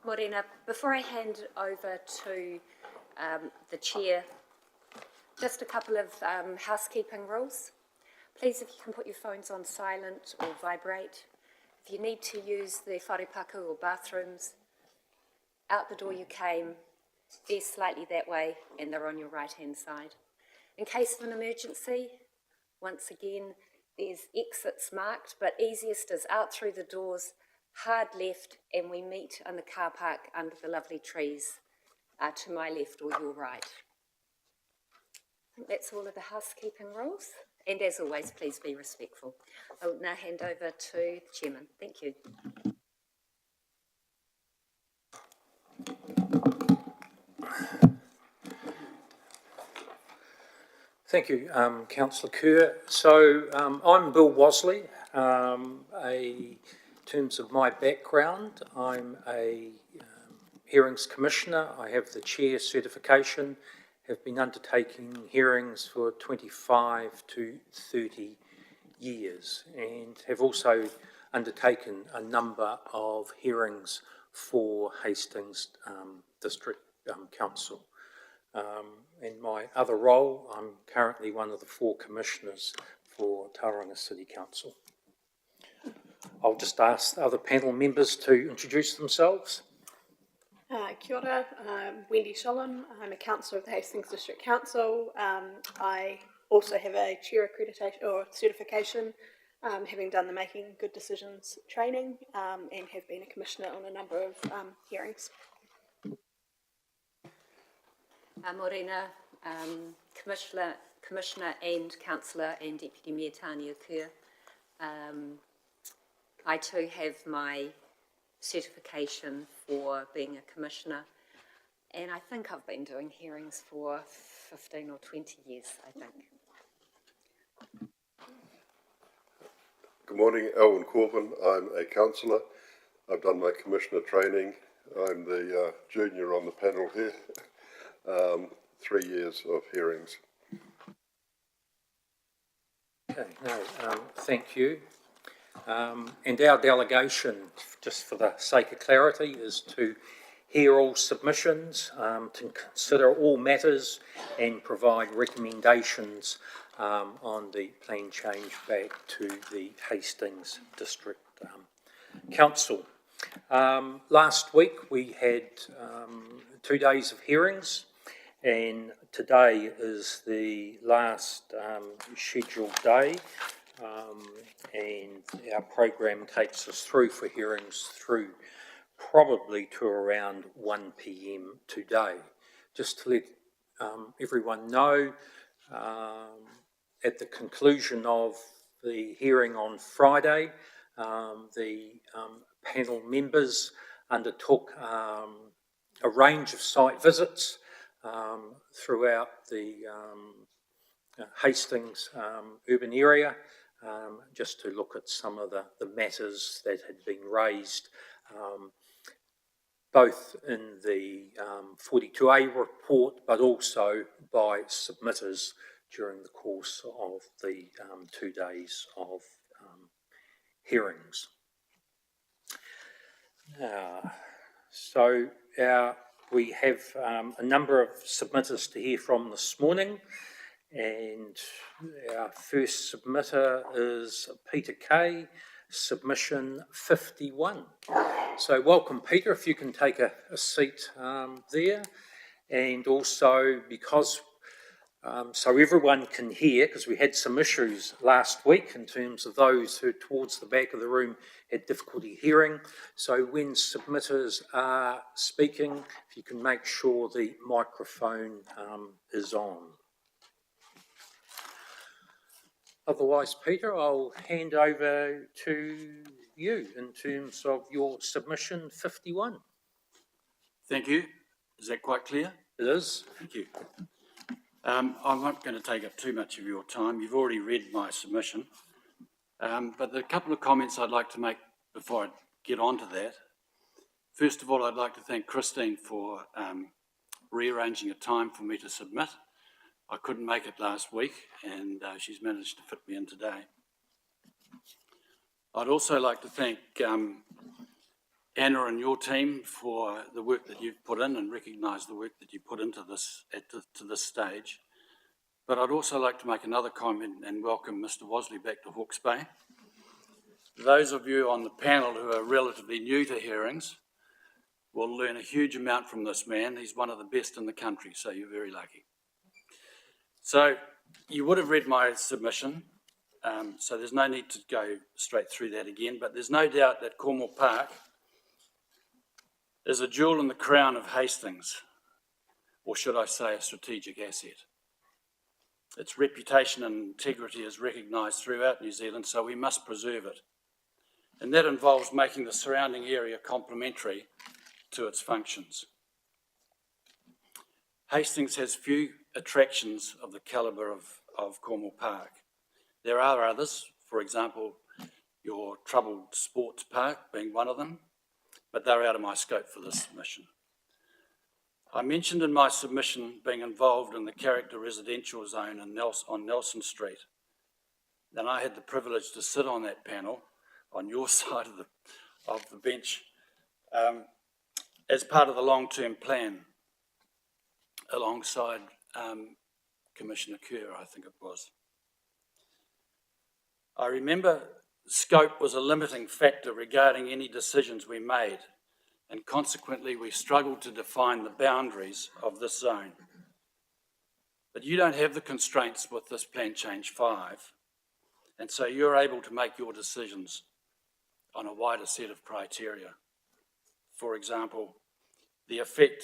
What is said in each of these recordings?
Morena, before I hand over to the Chair, just a couple of housekeeping rules. Please, if you can put your phones on silent or vibrate. If you need to use the wharepaku or bathrooms, out the door you came, veer slightly that way, and they're on your right-hand side. In case of an emergency, once again, there's exits marked, but easiest is out through the doors, hard left, and we meet in the car park under the lovely trees to my left or your right. I think that's all of the housekeeping rules. And as always, please be respectful. I'll now hand over to the Chairman. Thank you. Thank you, Councillor Kerr. So I'm Bill Wasley. In terms of my background, I'm a Hearings Commissioner. I have the Chair certification, have been undertaking hearings for 25 to 30 years and have also undertaken a number of hearings for Hastings District Council. In my other role, I'm currently one of the 4 commissioners for Tauranga City Council. I'll just ask the other panel members to introduce themselves. Kia ora, I'm Wendy Sholin. I'm a councillor of the Hastings District Council. I also have a chair accreditation or certification, having done the Making Good Decisions training, and have been a commissioner on a number of hearings. Morena, Commissioner and Councillor and Deputy Mayor Tania Kerr. I too have my certification for being a Commissioner, and I think I've been doing hearings for 15 or 20 years, I think. Good morning, Elwyn Corbin. I'm a councillor. I've done my Commissioner training. I'm the junior on the panel here. 3 years of hearings. Okay, thank you. And our delegation, just for the sake of clarity, is to hear all submissions, to consider all matters and provide recommendations on the plan change back to the Hastings District Council. Last week we had 2 days of hearings, and today is the last scheduled day, and our program takes us through for hearings through probably to around 1 p.m. today. Just to let everyone know, at the conclusion of the hearing on Friday, the panel members undertook a range of site visits throughout the Hastings urban area, just to look at some of the matters that had been raised, both in the 42A report, but also by submitters during the course of the 2 days of hearings. We have a number of submitters to hear from this morning, and our first submitter is Peter Kay, submission 51. So welcome, Peter, if you can take a seat there. And also, because so everyone can hear, because we had some issues last week in terms of those who towards the back of the room had difficulty hearing. So when submitters are speaking, if you can make sure the microphone is on. Otherwise, Peter, I'll hand over to you in terms of your submission 51. Thank you. Is that quite clear? It is. Thank you. I'm not going to take up too much of your time. You've already read my submission. But there are a couple of comments I'd like to make before I get on to that. First of all, I'd like to thank Christine for rearranging a time for me to submit. I couldn't make it last week, and she's managed to fit me in today. I'd also like to thank Anna and your team for the work that you've put in and recognise the work that you put into this to this stage. But I'd also like to make another comment and welcome Mr. Wosley back to Hawke's Bay. Those of you on the panel who are relatively new to hearings will learn a huge amount from this man. He's one of the best in the country, so you're very lucky. So you would have read my submission, so there's no need to go straight through that again, but there's no doubt that Cornwall Park is a jewel in the crown of Hastings, or should I say a strategic asset. Its reputation and integrity is recognised throughout New Zealand, so we must preserve it. And that involves making the surrounding area complementary to its functions. Hastings has few attractions of the calibre of Cornwall Park. There are others, for example, your troubled sports park being one of them, but they're out of my scope for this submission. I mentioned in my submission being involved in the character residential zone on Nelson Street. Then I had the privilege to sit on that panel on your side of the bench as part of the long-term plan alongside Commissioner Kerr, I think it was. I remember scope was a limiting factor regarding any decisions we made, and consequently we struggled to define the boundaries of this zone. But you don't have the constraints with this Plan Change 5, and so you're able to make your decisions on a wider set of criteria. For example, the effect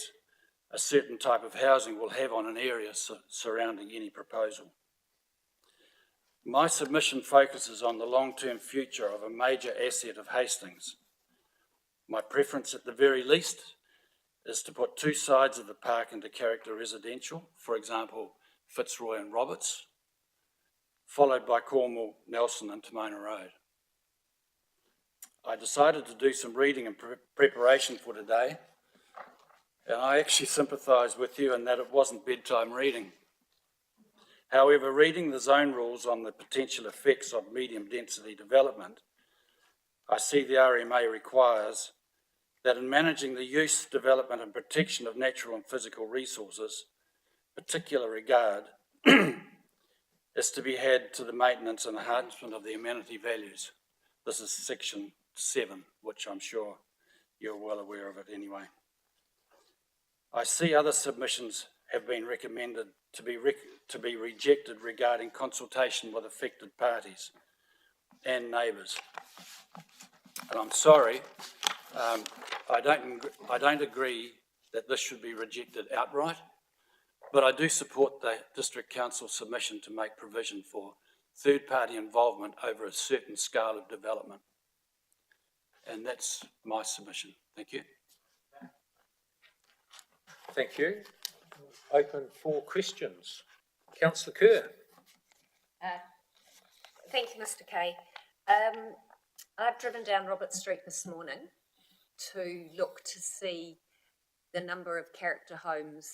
a certain type of housing will have on an area surrounding any proposal. My submission focuses on the long-term future of a major asset of Hastings. My preference at the very least is to put two sides of the park into character residential, for example, Fitzroy and Roberts, followed by Cornwall, Nelson and Timona Road. I decided to do some reading and preparation for today, and I actually sympathise with you in that it wasn't bedtime reading. However, reading the zone rules on the potential effects of medium density development, I see the RMA requires that in managing the use, development and protection of natural and physical resources, particular regard is to be had to the maintenance and enhancement of the amenity values. This is section 7, which I'm sure you're well aware of it anyway. I see other submissions have been recommended to be rejected regarding consultation with affected parties and neighbours. And I'm sorry, I don't agree that this should be rejected outright, but I do support the District Council submission to make provision for third-party involvement over a certain scale of development. And that's my submission. Thank you. Thank you. Open for questions. Councillor Kerr. Thank you, Mr. Kay. I've driven down Robert Street this morning to look to see the number of character homes,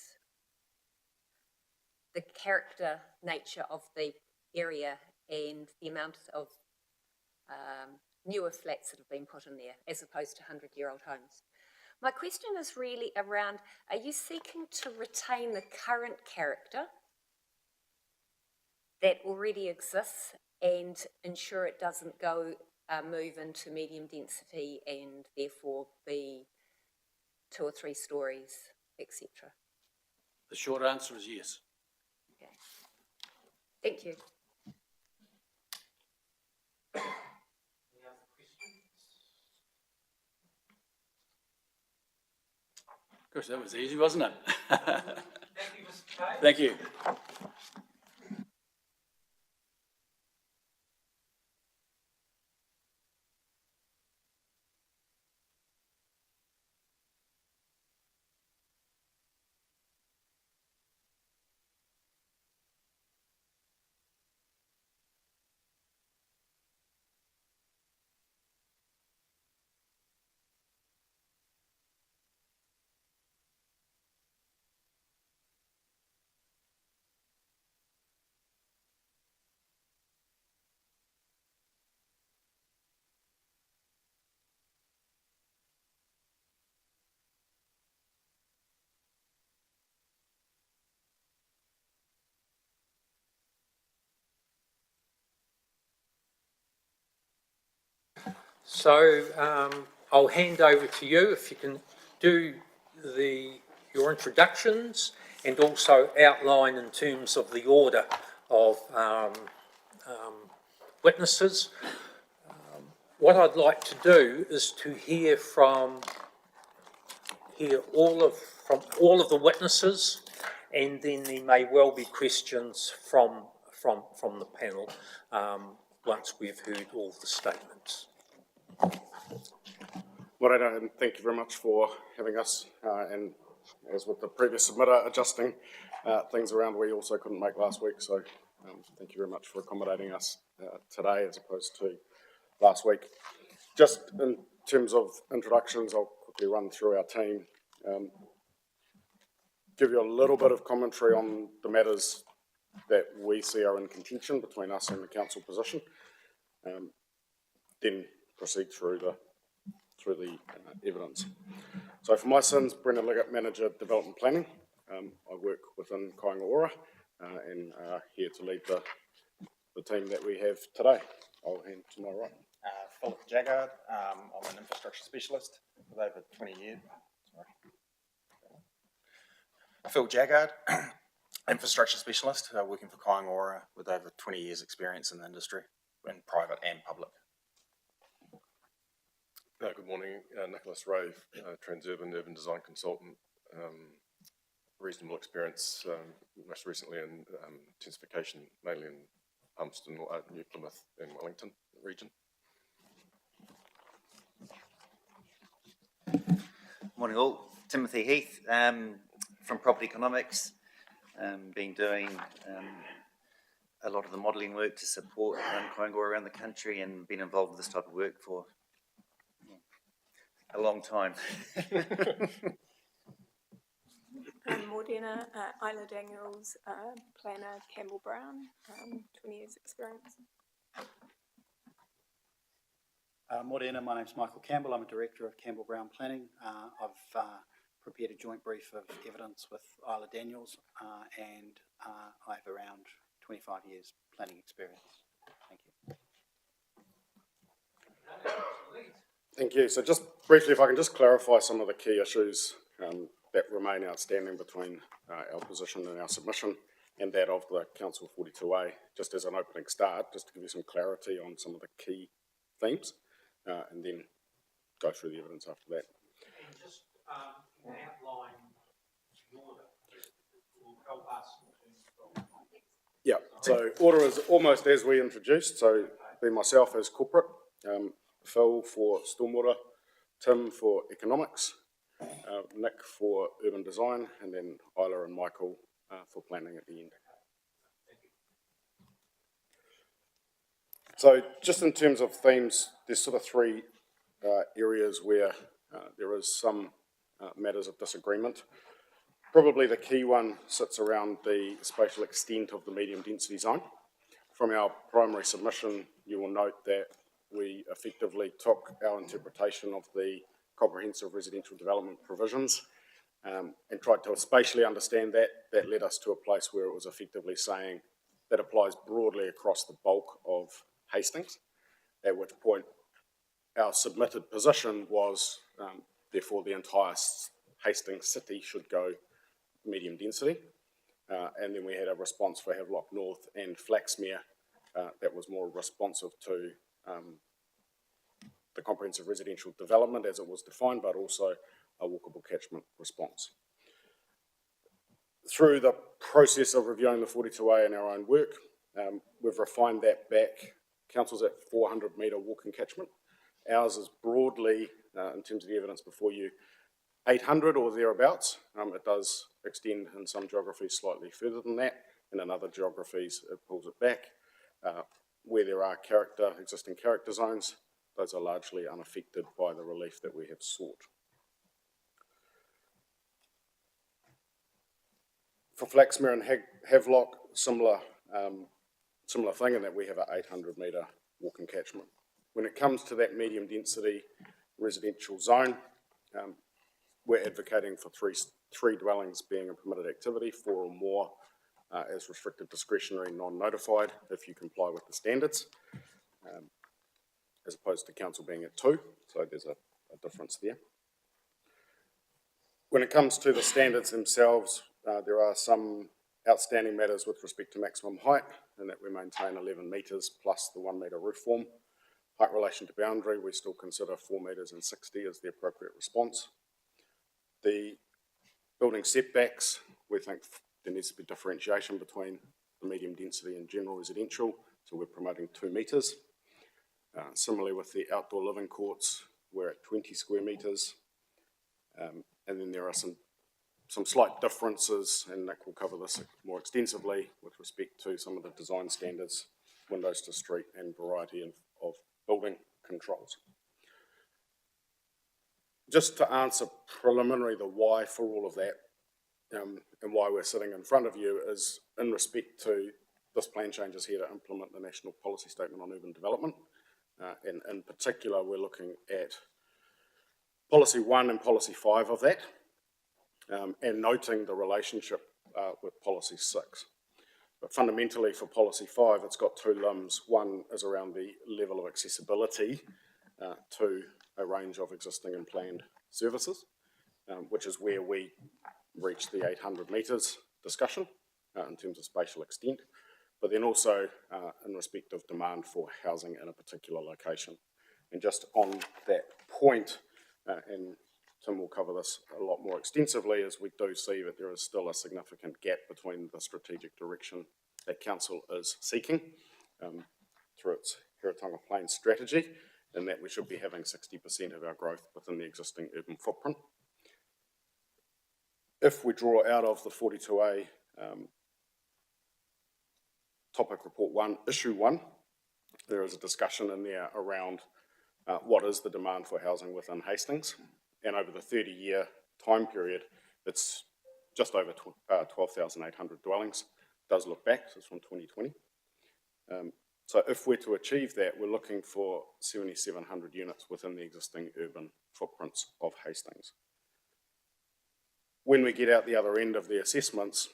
the character nature of the area and the amount of newer flats that have been put in there as opposed to 100-year-old homes. My question is really around, are you seeking to retain the current character that already exists and ensure it doesn't go move into medium density and therefore be 2 or 3 stories, etc.? The short answer is yes. Okay. Thank you. Gosh, that was easy, wasn't it? Thank you, Mr. Kay. Thank you. So I'll hand over to you if you can do your introductions and also outline in terms of the order of witnesses. What I'd like to do is to hear from all of the witnesses, and then there may well be questions from the panel once we've heard all the statements. Morena, and thank you very much for having us, and as with the previous submitter, adjusting things around we also couldn't make last week, so thank you very much for accommodating us today as opposed to last week. Just in terms of introductions, I'll quickly run through our team, give you a little bit of commentary on the matters that we see are in contention between us and the council position, then proceed through the evidence. So for my sins, Brendan Liggett, Manager Development Planning. I work within Kāinga Ora and here to lead the team that we have today. I'll hand to my right. Philip Jaggard, I'm an infrastructure specialist with over 20 years. Phil Jaggard, infrastructure specialist working for Kāinga Ora with over 20 years experience in the industry, in private and public. Good morning, Nicholas Rave, Transurban Urban Design Consultant, reasonable experience, most recently in intensification, mainly in Palmerston, New Plymouth and Wellington region. Morning all, Timothy Heath from Property Economics, been doing a lot of the modelling work to support Kāinga Ora around the country and been involved with this type of work for a long time. Morena, Isla Daniels, planner, Campbell Brown, 20 years experience. Morena, my name's Michael Campbell. I'm a director of Campbell Brown Planning. I've prepared a joint brief of evidence with Isla Daniels and I have around 25 years planning experience. Thank you. Thank you. So just briefly, if I can just clarify some of the key issues that remain outstanding between our position and our submission and that of the Council 42A, just as an opening start, just to give you some clarity on some of the key themes, and then go through the evidence after that. And just outline the order will help us in terms of... Yeah, so order is almost as we introduced, so be myself as corporate, Phil for stormwater, Tim for economics, Nick for urban design, and then Isla and Michael for planning at the end. So just in terms of themes, there's sort of three areas where there is some matters of disagreement. Probably the key one sits around the spatial extent of the medium density zone. From our primary submission, you will note that we effectively took our interpretation of the comprehensive residential development provisions and tried to spatially understand that. That led us to a place where it was effectively saying that applies broadly across the bulk of Hastings, at which point our submitted position was therefore the entire Hastings city should go medium density. And then we had a response for Havelock North and Flaxmere that was more responsive to the comprehensive residential development as it was defined, but also a walkable catchment response. Through the process of reviewing the 42A and our own work, we've refined that back. Council's at 400 metre walking catchment. Ours is broadly, in terms of the evidence before you, 800 or thereabouts. It does extend in some geographies slightly further than that, and in other geographies it pulls it back. Where there are existing character zones, those are largely unaffected by the relief that we have sought. For Flaxmere and Havelock, similar thing in that we have an 800 metre walking catchment. When it comes to that medium density residential zone, we're advocating for three dwellings being a permitted activity, 4 or more as restricted discretionary non-notified if you comply with the standards. as opposed to council being at 2, so there's a difference there. When it comes to the standards themselves, there are some outstanding matters with respect to maximum height, and that we maintain 11 metres plus the 1 metre roof form. Height relation to boundary, we still consider 4 metres and 60 as the appropriate response. The building setbacks, we think there needs to be differentiation between the medium density and general residential, so we're promoting 2 metres. Similarly with the outdoor living courts, we're at 20 square metres. And then there are some slight differences, and Nick will cover this more extensively with respect to some of the design standards, windows to street, and variety of building controls. Just to answer preliminary the why for all of that, and why we're sitting in front of you is in respect to this plan change is here to implement the National Policy Statement on Urban Development. And in particular, we're looking at Policy 1 and Policy 5 of that, and noting the relationship with Policy 6. But fundamentally for Policy 5, it's got 2 limbs. One is around the level of accessibility to a range of existing and planned services, which is where we reach the 800 metres discussion in terms of spatial extent, but then also in respect of demand for housing in a particular location. And just on that point, and Tim will cover this a lot more extensively, as we do see that there is still a significant gap between the strategic direction that council is seeking through its Heretaunga Plains strategy, and that we should be having 60% of our growth within the existing urban footprint. If we draw out of the 42A topic report 1, issue 1, there is a discussion in there around what is the demand for housing within Hastings, and over the 30-year time period, it's just over 12,800 dwellings. It does look back, so it's from 2020. So if we're to achieve that, we're looking for 7,700 units within the existing urban footprints of Hastings. When we get out the other end of the assessments,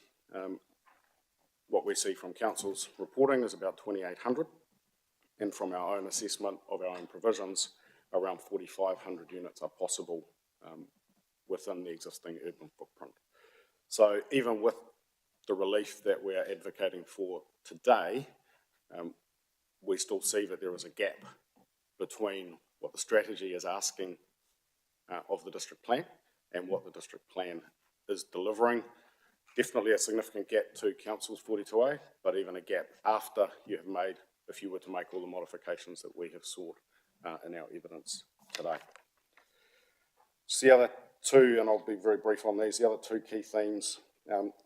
what we see from council's reporting is about 2,800, and from our own assessment of our own provisions, around 4,500 units are possible within the existing urban footprint. So even with the relief that we are advocating for today, we still see that there is a gap between what the strategy is asking of the district plan and what the district plan is delivering. Definitely a significant gap to council's 42A, but even a gap after you have made, if you were to make all the modifications that we have sought in our evidence today. So the other two, and I'll be very brief on these, the other 2 key themes,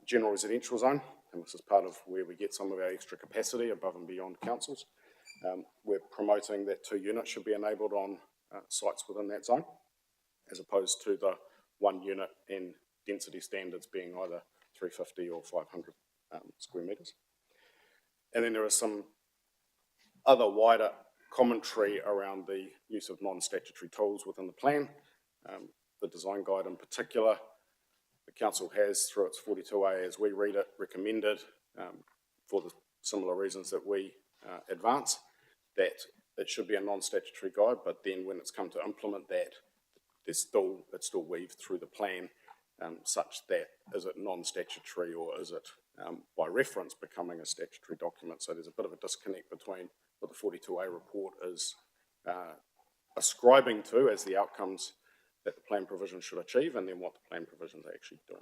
general residential zone, and this is part of where we get some of our extra capacity above and beyond councils. We're promoting that 2 units should be enabled on sites within that zone, as opposed to the 1 unit and density standards being either 350 or 500 square metres. And then there is some other wider commentary around the use of non-statutory tools within the plan. The design guide in particular, the council has, through its 42A, as we read it, recommended, for the similar reasons that we advance, that it should be a non-statutory guide, but then when it's come to implement that, it's still weaved through the plan, such that is it non-statutory or is it by reference becoming a statutory document. So there's a bit of a disconnect between what the 42A report is ascribing to as the outcomes that the plan provision should achieve, and then what the plan provisions are actually doing.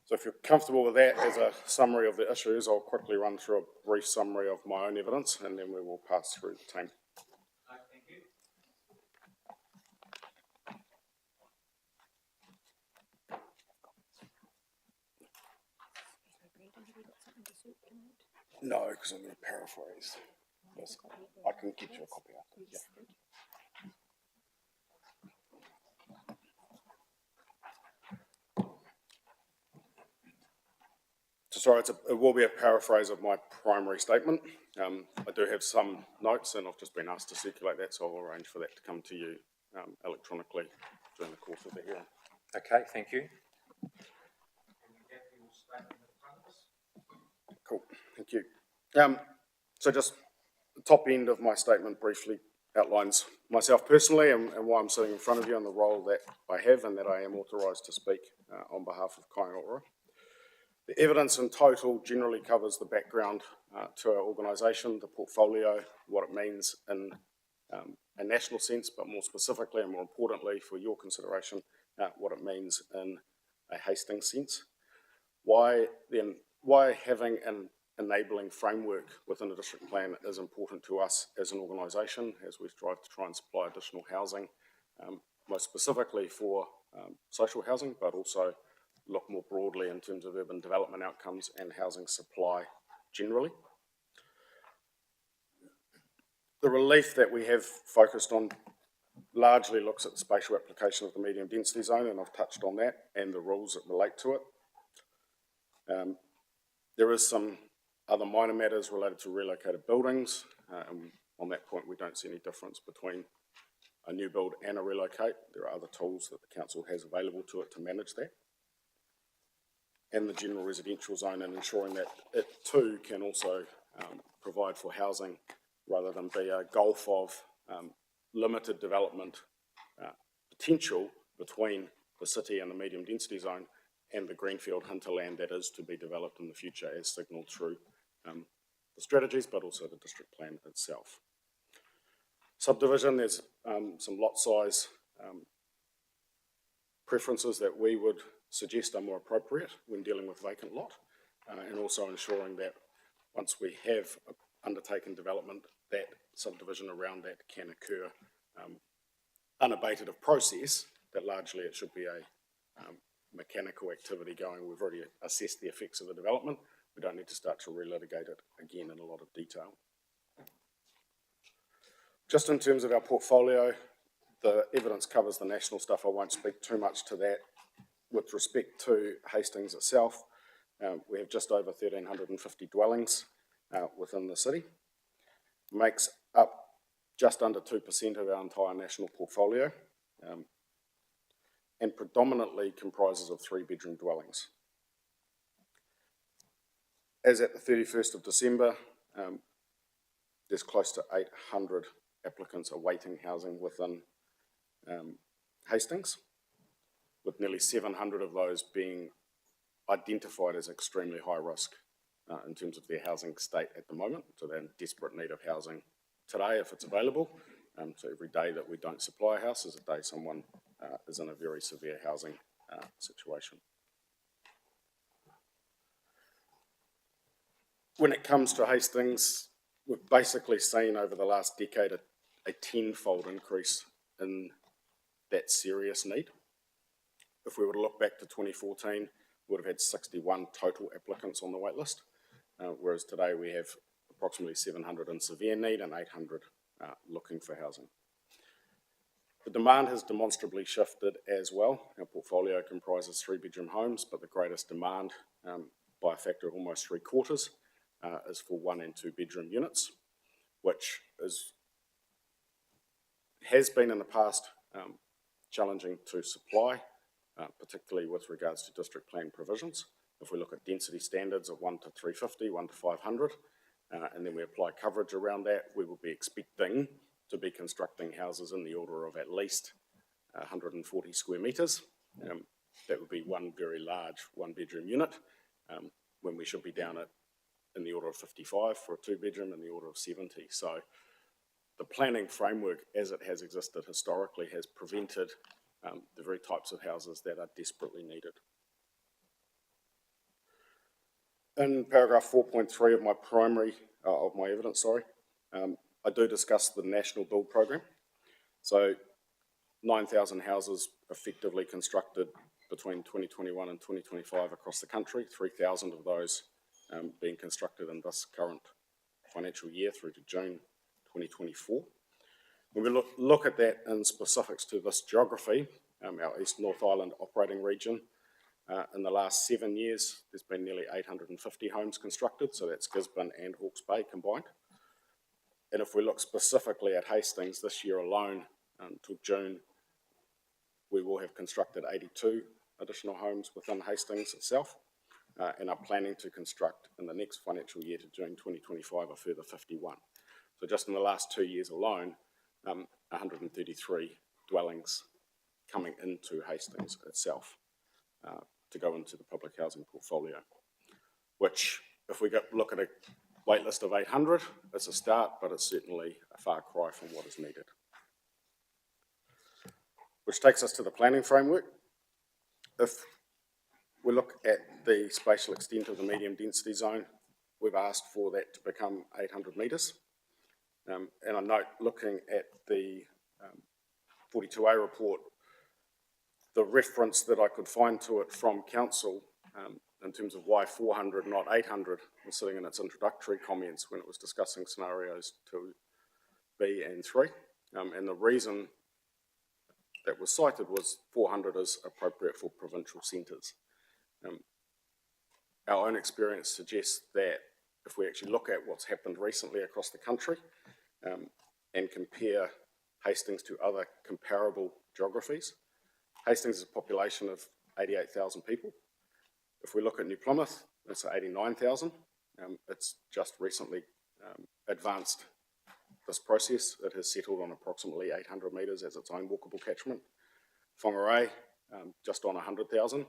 So if you're comfortable with that as a summary of the issues, I'll quickly run through a brief summary of my own evidence, and then we will pass through the team. Thank you. No, because I'm going to paraphrase. Yes, I can get you a copy after. Yeah. So sorry, it will be a paraphrase of my primary statement. I do have some notes, and I've just been asked to circulate that, so I'll arrange for that to come to you electronically during the course of the hearing. Okay, thank you. Cool, thank you. So just top end of my statement briefly outlines myself personally and why I'm sitting in front of you and the role that I have and that I am authorised to speak on behalf of Kaingaroa. The evidence in total generally covers the background to our organisation, the portfolio, what it means in a national sense, but more specifically and more importantly for your consideration, what it means in a Hastings sense. Why having an enabling framework within a district plan is important to us as an organisation as we strive to try and supply additional housing, most specifically for social housing, but also look more broadly in terms of urban development outcomes and housing supply generally. The relief that we have focused on largely looks at the spatial application of the medium density zone, and I've touched on that and the rules that relate to it. There is some other minor matters related to relocated buildings. And on that point, we don't see any difference between a new build and a relocate. There are other tools that the council has available to it to manage that. And the general residential zone, and ensuring that it too can also provide for housing rather than be a gulf of limited development potential between the city and the medium density zone and the greenfield hinterland that is to be developed in the future as signalled through the strategies, but also the district plan itself. Subdivision, there's some lot size preferences that we would suggest are more appropriate when dealing with vacant lot, and also ensuring that once we have undertaken development, that subdivision around that can occur unabated of process, that largely it should be a mechanical activity going. We've already assessed the effects of the development. We don't need to start to relitigate it again in a lot of detail. Just in terms of our portfolio, the evidence covers the national stuff. I won't speak too much to that. With respect to Hastings itself, we have just over 1,350 dwellings within the city. Makes up just under 2% of our entire national portfolio, and predominantly comprises of 3-bedroom dwellings. As at the 31st of December, there's close to 800 applicants awaiting housing within Hastings, with nearly 700 of those being identified as extremely high risk in terms of their housing state at the moment. So they're in desperate need of housing today if it's available. So every day that we don't supply a house is a day someone is in a very severe housing situation. When it comes to Hastings, we've basically seen over the last decade a tenfold increase in that serious need. If we were to look back to 2014, we would have had 61 total applicants on the wait list, whereas today we have approximately 700 in severe need and 800 looking for housing. The demand has demonstrably shifted as well. Our portfolio comprises 3-bedroom homes, but the greatest demand by a factor of almost 3/4 is for 1- and 2-bedroom units, which has been in the past challenging to supply, particularly with regards to district plan provisions. If we look at density standards of 1 to 350, 1 to 500, and then we apply coverage around that, we will be expecting to be constructing houses in the order of at least 140 square metres. That would be one very large 1-bedroom unit, when we should be down at in the order of 55 for a 2-bedroom, in the order of 70. So the planning framework as it has existed historically has prevented the very types of houses that are desperately needed. In paragraph 4.3 of my evidence, I do discuss the national build program. So 9,000 houses effectively constructed between 2021 and 2025 across the country, 3,000 of those being constructed in this current financial year through to June 2024. When we look at that in specifics to this geography, our East North Island operating region, in the last 7 years, there's been nearly 850 homes constructed, so that's Gisborne and Hawke's Bay combined. And if we look specifically at Hastings this year alone, until June, we will have constructed 82 additional homes within Hastings itself, and are planning to construct in the next financial year to June 2025 a further 51. So So just in the last 2 years alone, 133 dwellings coming into Hastings itself to go into the public housing portfolio, which if we look at a wait list of 800, it's a start, but it's certainly a far cry from what is needed. Which takes us to the planning framework. If we look at the spatial extent of the medium density zone, we've asked for that to become 800 metres. And I note, looking at the 42A report, the reference that I could find to it from council in terms of why 400, not 800, was sitting in its introductory comments when it was discussing scenarios 2B and 3. And the reason that was cited was 400 is appropriate for provincial centres. Our own experience suggests that if we actually look at what's happened recently across the country and compare Hastings to other comparable geographies, Hastings has a population of 88,000 people. If we look at New Plymouth, it's 89,000. It's just recently advanced this process. It has settled on approximately 800 metres as its own walkable catchment. Whangarei, just on 100,000,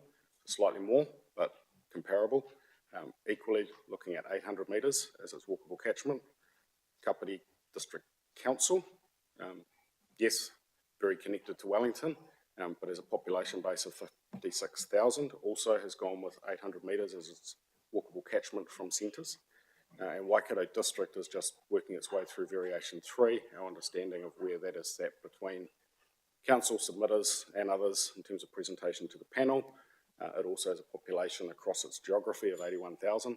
slightly more, but comparable. Equally looking at 800 metres as its walkable catchment. Kapiti District Council, yes, very connected to Wellington, but as a population base of 56,000, also has gone with 800 metres as its walkable catchment from centres. And Waikato District is just working its way through variation 3, our understanding of where that is sat between council submitters and others in terms of presentation to the panel. It also has a population across its geography of 81,000.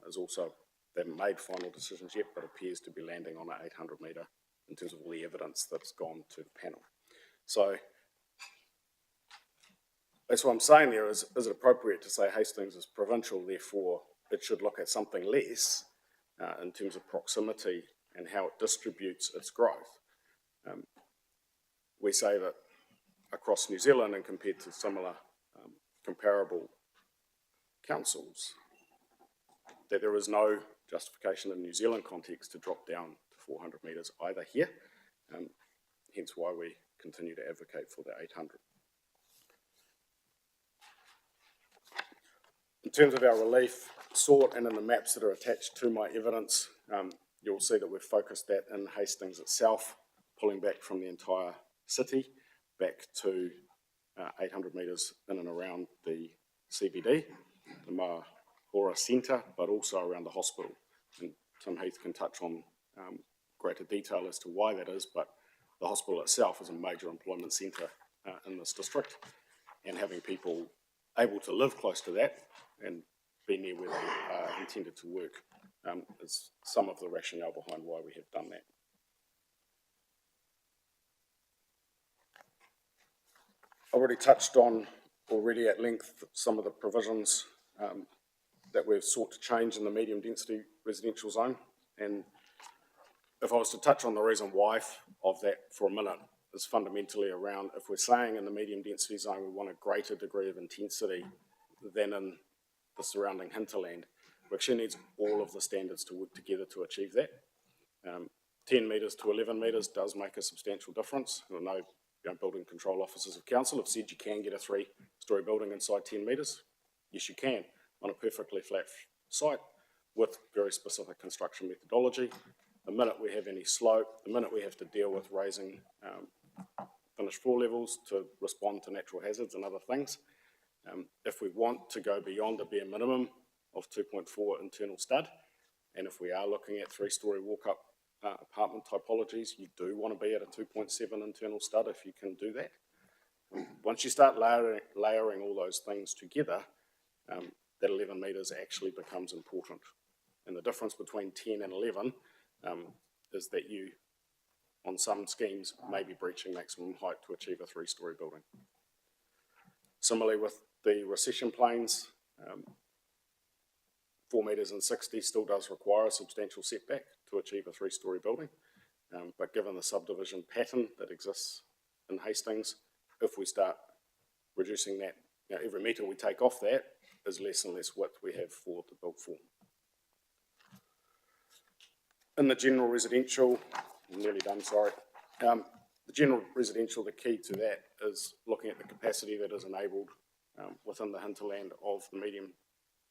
Is also, they haven't made final decisions yet, but appears to be landing on an 800 metre in terms of all the evidence that's gone to the panel. So that's what I'm saying there is it appropriate to say Hastings is provincial, therefore it should look at something less in terms of proximity and how it distributes its growth. We say that across New Zealand and compared to similar comparable councils, that there is no justification in New Zealand context to drop down to 400 metres either here, hence why we continue to advocate for the 800. In terms of our relief sought and in the maps that are attached to my evidence, you'll see that we've focused that in Hastings itself, pulling back from the entire city back to 800 metres in and around the CBD, the Mahora Centre, but also around the hospital. And Tim Heath can touch on greater detail as to why that is, but the hospital itself is a major employment centre in this district, and having people able to live close to that and be near where they are intended to work is some of the rationale behind why we have done that. I've already touched on at length some of the provisions that we've sought to change in the medium density residential zone, and if I was to touch on the reason why of that for a minute, is fundamentally around, if we're saying in the medium density zone we want a greater degree of intensity than in the surrounding hinterland, we actually need all of the standards to work together to achieve that. 10 metres to 11 metres does make a substantial difference. I know, building control officers of council have said you can get a 3-storey building inside 10 metres. Yes, you can, on a perfectly flat site with very specific construction methodology. The minute we have any slope, the minute we have to deal with raising finished floor levels to respond to natural hazards and other things, if we want to go beyond a bare minimum of 2.4 internal stud, and if we are looking at 3-storey walk-up apartment typologies, you do want to be at a 2.7 internal stud if you can do that. Once you start layering all those things together, that 11 metres actually becomes important. And the difference between 10 and 11 is that you, on some schemes, may be breaching maximum height to achieve a 3-storey building. Similarly with the recession planes, 4 metres and 60 still does require a substantial setback to achieve a 3-storey building. But given the subdivision pattern that exists in Hastings, if we start reducing that, every metre we take off that is less and less width we have for the built form. In the general residential, I'm nearly done, sorry. The general residential, the key to that is looking at the capacity that is enabled within the hinterland of the medium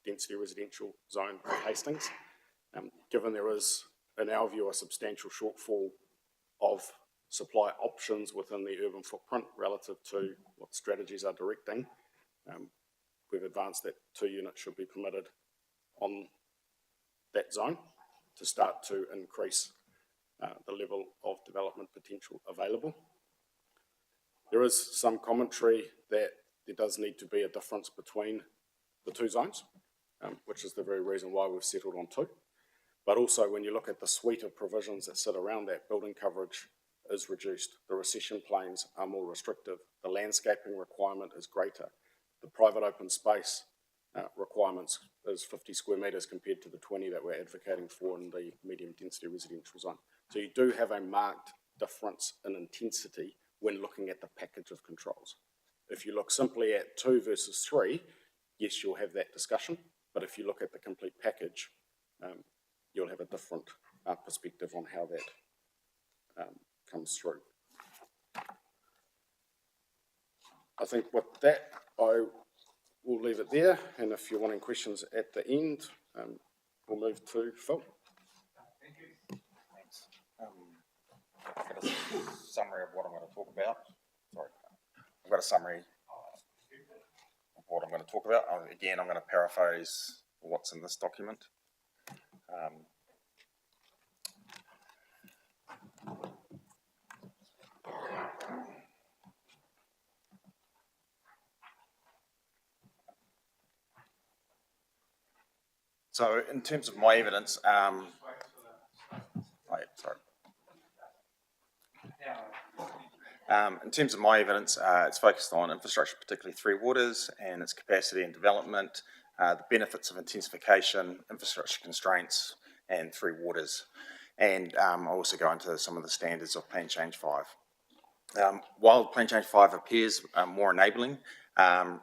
density residential zone of Hastings. Given there is, in our view, a substantial shortfall of supply options within the urban footprint relative to what strategies are directing, we've advanced that 2 units should be permitted on that zone to start to increase the level of development potential available. There is some commentary that there does need to be a difference between the two zones, which is the very reason why we've settled on 2. But also when you look at the suite of provisions that sit around that, building coverage is reduced, the recession planes are more restrictive, the landscaping requirement is greater, the private open space requirements is 50 square metres compared to the 20 that we're advocating for in the medium density residential zone. So you do have a marked difference in intensity when looking at the package of controls. If you look simply at 2 versus 3, yes, you'll have that discussion, but if you look at the complete package, you'll have a different perspective on how that comes through. I think with that, I will leave it there, and if you're wanting questions at the end, we'll move to Phil. Thank you. Thanks. I've got a summary of what I'm going to talk about. Sorry, I've got a summary of what I'm going to talk about. Again, I'm going to paraphrase what's in this document. So in terms of my evidence, in terms of my evidence, it's focused on infrastructure, particularly Three Waters and its capacity and development, the benefits of intensification, infrastructure constraints, and Three Waters. And I'll also go into some of the standards of Plan Change 5. While Plan Change 5 appears more enabling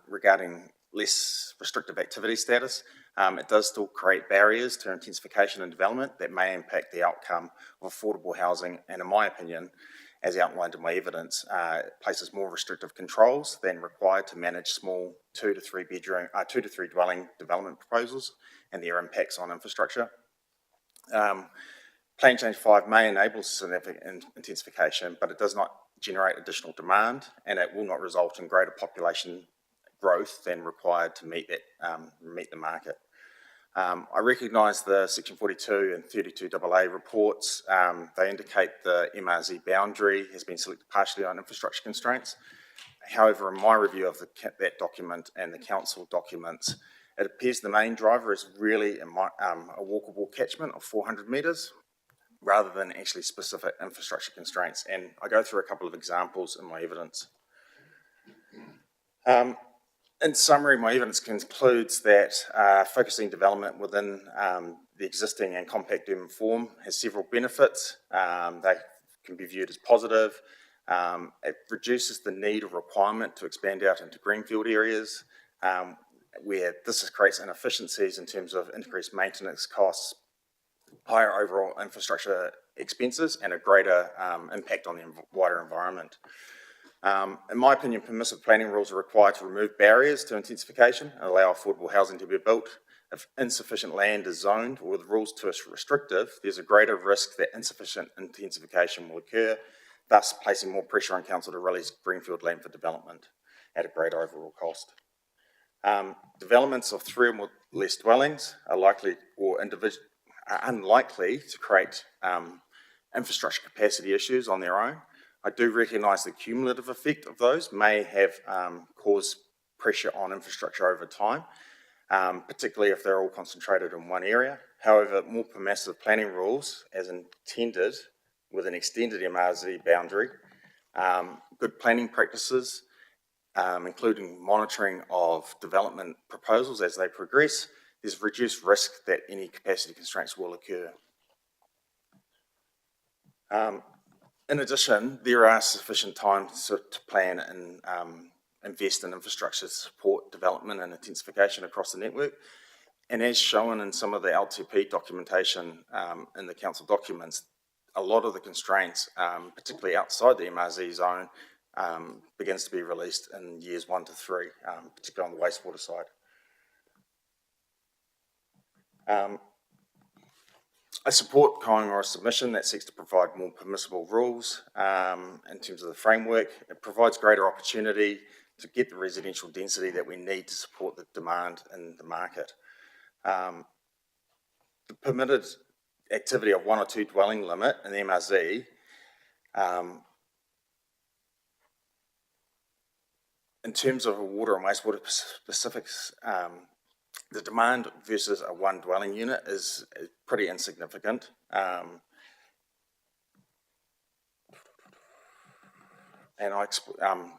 regarding less restrictive activity status, it does still create barriers to intensification and development that may impact the outcome of affordable housing, and in my opinion, as outlined in my evidence, it places more restrictive controls than required to manage small 2 to 3 dwelling development proposals and their impacts on infrastructure. Plan Change 5 may enable significant intensification, but it does not generate additional demand, and it will not result in greater population growth than required to meet the market. I recognise the Section 42 and 32AA reports. They indicate the MRZ boundary has been selected partially on infrastructure constraints. However, in my review of that document and the council documents, it appears the main driver is really a walkable catchment of 400 metres rather than actually specific infrastructure constraints. And I go through a couple of examples in my evidence. In summary, my evidence concludes that focusing development within the existing and compact urban form has several benefits. They can be viewed as positive. It reduces the need or requirement to expand out into greenfield areas, where this creates inefficiencies in terms of increased maintenance costs, higher overall infrastructure expenses, and a greater impact on the wider environment. In my opinion, permissive planning rules are required to remove barriers to intensification and allow affordable housing to be built. If insufficient land is zoned or the rules too restrictive, there's a greater risk that insufficient intensification will occur, thus placing more pressure on council to release greenfield land for development at a greater overall cost. Developments of 3 or more less dwellings are unlikely to create infrastructure capacity issues on their own. I do recognise the cumulative effect of those may have caused pressure on infrastructure over time, particularly if they're all concentrated in one area. However, more permissive planning rules, as intended with an extended MRZ boundary, good planning practices, including monitoring of development proposals as they progress, there's reduced risk that any capacity constraints will occur. In addition, there are sufficient times to plan and invest in infrastructure to support development and intensification across the network. And as shown in some of the LTP documentation in the council documents, a lot of the constraints, particularly outside the MRZ zone, begins to be released in years 1 to 3, particularly on the wastewater side. I support Kaingora's submission that seeks to provide more permissible rules in terms of the framework. It provides greater opportunity to get the residential density that we need to support the demand in the market. The permitted activity of 1 or 2 dwelling limit in the MRZ in terms of water and wastewater specifics, the demand versus a 1 dwelling unit is pretty insignificant. And I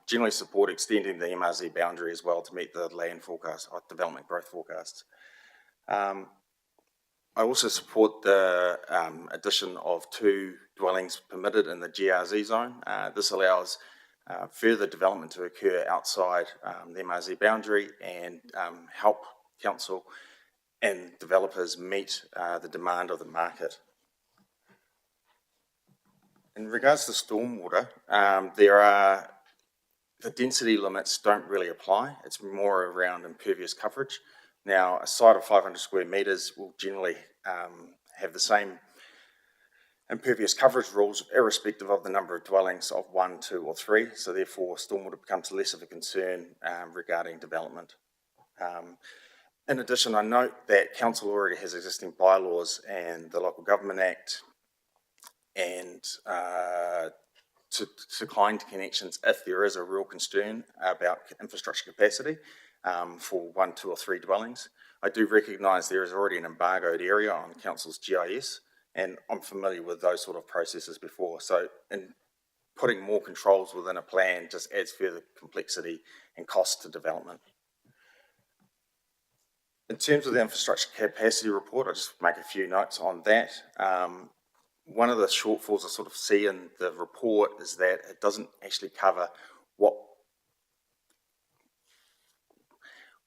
generally support extending the MRZ boundary as well to meet the land forecast or development growth forecasts. I also support the addition of 2 dwellings permitted in the GRZ zone. This allows further development to occur outside the MRZ boundary and help council and developers meet the demand of the market. In regards to stormwater, the density limits don't really apply. It's more around impervious coverage. Now, a site of 500 square metres will generally have the same impervious coverage rules irrespective of the number of dwellings of 1, 2 or 3, so therefore stormwater becomes less of a concern regarding development. In addition, I note that council already has existing bylaws and the Local Government Act and to decline connections if there is a real concern about infrastructure capacity for 1, 2 or 3 dwellings. I do recognise there is already an embargoed area on council's GIS, and I'm familiar with those sort of processes before. So in putting more controls within a plan just adds further complexity and cost to development. In terms of the infrastructure capacity report, I'll just make a few notes on that. One of the shortfalls I sort of see in the report is that it doesn't actually cover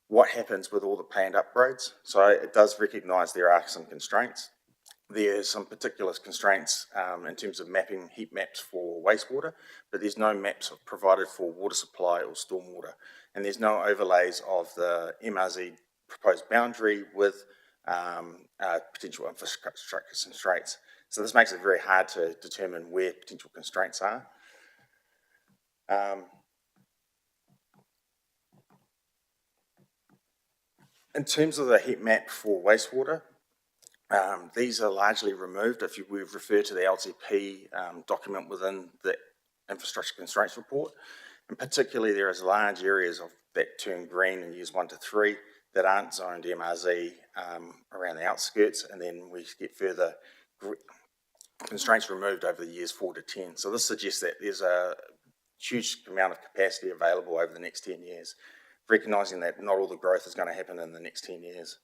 what happens with all the planned upgrades. So it does recognise there are some constraints. There's some particular constraints in terms of mapping heat maps for wastewater, but there's no maps provided for water supply or stormwater. And there's no overlays of the MRZ proposed boundary with potential infrastructure constraints. So this makes it very hard to determine where potential constraints are. In terms of the heat map for wastewater, these are largely removed if we refer to the LTP document within the infrastructure constraints report. And particularly there is large areas of that turn green in years 1 to 3 that aren't zoned MRZ around the outskirts, and then we get further constraints removed over the years 4 to 10. So this suggests that there's a huge amount of capacity available over the next 10 years, recognising that not all the growth is going to happen in the next 10 years.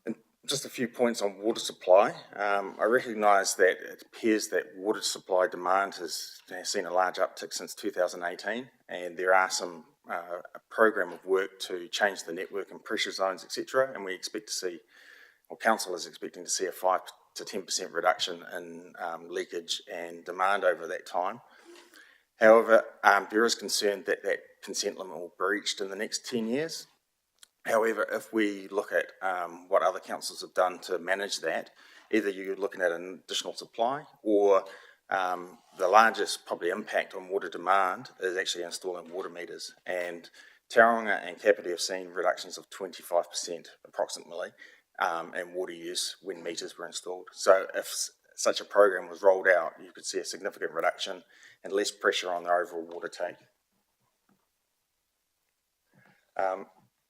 And just a few points on water supply. I recognise that it appears that water supply demand has seen a large uptick since 2018, and there are some a program of work to change the network and pressure zones, etc. And we expect to see, or council is expecting to see a 5 to 10% reduction in leakage and demand over that time. However, there is concern that that consent limit will be reached in the next 10 years. However, if we look at what other councils have done to manage that, either you're looking at an additional supply or the largest probably impact on water demand is actually installing water meters. And Tauranga and Kapiti have seen reductions of 25% approximately in water use when meters were installed. So if such a program was rolled out, you could see a significant reduction and less pressure on the overall water tank.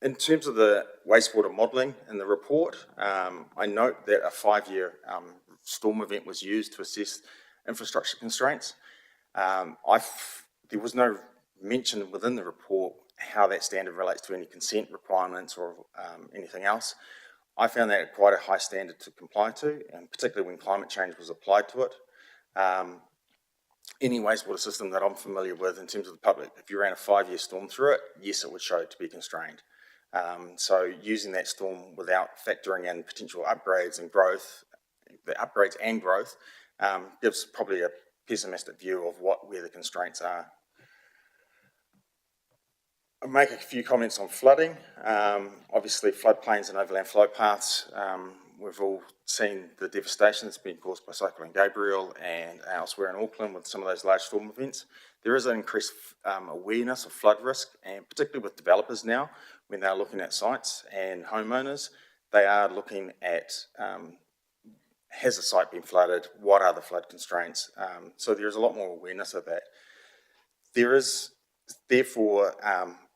In terms of the wastewater modelling in the report, I note that a 5-year storm event was used to assess infrastructure constraints. There was no mention within the report how that standard relates to any consent requirements or anything else. I found that quite a high standard to comply to, and particularly when climate change was applied to it. Any wastewater system that I'm familiar with in terms of the public, if you ran a 5-year storm through it, yes, it would show it to be constrained. So using that storm without factoring in potential upgrades and growth, the upgrades and growth, gives probably a pessimistic view of where the constraints are. I'll make a few comments on flooding. Obviously, floodplains and overland flow paths, we've all seen the devastation that's been caused by Cyclone Gabriel and elsewhere in Auckland with some of those large storm events. There is an increased awareness of flood risk, and particularly with developers now, when they're looking at sites and homeowners, they are looking at has the site been flooded, what are the flood constraints? So there's a lot more awareness of that. There is, therefore,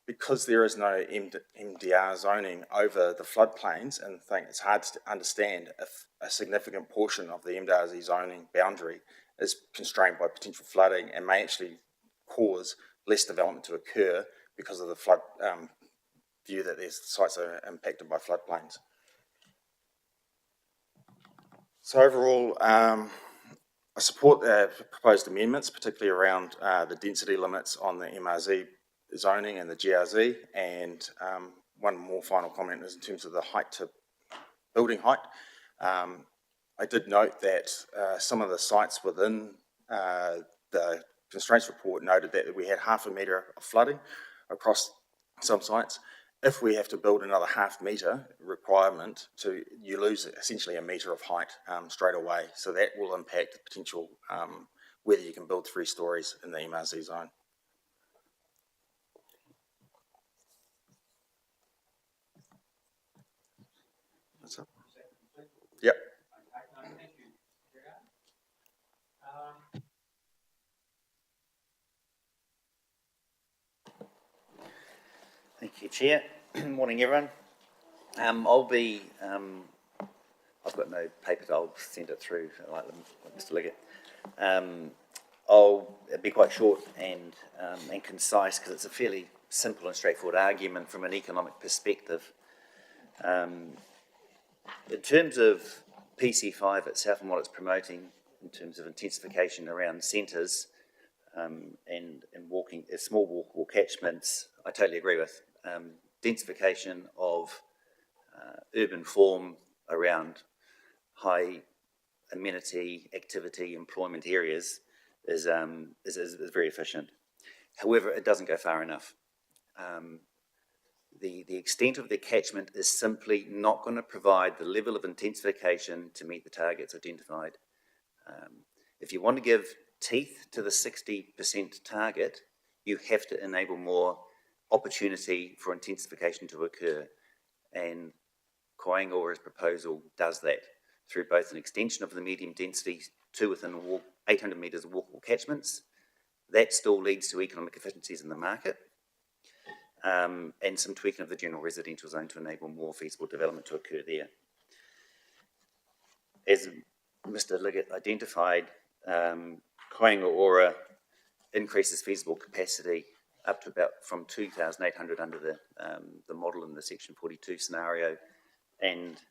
because there is no MDR zoning over the floodplains, and I think it's hard to understand if a significant portion of the MDRZ zoning boundary is constrained by potential flooding and may actually cause less development to occur because of the flood view that these sites are impacted by floodplains. So overall, I support the proposed amendments, particularly around the density limits on the MRZ zoning and the GRZ, and one more final comment is in terms of the height to building height. I did note that some of the sites within the constraints report noted that we had 0.5 metre of flooding across some sites. If we have to build another 0.5 metre requirement, you lose essentially 1 metre of height straight away. So that will impact the potential whether you can build 3 stories in the MRZ zone. That's it. Yep. Thank you, Chair. Morning, everyone. I've got no paper, I'll send it through like Mr. Liggett. I'll be quite short and concise because it's a fairly simple and straightforward argument from an economic perspective. In terms of PC5 itself and what it's promoting in terms of intensification around centres and walking, small walkable catchments, I totally agree with. Densification of urban form around high amenity, activity, employment areas is very efficient. However, it doesn't go far enough. The extent of the catchment is simply not going to provide the level of intensification to meet the targets identified. If you want to give teeth to the 60% target, you have to enable more opportunity for intensification to occur, and Kaingora's proposal does that through both an extension of the medium density to within 800 metres of walkable catchments. That still leads to economic efficiencies in the market, and some tweaking of the general residential zone to enable more feasible development to occur there. As Mr. Liggett identified, Kaingora increases feasible capacity up to about from 2,800 under the model in the Section 42 scenario, and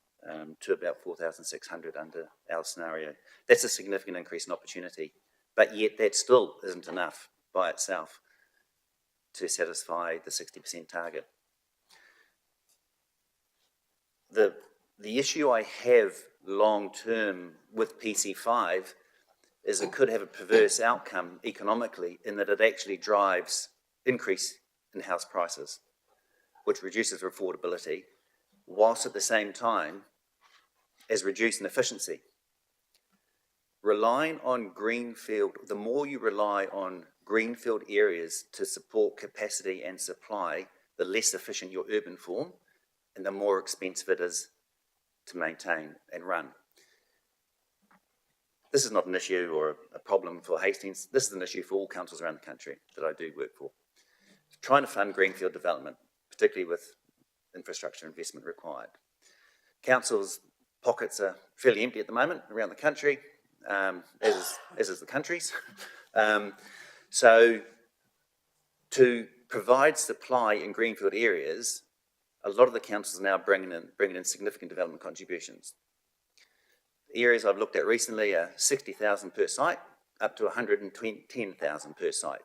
to about 4,600 under our scenario. That's a significant increase in opportunity, but yet that still isn't enough by itself to satisfy the 60% target. The issue I have long term with PC5 is it could have a perverse outcome economically in that it actually drives increase in house prices, which reduces affordability, whilst at the same time is reducing efficiency. Relying on greenfield, the more you rely on greenfield areas to support capacity and supply, the less efficient your urban form and the more expensive it is to maintain and run. This is not an issue or a problem for Hastings. This is an issue for all councils around the country that I do work for. Trying to fund greenfield development, particularly with infrastructure investment required. Councils' pockets are fairly empty at the moment around the country, as is the country's. So to provide supply in greenfield areas, a lot of the councils are now bringing in significant development contributions. The areas I've looked at recently are 60,000 per site, up to 110,000 per site.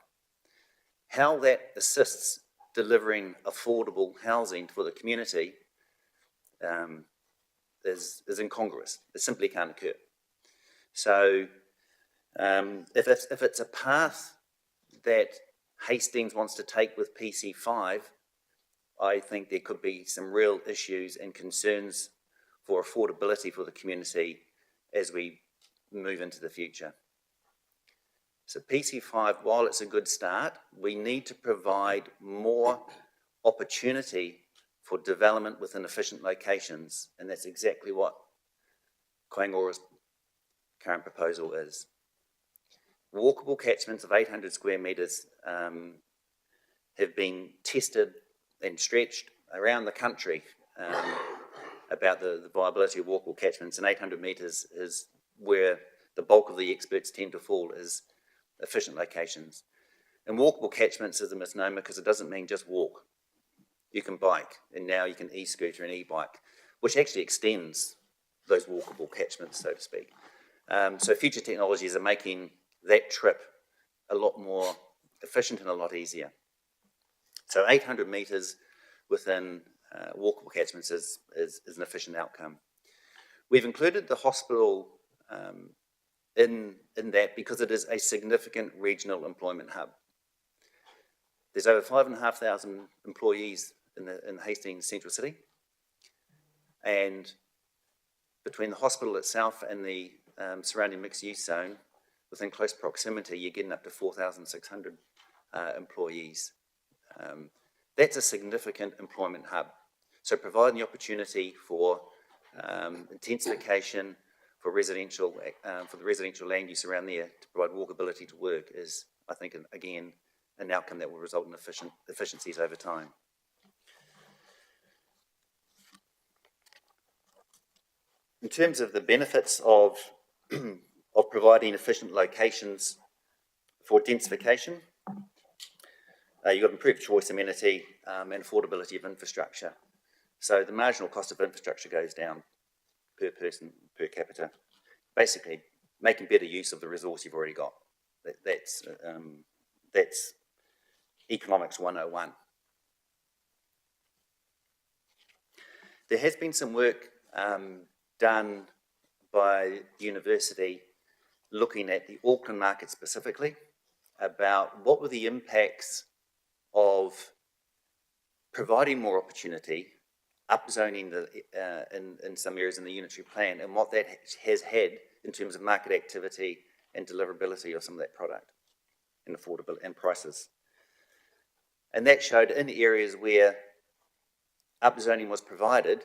How that assists delivering affordable housing for the community is incongruous. It simply can't occur. So if it's a path that Hastings wants to take with PC5, I think there could be some real issues and concerns for affordability for the community as we move into the future. So PC5, while it's a good start, we need to provide more opportunity for development within efficient locations, and that's exactly what Koingora's current proposal is. Walkable catchments of 800 square metres have been tested and stretched around the country about the viability of walkable catchments, and 800 metres is where the bulk of the experts tend to fall, is efficient locations. And walkable catchments is a misnomer because it doesn't mean just walk. You can bike, and now you can e-scooter and e-bike, which actually extends those walkable catchments, so to speak. So future technologies are making that trip a lot more efficient and a lot easier. So 800 metres within walkable catchments is an efficient outcome. We've included the hospital in that because it is a significant regional employment hub. There's over 5,500 employees in the Hastings Central City, and between the hospital itself and the surrounding mixed-use zone, within close proximity, you're getting up to 4,600 employees. That's a significant employment hub. So providing the opportunity for intensification for the residential land use around there to provide walkability to work is, I think, again, an outcome that will result in efficiencies over time. In terms of the benefits of providing efficient locations for densification, you've got improved choice, amenity, and affordability of infrastructure. So the marginal cost of infrastructure goes down per person, per capita. Basically, making better use of the resource you've already got. That's economics 101. There has been some work done by the university looking at the Auckland market specifically about what were the impacts of providing more opportunity, upzoning in some areas in the unitary plan, and what that has had in terms of market activity and deliverability of some of that product and affordability and prices. And that showed in areas where upzoning was provided,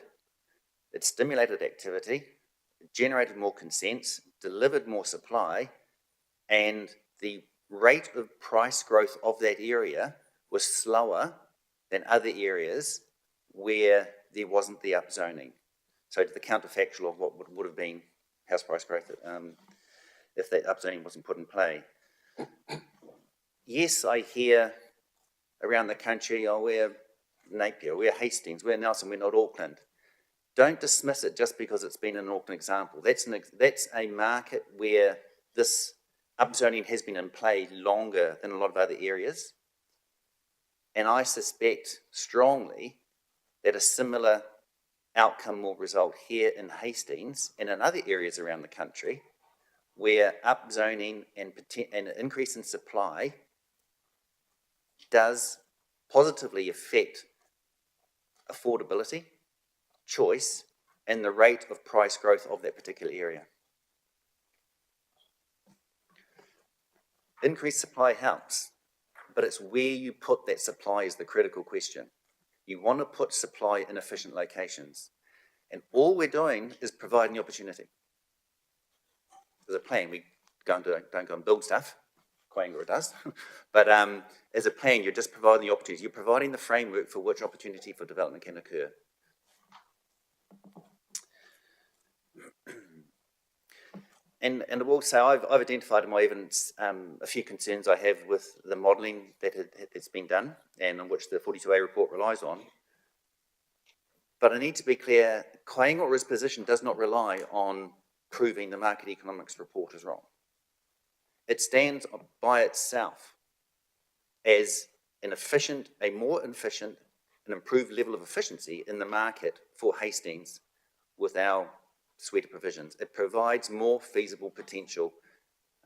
it stimulated activity, it generated more consents, delivered more supply, and the rate of price growth of that area was slower than other areas where there wasn't the upzoning. So the counterfactual of what would have been house price growth if that upzoning wasn't put in play. Yes, I hear around the country, oh, we're Napier, we're Hastings, we're Nelson, we're not Auckland. Don't dismiss it just because it's been an Auckland example. That's a market where this upzoning has been in play longer than a lot of other areas. And I suspect strongly that a similar outcome will result here in Hastings and in other areas around the country where upzoning and an increase in supply does positively affect affordability, choice, and the rate of price growth of that particular area. Increased supply helps, but it's where you put that supply is the critical question. You want to put supply in efficient locations, and all we're doing is providing the opportunity. As a plan, we don't go and build stuff. Koingora does, but as a plan, you're just providing the opportunities. You're providing the framework for which opportunity for development can occur. And I will say I've identified in my evidence a few concerns I have with the modelling that's been done and on which the 42A report relies on. But I need to be clear, Koingora's position does not rely on proving the market economics report is wrong. It stands by itself as a more efficient and improved level of efficiency in the market for Hastings with our suite of provisions. It provides more feasible potential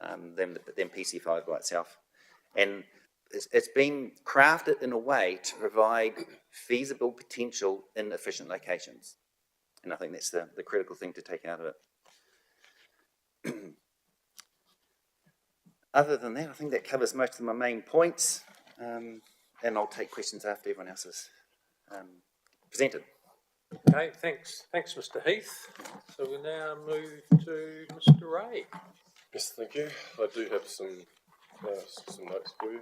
than PC5 by itself. And it's been crafted in a way to provide feasible potential in efficient locations. And I think that's the critical thing to take out of it. Other than that, I think that covers most of my main points. And I'll take questions after everyone else has presented. Okay, thanks, Mr. Heath. So we now move to Mr. Ray. Yes, thank you. I do have some notes for you.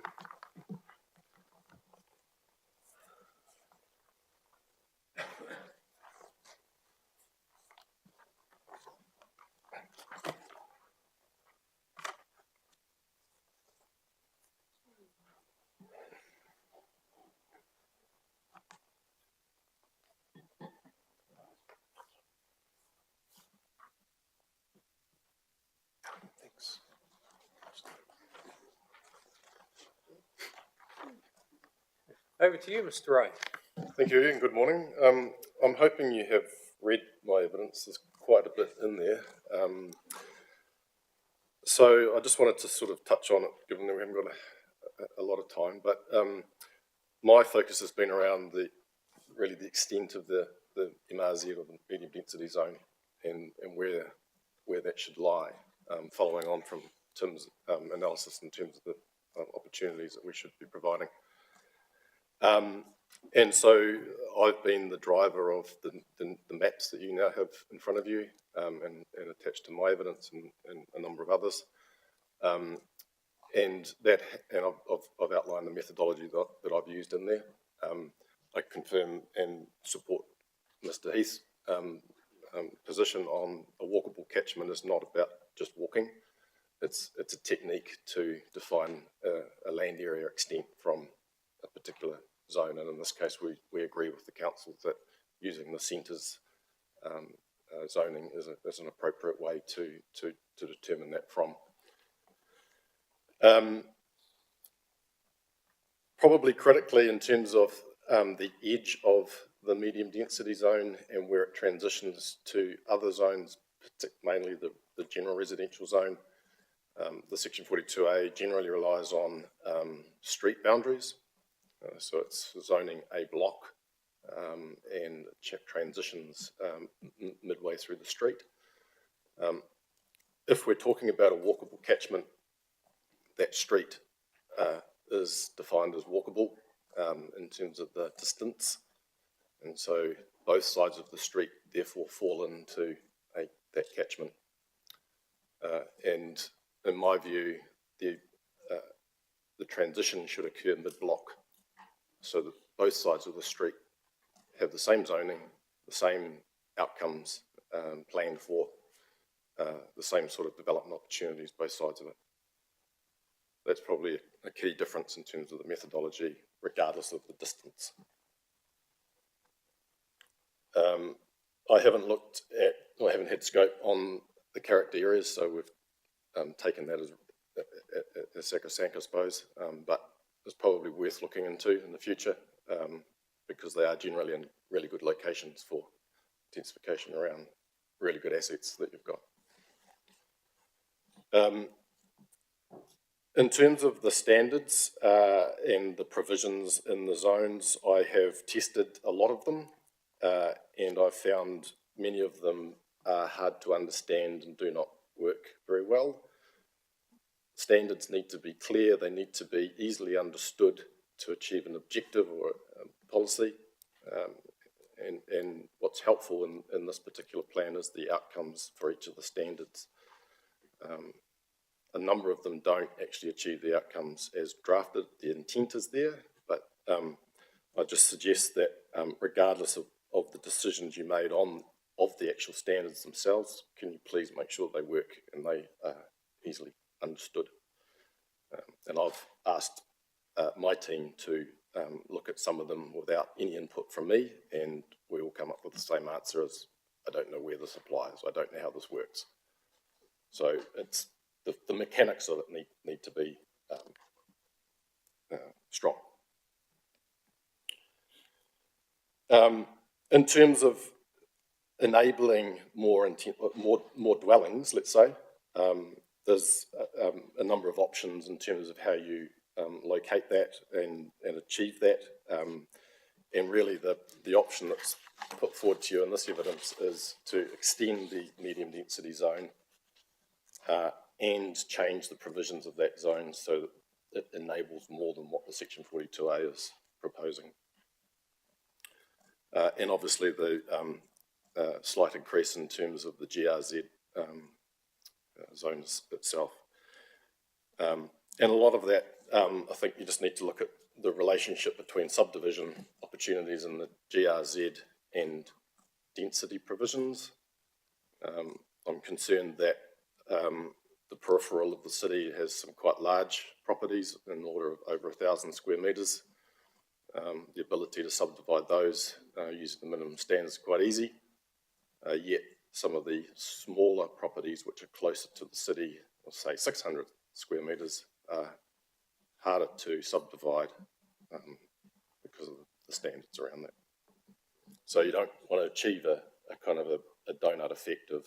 Thanks. Over to you, Mr. Ray. Thank you, and good morning. I'm hoping you have read my evidence. There's quite a bit in there. So I just wanted to sort of touch on it, given that we haven't got a lot of time. But my focus has been around the extent of the MRZ, or the medium density zone, and where that should lie, following on from Tim's analysis in terms of the opportunities that we should be providing. And so I've been the driver of the maps that you now have in front of you, and attached to my evidence and a number of others. And I've outlined the methodology that I've used in there. I confirm and support Mr. Heath's position on a walkable catchment is not about just walking. It's a technique to define a land area extent from a particular zone, and in this case we agree with the council that using the centres zoning is an appropriate way to determine that from. Probably critically, in terms of the edge of the medium density zone and where it transitions to other zones, mainly the general residential zone, the section 42A generally relies on street boundaries. So it's zoning a block, and transitions midway through the street. If we're talking about a walkable catchment, that street is defined as walkable in terms of the distance, and so both sides of the street therefore fall into that catchment. And in my view, the transition should occur mid-block, so that both sides of the street have the same zoning, the same outcomes planned for, the same sort of development opportunities, both sides of it. That's probably a key difference in terms of the methodology, regardless of the distance. I haven't had scope on the character areas, so we've taken that as sacrosanct, I suppose, but it's probably worth looking into in the future, because they are generally in really good locations for intensification around really good assets that you've got. In terms of the standards and the provisions in the zones, I have tested a lot of them, and I've found many of them are hard to understand and do not work very well. Standards need to be clear, they need to be easily understood to achieve an objective or a policy. And what's helpful in this particular plan is the outcomes for each of the standards. A number of them don't actually achieve the outcomes as drafted. The intent is there, but I just suggest that regardless of the decisions you made of the actual standards themselves, can you please make sure they work and they are easily understood. And I've asked my team to look at some of them without any input from me, and we will come up with the same answer as, I don't know where this applies, I don't know how this works. So it's the mechanics of it need to be strong. In terms of enabling more dwellings, let's say, there's a number of options in terms of how you locate that and achieve that. And really the option that's put forward to you in this evidence is to extend the medium density zone and change the provisions of that zone so that it enables more than what the Section 42A is proposing. And obviously the slight increase in terms of the GRZ zones itself. And a lot of that, I think you just need to look at the relationship between subdivision opportunities in the GRZ and density provisions. I'm concerned that the peripheral of the city has some quite large properties in the order of over 1,000 square metres. The ability to subdivide those using the minimum standards is quite easy, yet some of the smaller properties which are closer to the city, or say 600 square metres, are harder to subdivide because of the standards around that. So you don't want to achieve a kind of a donut effect of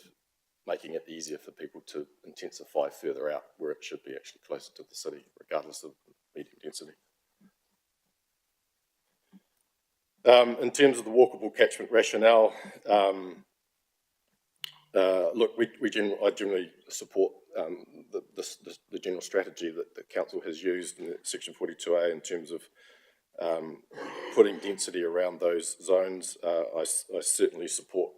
making it easier for people to intensify further out where it should be actually closer to the city, regardless of medium density. In terms of the walkable catchment rationale, look, I generally support the general strategy that the council has used in Section 42A in terms of putting density around those zones. I certainly support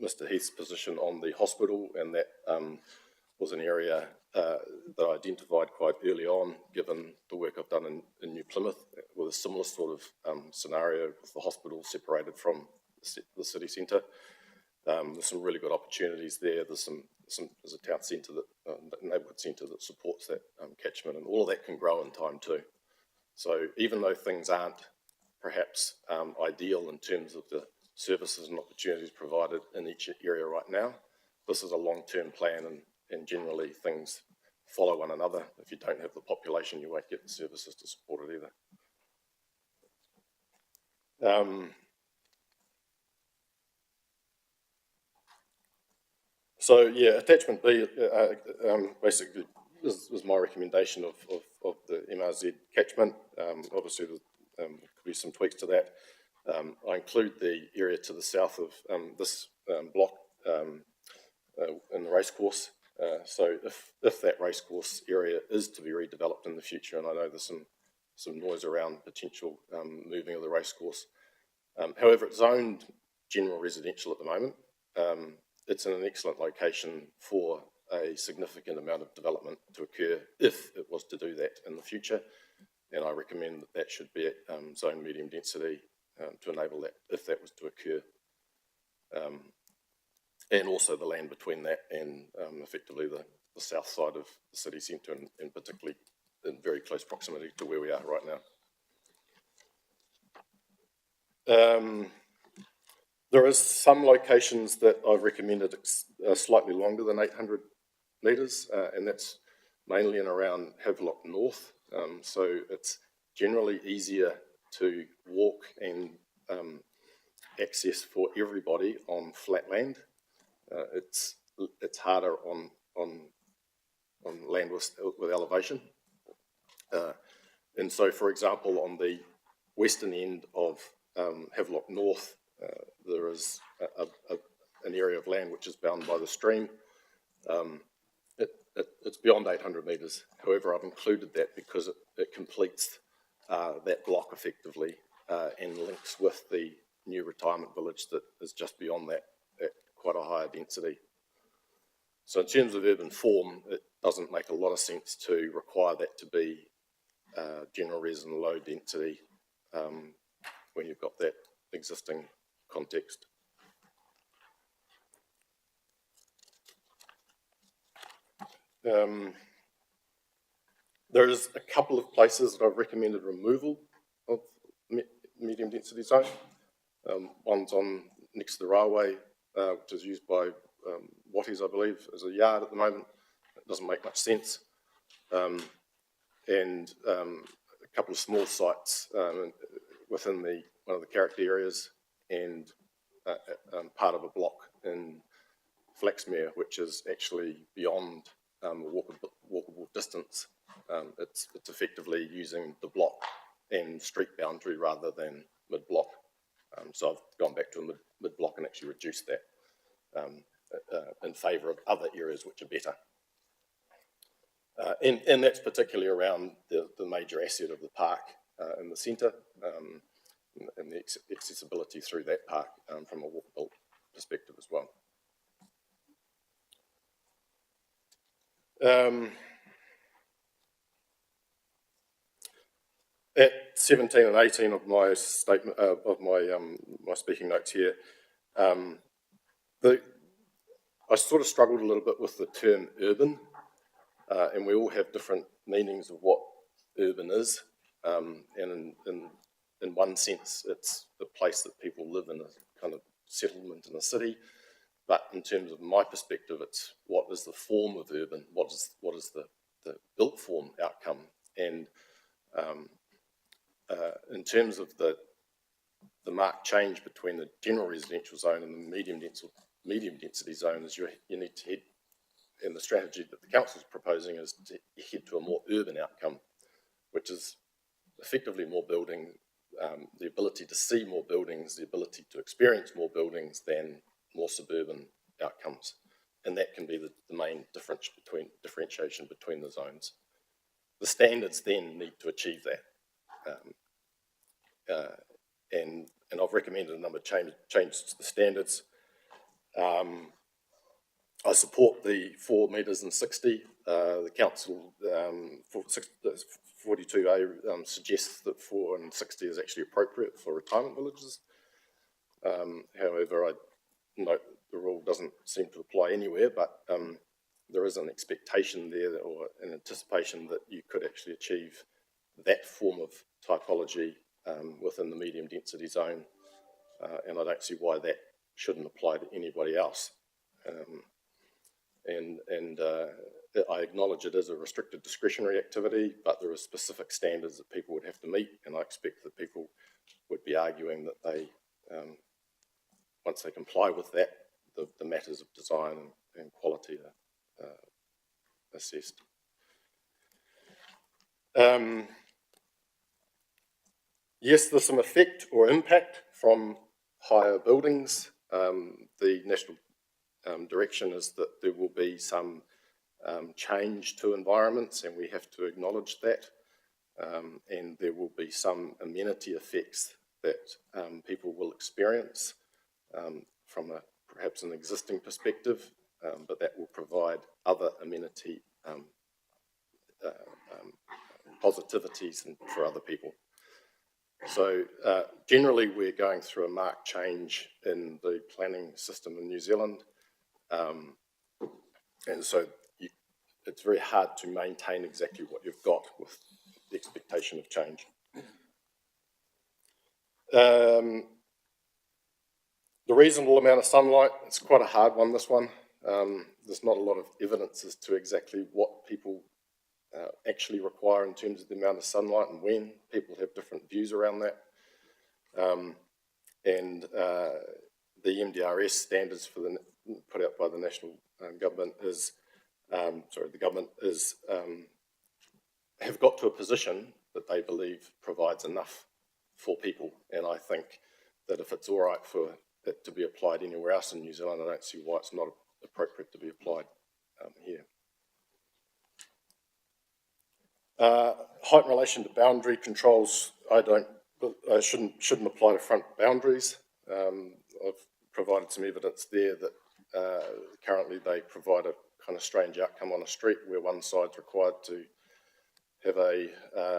Mr. Heath's position on the hospital, and that was an area that I identified quite early on, given the work I've done in New Plymouth with a similar sort of scenario with the hospital separated from the city centre. There's some really good opportunities there. There's a town centre, a neighbourhood centre that supports that catchment, and all of that can grow in time too. So even though things aren't perhaps ideal in terms of the services and opportunities provided in each area right now, this is a long-term plan, and generally things follow one another. If you don't have the population, you won't get the services to support it either. So yeah, attachment B basically is my recommendation of the MRZ catchment. Obviously there could be some tweaks to that. I include the area to the south of this block in the racecourse. So if that racecourse area is to be redeveloped in the future, and I know there's some noise around potential moving of the racecourse. However, it's zoned general residential at the moment. It's in an excellent location for a significant amount of development to occur if it was to do that in the future. And I recommend that should be at zone medium density to enable that if that was to occur. And also the land between that and effectively the south side of the city centre, and particularly in very close proximity to where we are right now. There is some locations that I've recommended slightly longer than 800 metres, and that's mainly in around Havelock North. So it's generally easier to walk and access for everybody on flat land. It's harder on land with elevation. And so, for example, on the western end of Havelock North, there is an area of land which is bound by the stream. It's beyond 800 metres. However, I've included that because it completes that block effectively and links with the new retirement village that is just beyond that at quite a higher density. So in terms of urban form, it doesn't make a lot of sense to require that to be general res and low density when you've got that existing context. There's a couple of places that I've recommended removal of medium density zone. One's next to the railway, which is used by Watties, I believe, as a yard at the moment. It doesn't make much sense. And a couple of small sites within one of the character areas and part of a block in Flaxmere, which is actually beyond a walkable distance. It's effectively using the block and street boundary rather than mid-block. So I've gone back to a mid-block and actually reduced that in favour of other areas which are better. And that's particularly around the major asset of the park in the centre, and the accessibility through that park from a walkable perspective as well. At 17 and 18 of my statement of my speaking notes here, I sort of struggled a little bit with the term urban, and we all have different meanings of what urban is. And in one sense, it's the place that people live in, a kind of settlement in a city. But in terms of my perspective, it's what is the form of urban? What is the built form outcome? And in terms of the marked change between the general residential zone and the medium density zone, is you need to head, and the strategy that the council is proposing is to head to a more urban outcome, which is effectively more building, the ability to see more buildings, the ability to experience more buildings than more suburban outcomes. And that can be the main differentiation between the zones. The standards then need to achieve that. And I've recommended a number of changes to the standards. I support the 4 metres and 60. The council, 42A suggests that 4 and 60 is actually appropriate for retirement villages. However, I note the rule doesn't seem to apply anywhere, but there is an expectation there or an anticipation that you could actually achieve that form of typology within the medium density zone, and I don't see why that shouldn't apply to anybody else. I acknowledge it is a restricted discretionary activity, but there are specific standards that people would have to meet, and I expect that people would be arguing that they, once they comply with that, the matters of design and quality are assessed. Yes, there's some effect or impact from higher buildings. The national direction is that there will be some change to environments, and we have to acknowledge that. And there will be some amenity effects that people will experience from perhaps an existing perspective, but that will provide other amenity positivities for other people. So generally we're going through a marked change in the planning system in New Zealand, and so it's very hard to maintain exactly what you've got with the expectation of change. The reasonable amount of sunlight, it's quite a hard one, this one. There's not a lot of evidence as to exactly what people actually require in terms of the amount of sunlight and when. People have different views around that. The MDRS standards for put out by the national government is, the government is, have got to a position that they believe provides enough for people. And I think that if it's all right for it to be applied anywhere else in New Zealand, I don't see why it's not appropriate to be applied here. Height in relation to boundary controls, shouldn't apply to front boundaries. I've provided some evidence there that currently they provide a kind of strange outcome on a street where one side's required to have a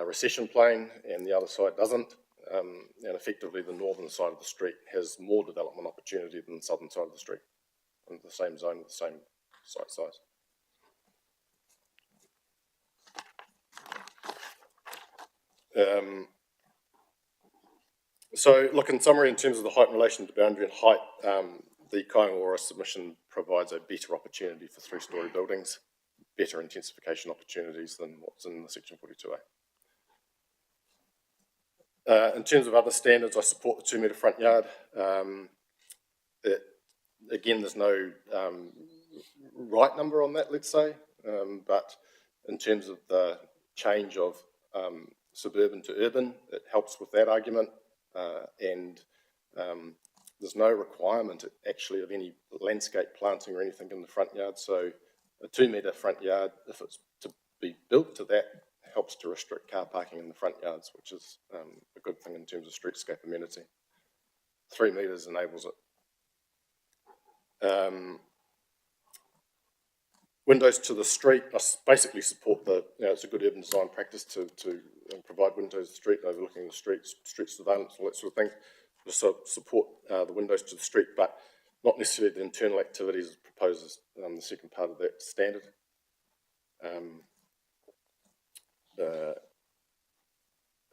recession plane and the other side doesn't. And effectively the northern side of the street has more development opportunity than the southern side of the street in the same zone with the same site size. So look, in summary, in terms of the height in relation to boundary and height, the Kaingaroa submission provides a better opportunity for 3-storey buildings, better intensification opportunities than what's in the Section 42A. In terms of other standards, I support the 2 metre front yard. Again, there's no right number on that, let's say, but in terms of the change of suburban to urban, it helps with that argument, and there's no requirement actually of any landscape planting or anything in the front yard, so a 2 metre front yard, if it's to be built to that, helps to restrict car parking in the front yards, which is a good thing in terms of streetscape amenity. 3 metres enables it. Windows to the street, I basically support it's a good urban design practice to provide windows to the street, overlooking the street surveillance, all that sort of thing. Just support the windows to the street, but not necessarily the internal activities as proposed as the second part of that standard.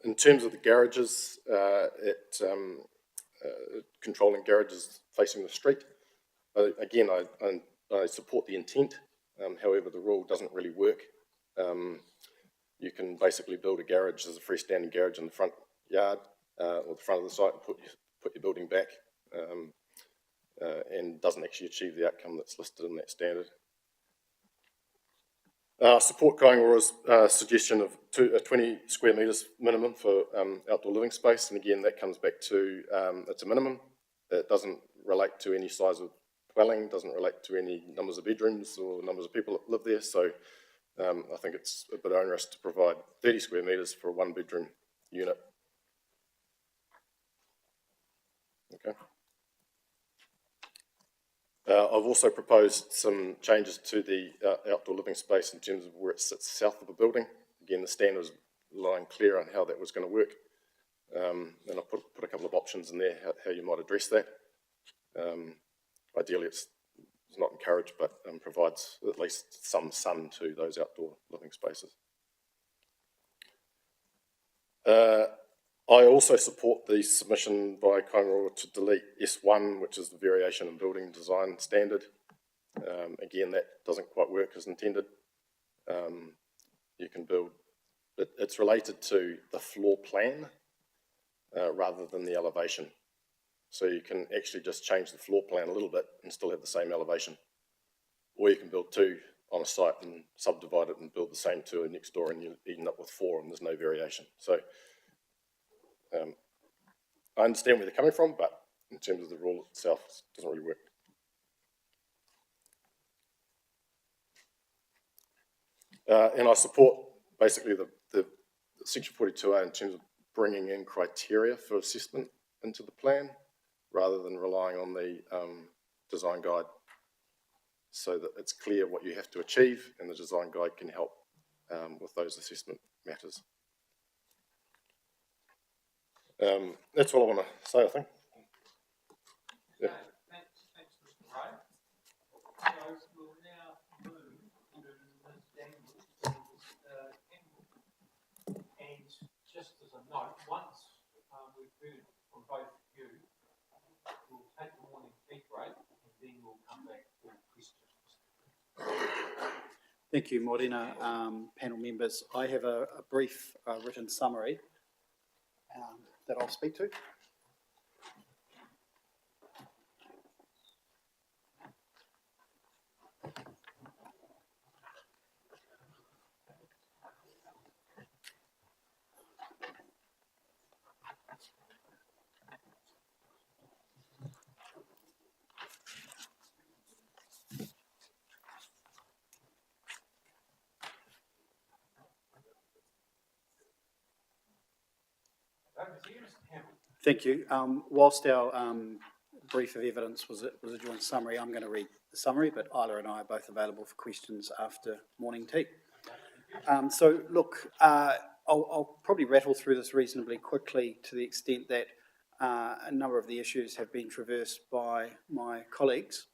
In terms of the garages, controlling garages facing the street, again, I support the intent. However, the rule doesn't really work. You can basically build a garage as a freestanding garage in the front yard or the front of the site and put your building back, and doesn't actually achieve the outcome that's listed in that standard. Support Kaingora's suggestion of 20 square metres minimum for outdoor living space, and again that comes back to it's a minimum. It doesn't relate to any size of dwelling, doesn't relate to any numbers of bedrooms or numbers of people that live there, so I think it's a bit onerous to provide 30 square metres for a 1-bedroom unit. Okay. I've also proposed some changes to the outdoor living space in terms of where it sits south of the building. Again, the standard was lying clear on how that was going to work, and I put a couple of options in there how you might address that. Ideally, it's not encouraged, but provides at least some sun to those outdoor living spaces. I also support the submission by Kaingora to delete S1, which is the variation in building design standard. Again, that doesn't quite work as intended. You can build, it's related to the floor plan rather than the elevation. So you can actually just change the floor plan a little bit and still have the same elevation. Or you can build 2 on a site and subdivide it and build the same 2 next door, and you end up with 4 and there's no variation. So I understand where they're coming from, but in terms of the rule itself, it doesn't really work. And I support basically the Section 42A in terms of bringing in criteria for assessment into the plan rather than relying on the design guide, so that it's clear what you have to achieve and the design guide can help with those assessment matters. That's all I want to say, I think. Yeah. Thanks, Mr. Ray. So we'll now move to Ms. Daniels, and just as a note, once we've heard from both of you, we'll take a morning tea break and then we'll come back for questions. Thank you, Morena. Panel members, I have a brief written summary that I'll speak to. Thank you. Whilst our brief of evidence was a joint summary, I'm going to read the summary, but Isla and I are both available for questions after morning tea. So look, I'll probably rattle through this reasonably quickly to the extent that a number of the issues have been traversed by my colleagues,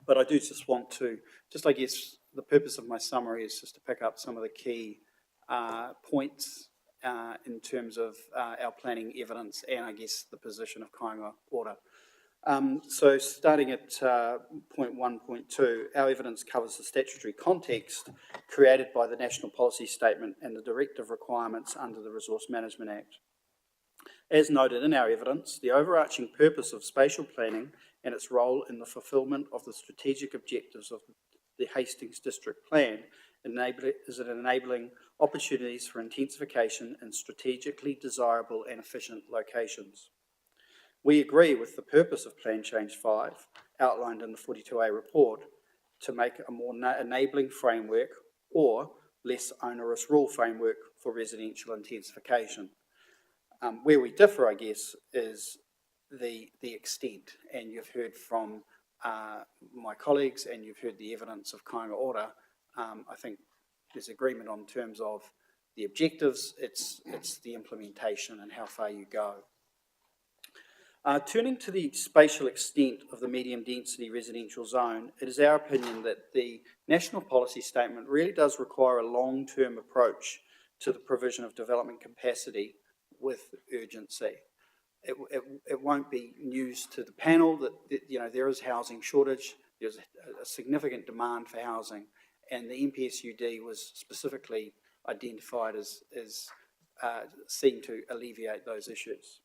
but I do just want to, I guess the purpose of my summary is just to pick up some of the key points in terms of our planning evidence and I guess the position of Kaingoa Ora. So starting at point 1.2, our evidence covers the statutory context created by the National Policy Statement and the directive requirements under the Resource Management Act. As noted in our evidence, the overarching purpose of spatial planning and its role in the fulfilment of the strategic objectives of the Hastings District Plan is in enabling opportunities for intensification in strategically desirable and efficient locations. We agree with the purpose of Plan Change 5, outlined in the 42A report, to make a more enabling framework or less onerous rule framework for residential intensification. Where we differ, I guess, is the extent, and you've heard from my colleagues and you've heard the evidence of Kāinga Ora. I think there's agreement on terms of the objectives, it's the implementation and how far you go. Turning to the spatial extent of the medium density residential zone, it is our opinion that the national policy statement really does require a long-term approach to the provision of development capacity with urgency. It won't be news to the panel that there is housing shortage, there's a significant demand for housing, and the NPSUD was specifically identified as seen to alleviate those issues.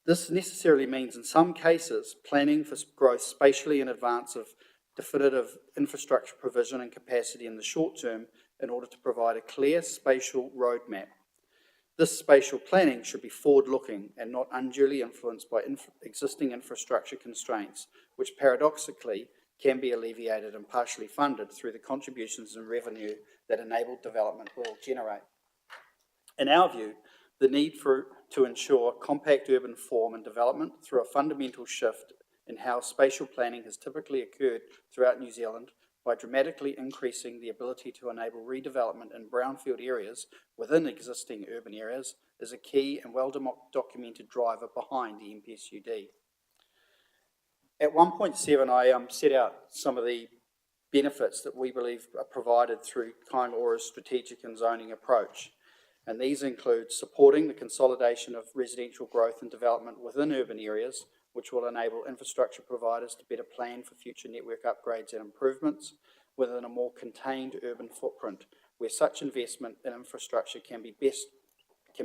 This necessarily means in some cases planning for growth spatially in advance of definitive infrastructure provision and capacity in the short term in order to provide a clear spatial roadmap. This spatial planning should be forward-looking and not unduly influenced by existing infrastructure constraints, which paradoxically can be alleviated and partially funded through the contributions and revenue that enabled development will generate. In our view, the need to ensure compact urban form and development through a fundamental shift in how spatial planning has typically occurred throughout New Zealand by dramatically increasing the ability to enable redevelopment in brownfield areas within existing urban areas is a key and well-documented driver behind the NPSUD. At 1.7, I set out some of the benefits that we believe are provided through Kāinga Ora's strategic and zoning approach. And these include supporting the consolidation of residential growth and development within urban areas, which will enable infrastructure providers to better plan for future network upgrades and improvements within a more contained urban footprint, where such investment in infrastructure can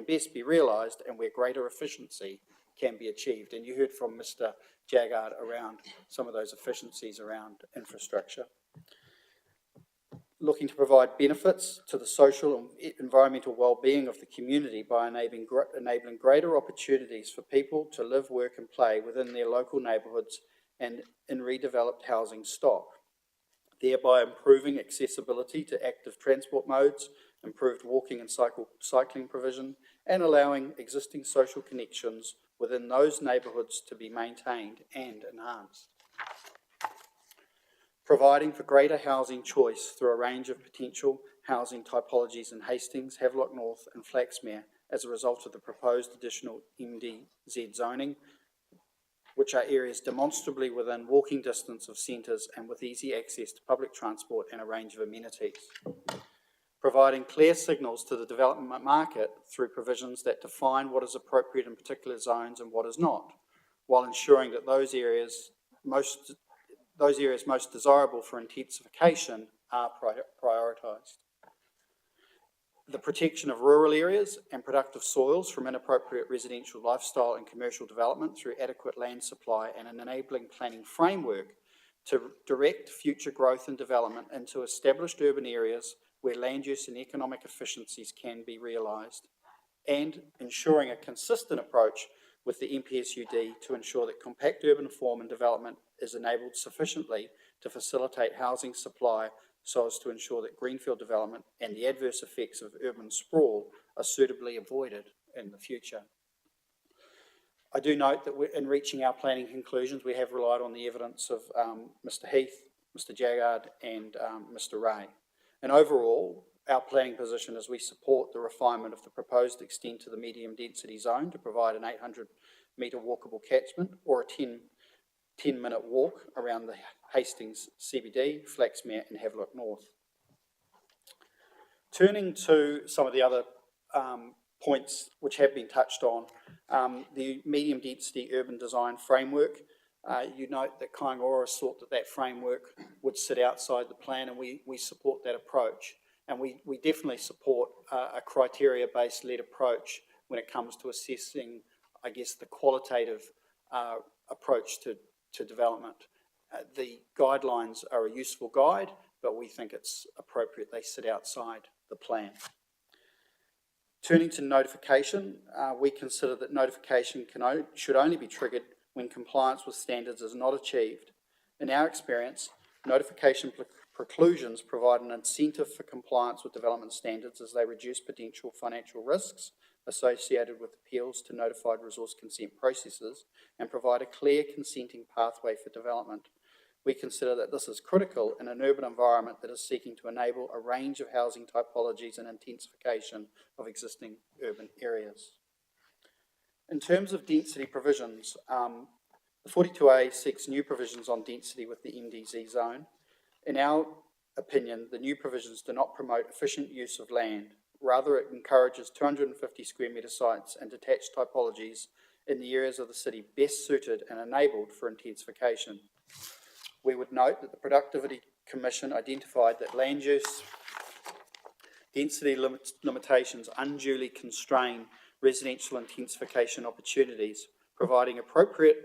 best be realised and where greater efficiency can be achieved. And you heard from Mr. Jaggard around some of those efficiencies around infrastructure. Looking to provide benefits to the social and environmental well-being of the community by enabling greater opportunities for people to live, work and play within their local neighbourhoods and in redeveloped housing stock, thereby improving accessibility to active transport modes, improved walking and cycling provision, and allowing existing social connections within those neighbourhoods to be maintained and enhanced. Providing for greater housing choice through a range of potential housing typologies in Hastings, Havelock North and Flaxmere as a result of the proposed additional MDZ zoning, which are areas demonstrably within walking distance of centres and with easy access to public transport and a range of amenities. Providing clear signals to the development market through provisions that define what is appropriate in particular zones and what is not, while ensuring that those areas most desirable for intensification are prioritised. The protection of rural areas and productive soils from inappropriate residential lifestyle and commercial development through adequate land supply and an enabling planning framework to direct future growth and development into established urban areas where land use and economic efficiencies can be realised, and ensuring a consistent approach with the NPSUD to ensure that compact urban form and development is enabled sufficiently to facilitate housing supply so as to ensure that greenfield development and the adverse effects of urban sprawl are suitably avoided in the future. I do note that in reaching our planning conclusions, we have relied on the evidence of Mr. Heath, Mr. Jaggard and Mr. Ray. And overall, our planning position is we support the refinement of the proposed extent to the medium density zone to provide an 800 metre walkable catchment or a 10-minute walk around the Hastings CBD, Flaxmere and Havelock North. Turning to some of the other points which have been touched on, the medium density urban design framework, you note that Kāinga Ora thought that framework would sit outside the plan, and we support that approach. And we definitely support a criteria-based led approach when it comes to assessing, I guess, the qualitative approach to development. The guidelines are a useful guide, but we think it's appropriate they sit outside the plan. Turning to notification, we consider that notification should only be triggered when compliance with standards is not achieved. In our experience, notification preclusions provide an incentive for compliance with development standards as they reduce potential financial risks associated with appeals to notified resource consent processes and provide a clear consenting pathway for development. We consider that this is critical in an urban environment that is seeking to enable a range of housing typologies and intensification of existing urban areas. In terms of density provisions, the 42A seeks new provisions on density with the MDZ zone. In our opinion, the new provisions do not promote efficient use of land. Rather, it encourages 250 square metre sites and detached typologies in the areas of the city best suited and enabled for intensification. We would note that the Productivity Commission identified that land use density limitations unduly constrain residential intensification opportunities, providing appropriate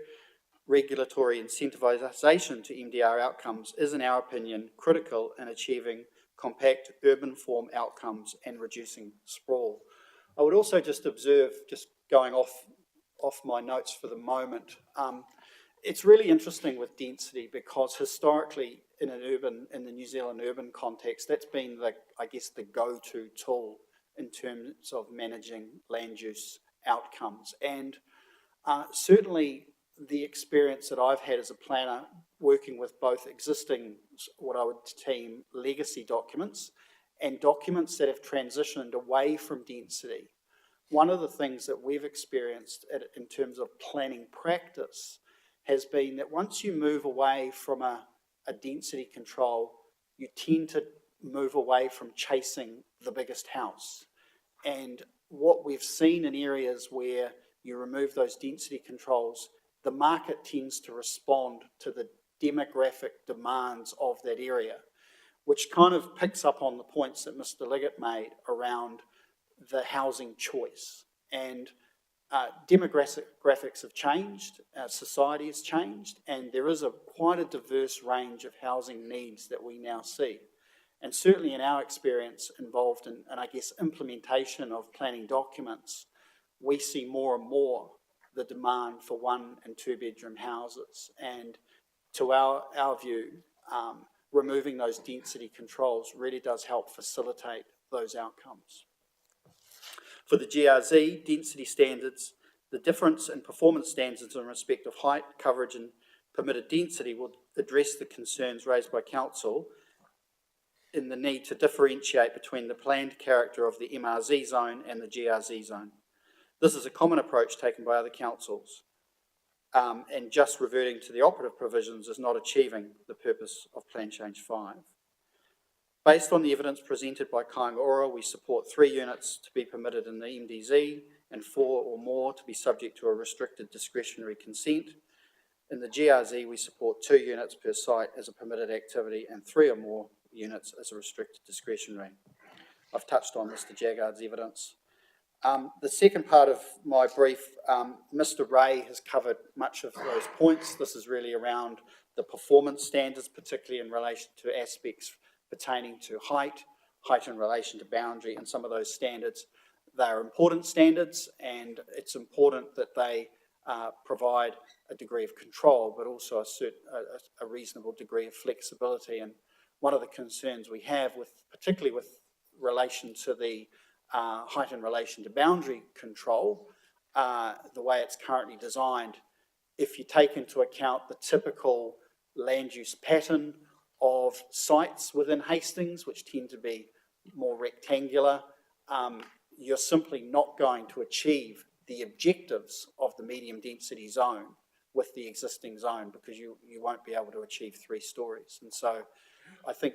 regulatory incentivisation to MDR outcomes is, in our opinion, critical in achieving compact urban form outcomes and reducing sprawl. I would also just observe, just going off my notes for the moment, it's really interesting with density because historically in the New Zealand urban context, that's been I guess the go-to tool in terms of managing land use outcomes. And certainly the experience that I've had as a planner working with both existing, what I would term legacy documents, and documents that have transitioned away from density. One of the things that we've experienced in terms of planning practice has been that once you move away from a density control, you tend to move away from chasing the biggest house. And what we've seen in areas where you remove those density controls, the market tends to respond to the demographic demands of that area, which kind of picks up on the points that Mr. Liggett made around the housing choice. And demographics have changed, society has changed, and there is quite a diverse range of housing needs that we now see. And certainly in our experience involved in I guess, implementation of planning documents, we see more and more the demand for 1 and 2 bedroom houses. And to our view, removing those density controls really does help facilitate those outcomes. For the GRZ density standards, the difference in performance standards in respect of height, coverage and permitted density will address the concerns raised by Council in the need to differentiate between the planned character of the MRZ zone and the GRZ zone. This is a common approach taken by other councils, and just reverting to the operative provisions is not achieving the purpose of Plan Change 5. Based on the evidence presented by Kāinga Ora, we support 3 units to be permitted in the MDZ and 4 or more to be subject to a restricted discretionary consent. In the GRZ, we support 2 units per site as a permitted activity and 3 or more units as a restricted discretionary. I've touched on Mr. Jaggard's evidence. The second part of my brief, Mr. Ray has covered much of those points. This is really around the performance standards, particularly in relation to aspects pertaining to height in relation to boundary, and some of those standards. They are important standards, and it's important that they provide a degree of control, but also a reasonable degree of flexibility. And one of the concerns we have, particularly with relation to the height in relation to boundary control, the way it's currently designed, if you take into account the typical land use pattern of sites within Hastings, which tend to be more rectangular, you're simply not going to achieve the objectives of the medium density zone with the existing zone, because you won't be able to achieve 3 stories. And so I think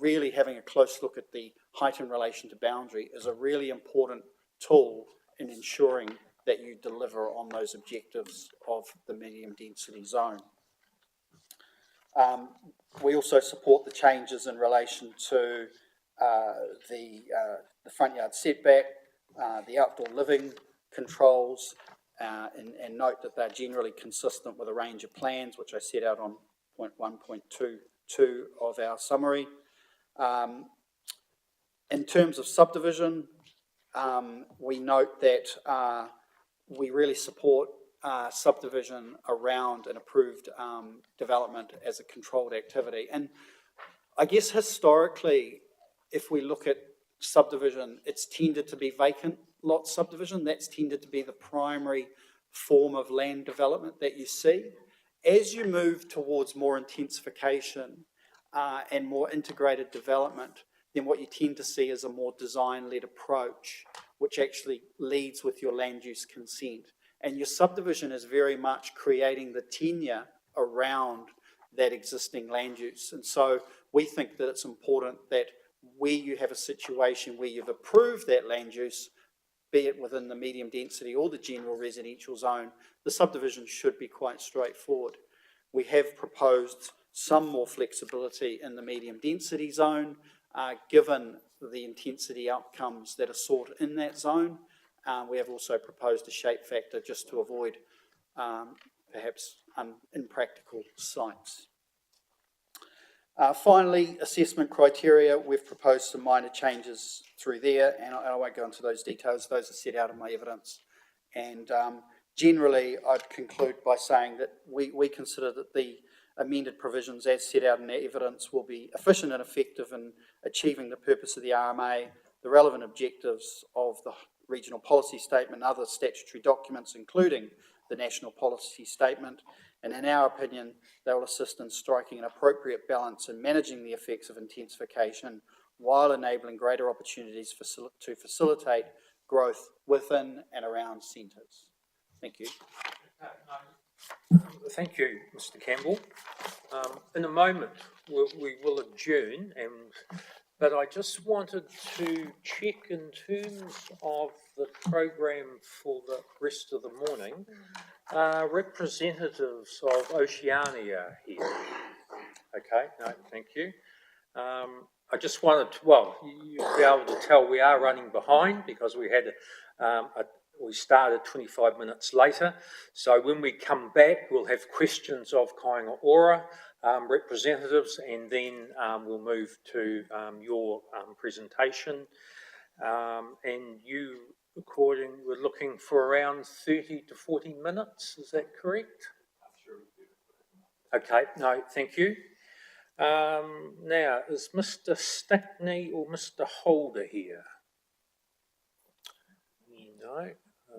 really having a close look at the height in relation to boundary is a really important tool in ensuring that you deliver on those objectives of the medium density zone. We also support the changes in relation to the front yard setback, the outdoor living controls, and note that they're generally consistent with a range of plans, which I set out on point 1.22 of our summary. In terms of subdivision, we note that we really support subdivision around an approved development as a controlled activity. And I guess historically, if we look at subdivision, it's tended to be vacant lot subdivision. That's tended to be the primary form of land development that you see. As you move towards more intensification and more integrated development, then what you tend to see is a more design-led approach, which actually leads with your land use consent. And your subdivision is very much creating the tenure around that existing land use. And so we think that it's important that where you have a situation where you've approved that land use, be it within the medium density or the general residential zone, the subdivision should be quite straightforward. We have proposed some more flexibility in the medium density zone, given the intensity outcomes that are sought in that zone. We have also proposed a shape factor just to avoid perhaps impractical sites. Finally, assessment criteria. We've proposed some minor changes through there, and I won't go into those details. Those are set out in my evidence. And generally, I'd conclude by saying that we consider that the amended provisions as set out in our evidence will be efficient and effective in achieving the purpose of the RMA, the relevant objectives of the regional policy statement, and other statutory documents, including the national policy statement. And in our opinion, they will assist in striking an appropriate balance in managing the effects of intensification while enabling greater opportunities to facilitate growth within and around centres. Thank you. Thank you, Mr. Campbell. In a moment, we will adjourn, but I just wanted to check in terms of the program for the rest of the morning. Representatives of Oceania here. Okay, no, thank you. I just wanted to, well, you'll be able to tell we are running behind because we had we started 25 minutes later. So when we come back, we'll have questions of Kāinga Ora representatives, and then we'll move to your presentation. And you, we're looking for around 30 to 40 minutes, is that correct? Okay, no, thank you. Now, is Mr. Stickney or Mr. Holder here? No,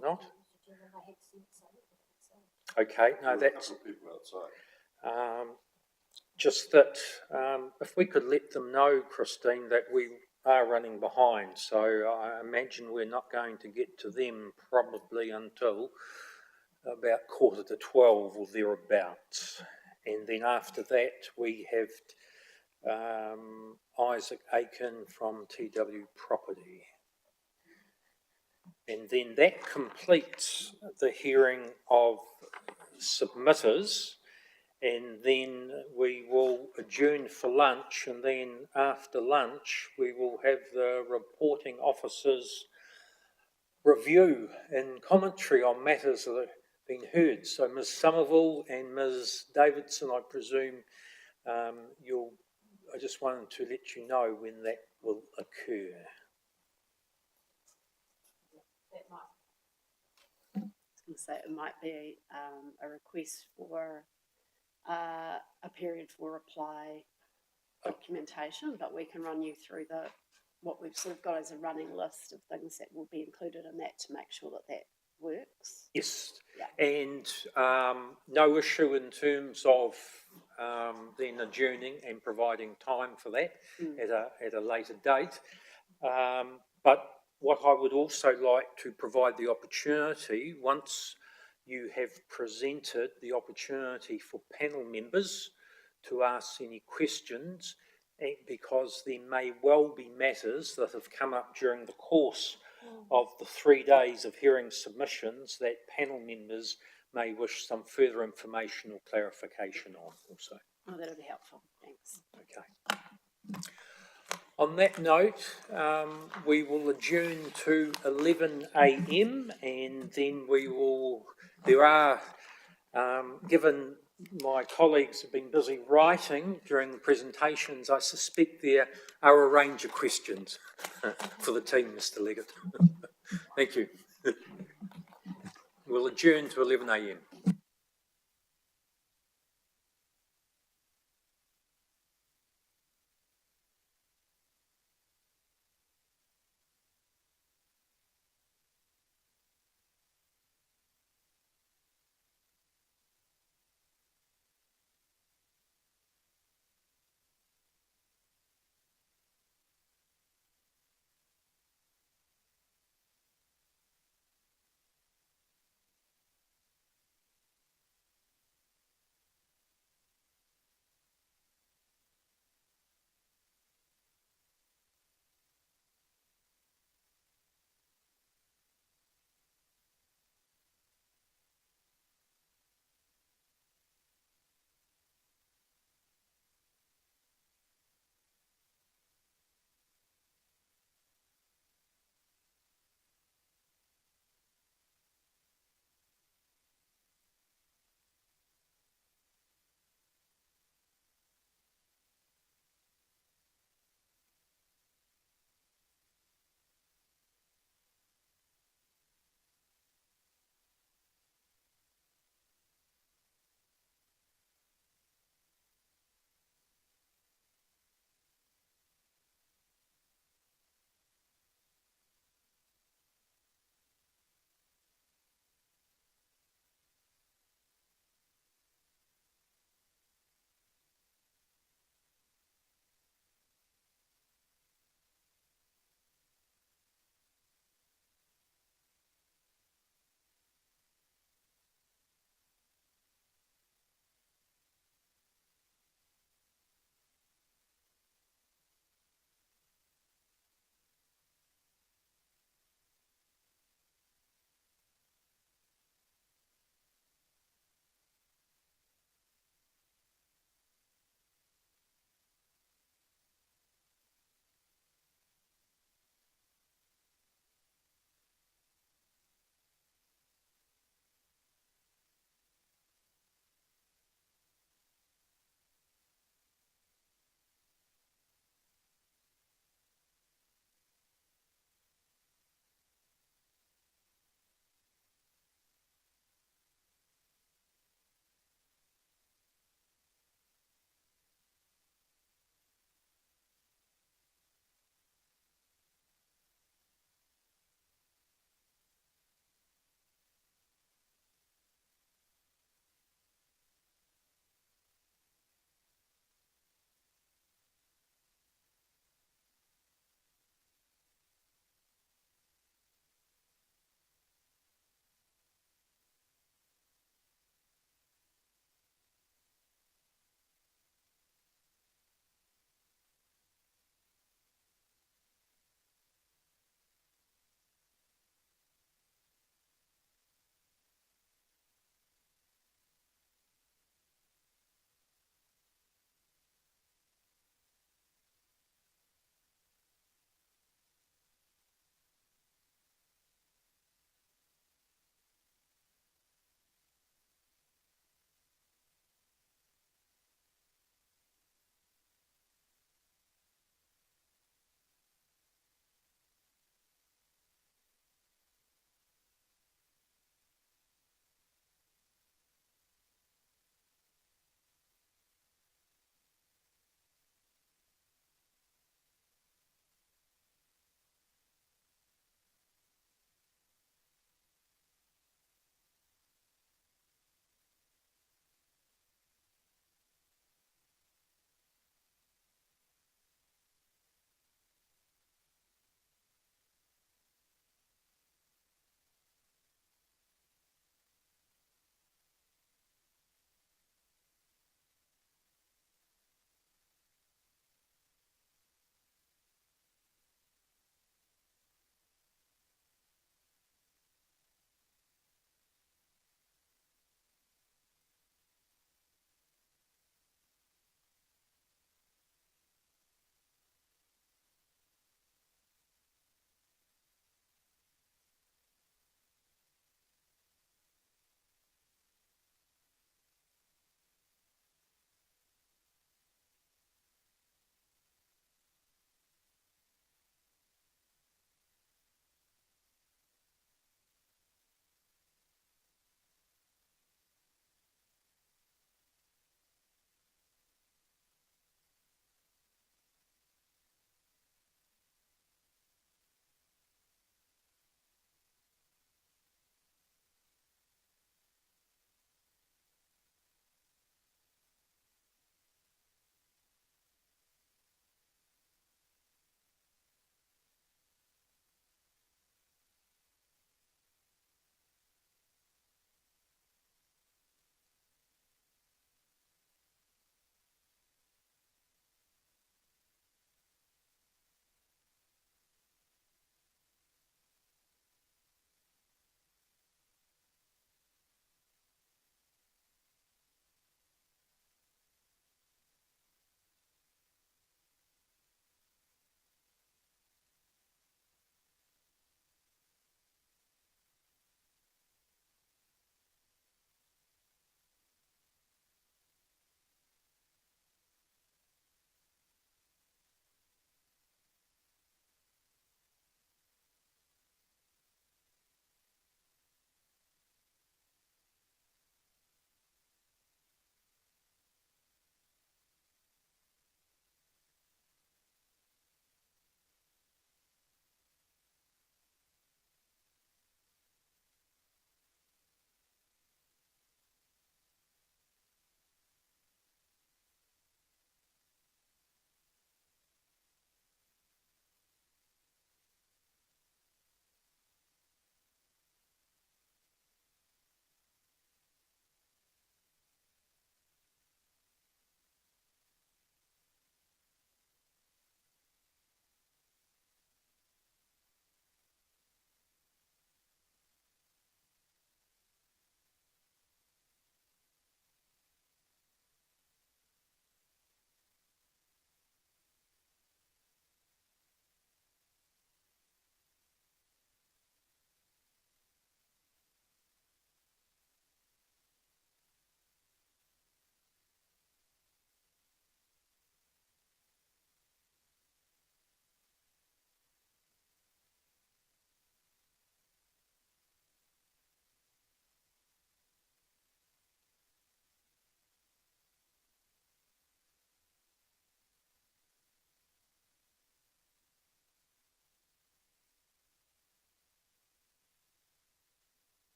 not. Okay, no, that's just that if we could let them know, Christine, that we are running behind. So I imagine we're not going to get to them probably until about 11:45 or thereabouts. And then after that, we have Isaac Aiken from TW Property. And then that completes the hearing of submitters, and then we will adjourn for lunch, and then after lunch we will have the reporting officers review and commentary on matters that have been heard. So Ms. Somerville and Ms. Davidson, I presume I just wanted to let you know when that will occur. So it might be a request for a period for reply documentation, but we can run you through what we've sort of got as a running list of things that will be included in that to make sure that works. Yes, yeah. And no issue in terms of then adjourning and providing time for that at a later date. But what I would also like to provide the opportunity, once you have presented, the opportunity for panel members to ask any questions, because there may well be matters that have come up during the course of the 3 days of hearing submissions that panel members may wish some further information or clarification on also. Oh, that'll be helpful. Thanks. Okay. On that note, we will adjourn to 11 a.m. and then given my colleagues have been busy writing during the presentations, I suspect there are a range of questions for the team, Mr. Leggett. Thank you. We'll adjourn to 11 a.m.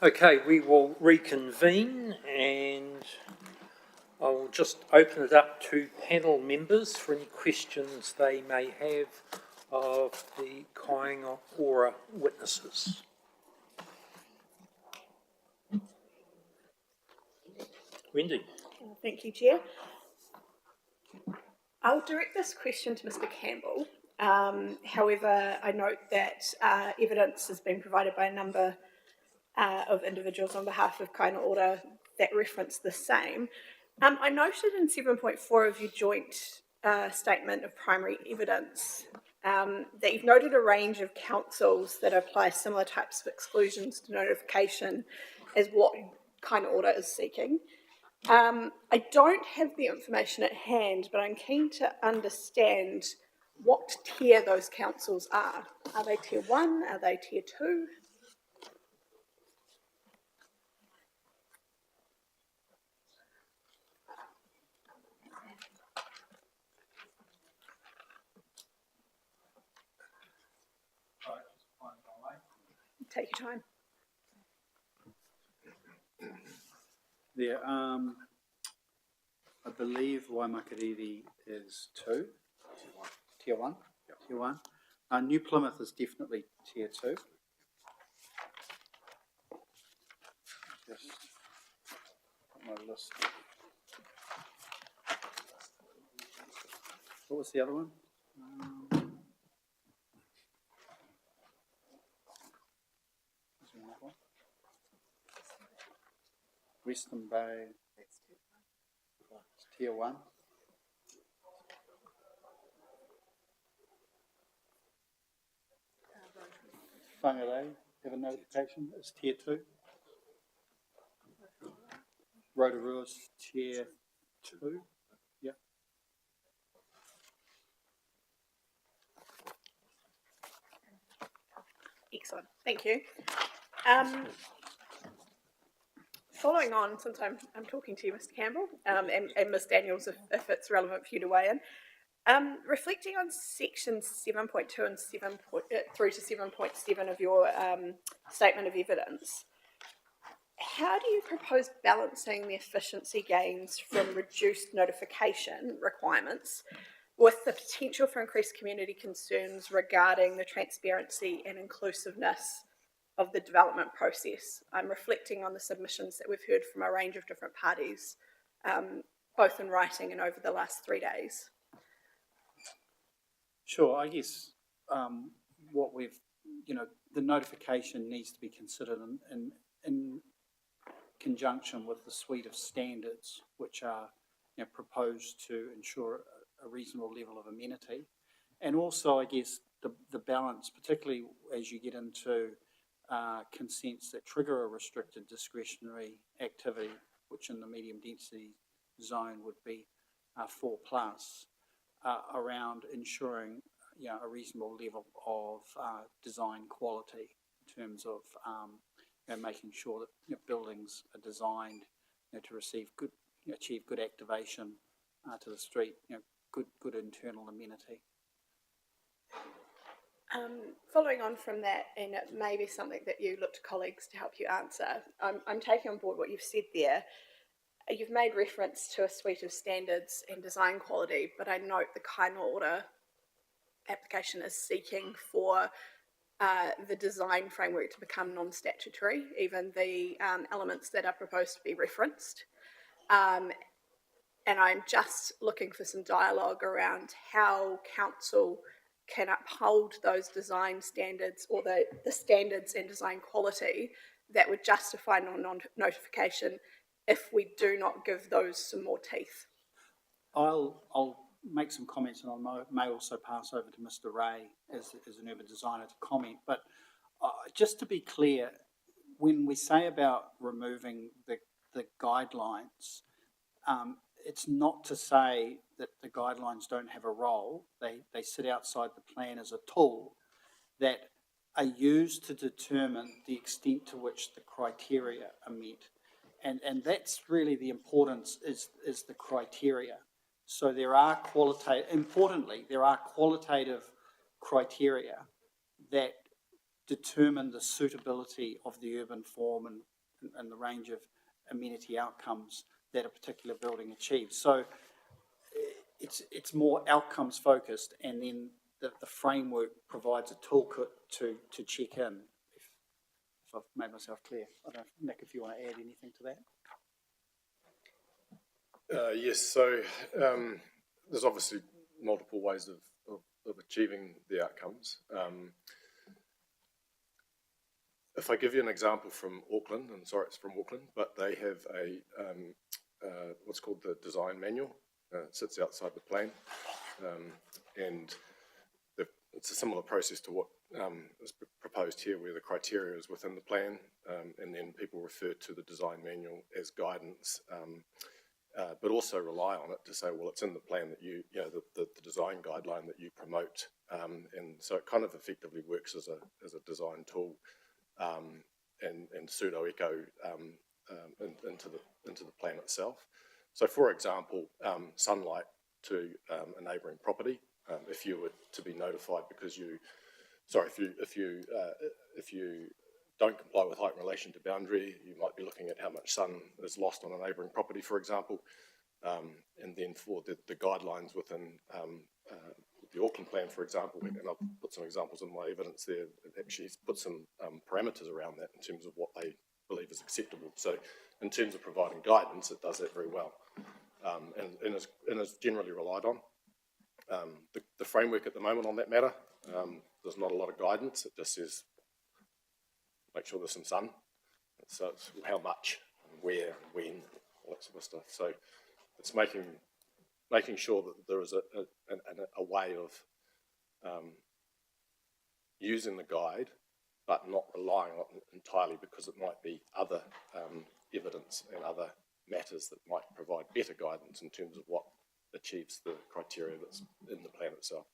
Okay, we will reconvene and I will just open it up to panel members for any questions they may have of the Kāinga Ora witnesses. Wendy. Thank you, Chair. I'll direct this question to Mr. Campbell. However, I note that evidence has been provided by a number of individuals on behalf of Kāinga Ora that reference the same. I noted in 7.4 of your joint statement of primary evidence that you've noted a range of councils that apply similar types of exclusions to notification as what Kāinga Ora is seeking. I don't have the information at hand, but I'm keen to understand what tier those councils are. Are they tier 1? Are they tier 2? Take your time. There, I believe Waimakariri is 2. Tier 1. Yep. Tier 1. New Plymouth is definitely tier 2. Just put my list. What was the other one? Western Bay, it's tier 1. Whangarei, have a notification, it's tier 2. Rotorua's tier 2, yeah. Excellent, thank you. Following on, since I'm talking to you, Mr. Campbell, and Ms. Daniels, if it's relevant for you to weigh in, reflecting on section 7.2 and through to 7.7 of your statement of evidence, how do you propose balancing the efficiency gains from reduced notification requirements with the potential for increased community concerns regarding the transparency and inclusiveness of the development process? I'm reflecting on the submissions that we've heard from a range of different parties, both in writing and over the last 3 days. Sure, I guess what we've, the notification needs to be considered in conjunction with the suite of standards which are proposed to ensure a reasonable level of amenity. And also, I guess, the balance, particularly as you get into consents that trigger a restricted discretionary activity, which in the medium density zone would be 4+, around ensuring a reasonable level of design quality in terms of making sure that buildings are designed to receive good, achieve good activation to the street, good internal amenity. Following on from that, and it may be something that you look to colleagues to help you answer, I'm taking on board what you've said there. You've made reference to a suite of standards and design quality, but I note the Kāinga Ora application is seeking for the design framework to become non-statutory, even the elements that are proposed to be referenced. And I'm just looking for some dialogue around how council can uphold those design standards or the standards and design quality that would justify non-notification if we do not give those some more teeth. I'll make some comments, and I may also pass over to Mr. Ray as an urban designer to comment. But just to be clear, when we say about removing the guidelines, it's not to say that the guidelines don't have a role. They sit outside the plan as a tool that are used to determine the extent to which the criteria are met. And that's really the importance is the criteria. So there are importantly, there are qualitative criteria that determine the suitability of the urban form and the range of amenity outcomes that a particular building achieves. So it's more outcomes focused, and then the framework provides a toolkit to check in, if I've made myself clear. I don't know, Nick, if you want to add anything to that? Yes, so there's obviously multiple ways of achieving the outcomes. If I give you an example from Auckland, and sorry it's from Auckland, but they have a what's called the design manual. It sits outside the plan, and it's a similar process to what is proposed here, where the criteria is within the plan, and then people refer to the design manual as guidance, but also rely on it to say, well, it's in the plan that the design guideline that you promote, and so it kind of effectively works as a design tool, and pseudo-echo into the plan itself. So, for example, sunlight to a neighbouring property. If you were to be notified because if you don't comply with height in relation to boundary, you might be looking at how much sun is lost on a neighbouring property, for example, and then for the guidelines within the Auckland plan, for example, and I'll put some examples in my evidence there. It actually puts some parameters around that in terms of what they believe is acceptable. So, in terms of providing guidance, it does that very well, and is generally relied on. The framework at the moment on that matter, there's not a lot of guidance. It just says make sure there's some sun. So it's how much, and where, and when, all that sort of stuff. So it's making sure that there is a way of using the guide, but not relying on it entirely, because it might be other evidence and other matters that might provide better guidance in terms of what achieves the criteria that's in the plan itself.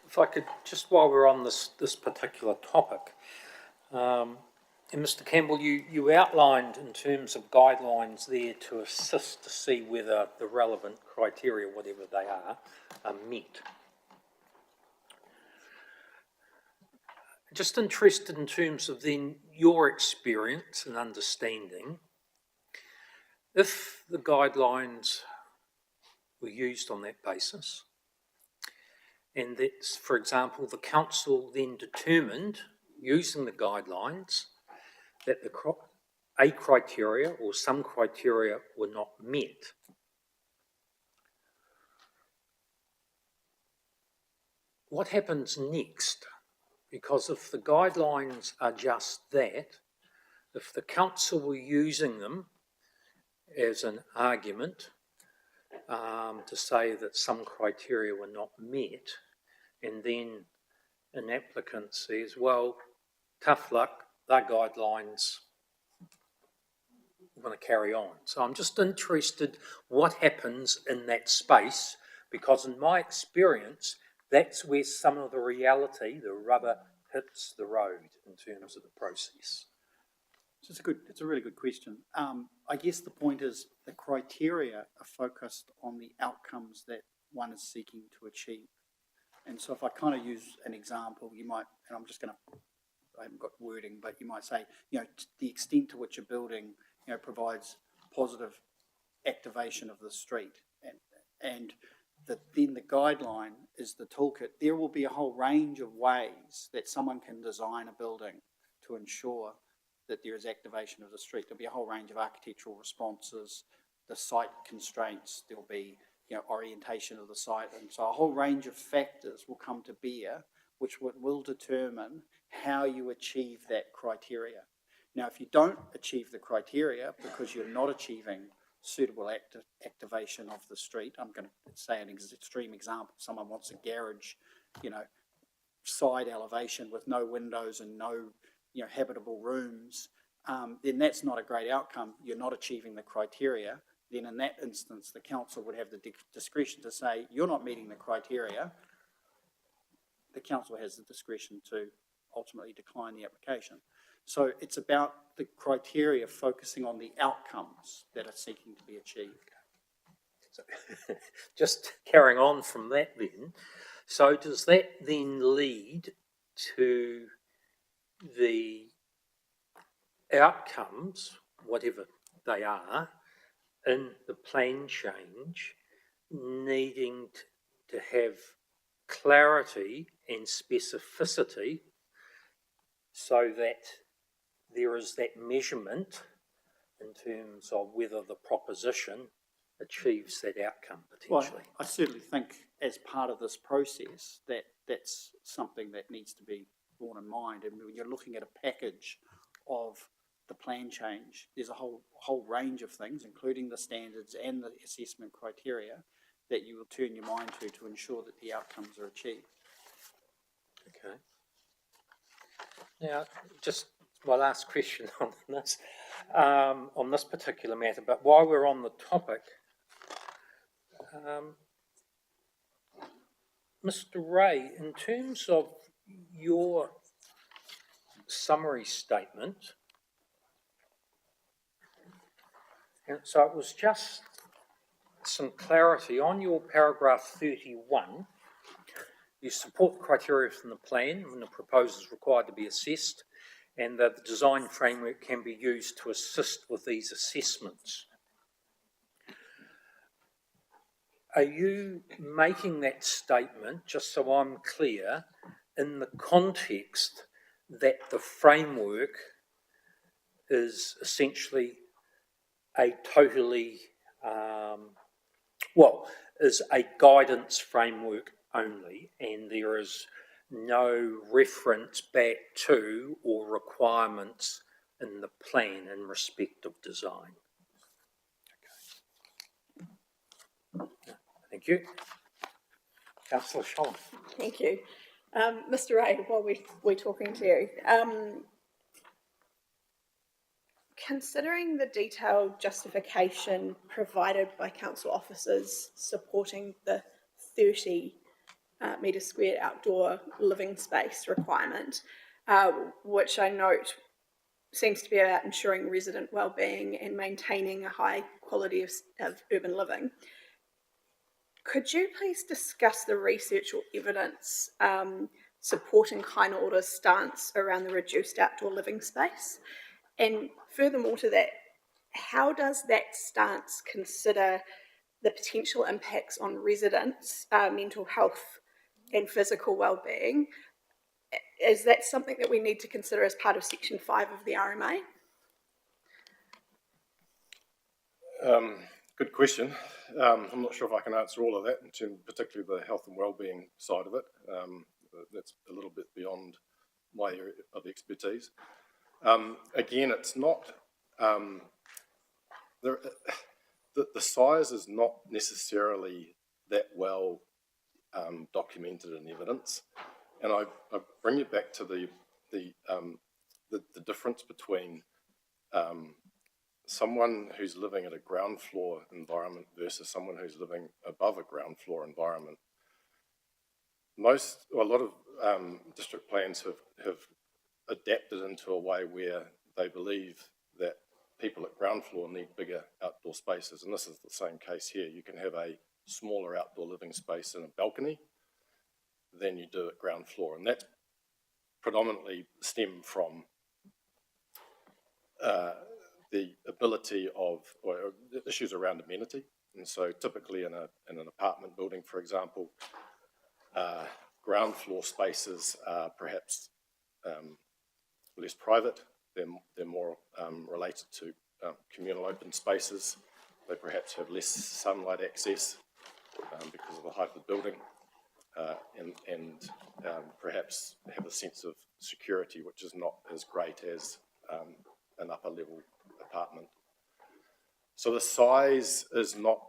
If I could, just while we're on this particular topic, and Mr. Campbell, you outlined in terms of guidelines there to assist to see whether the relevant criteria, whatever they are met. Just interested in terms of then your experience and understanding, if the guidelines were used on that basis, and that, for example, the council then determined, using the guidelines, that a criteria or some criteria were not met, what happens next? Because if the guidelines are just that, if the council were using them as an argument to say that some criteria were not met, and then an applicant says, well, tough luck, they're guidelines, we're going to carry on. So I'm just interested what happens in that space, because in my experience, that's where some of the reality, the rubber hits the road in terms of the process. So it's a really good question. I guess the point is the criteria are focused on the outcomes that one is seeking to achieve. And so if I kind of use an example, you might, and I haven't got wording, but you might say, the extent to which a building, provides positive activation of the street, and then the guideline is the toolkit. There will be a whole range of ways that someone can design a building to ensure that there is activation of the street. There'll be a whole range of architectural responses, the site constraints, there'll be orientation of the site, and so a whole range of factors will come to bear, which will determine how you achieve that criteria. Now, if you don't achieve the criteria because you're not achieving suitable activation of the street, I'm going to say an extreme example, someone wants a garage, side elevation with no windows and no habitable rooms, then that's not a great outcome. You're not achieving the criteria. Then in that instance, the council would have the discretion to say, you're not meeting the criteria. The council has the discretion to ultimately decline the application. So it's about the criteria focusing on the outcomes that are seeking to be achieved. just carrying on from that then, so does that then lead to the outcomes, whatever they are, in the plan change needing to have clarity and specificity so that there is that measurement in terms of whether the proposition achieves that outcome Well, potentially? I certainly think as part of this process that that's something that needs to be borne in mind. And when you're looking at a package of the plan change, there's a whole range of things, including the standards and the assessment criteria, that you will turn your mind to ensure that the outcomes are achieved. Okay. Now, just my last question on this particular matter, but while we're on the topic, Mr. Ray, in terms of your summary statement, and so it was just some clarity on your paragraph 31. You support the criteria from the plan and the proposals required to be assessed, and that the design framework can be used to assist with these assessments. Are you making that statement, just so I'm clear, in the context that the framework is essentially a totally, is a guidance framework only, and there is no reference back to or requirements in the plan in respect of design? Okay. Thank you. Councillor Schollen. Thank you. Mr. Ray, while we're talking to you, considering the detailed justification provided by council officers supporting the 30 metre squared outdoor living space requirement, which I note seems to be about ensuring resident wellbeing and maintaining a high quality of urban living, could you please discuss the research or evidence supporting Kai Order's stance around the reduced outdoor living space? And furthermore to that, how does that stance consider the potential impacts on residents' mental health and physical well-being? Is that something that we need to consider as part of Section 5 of the RMA? Good question. I'm not sure if I can answer all of that, in terms, particularly the health and wellbeing side of it. That's a little bit beyond my area of expertise. Again, it's not, the size is not necessarily that well documented in evidence. And I bring you back to the difference between someone who's living at a ground floor environment versus someone who's living above a ground floor environment. A lot of district plans have adapted into a way where they believe that people at ground floor need bigger outdoor spaces, and this is the same case here. You can have a smaller outdoor living space in a balcony than you do at ground floor, and that's predominantly stemmed from the ability of, or issues around amenity. And so typically in an apartment building, for example, ground floor spaces are perhaps less private. They're more related to communal open spaces. They perhaps have less sunlight access because of the height of the building, and perhaps have a sense of security which is not as great as an upper level apartment. So the size is not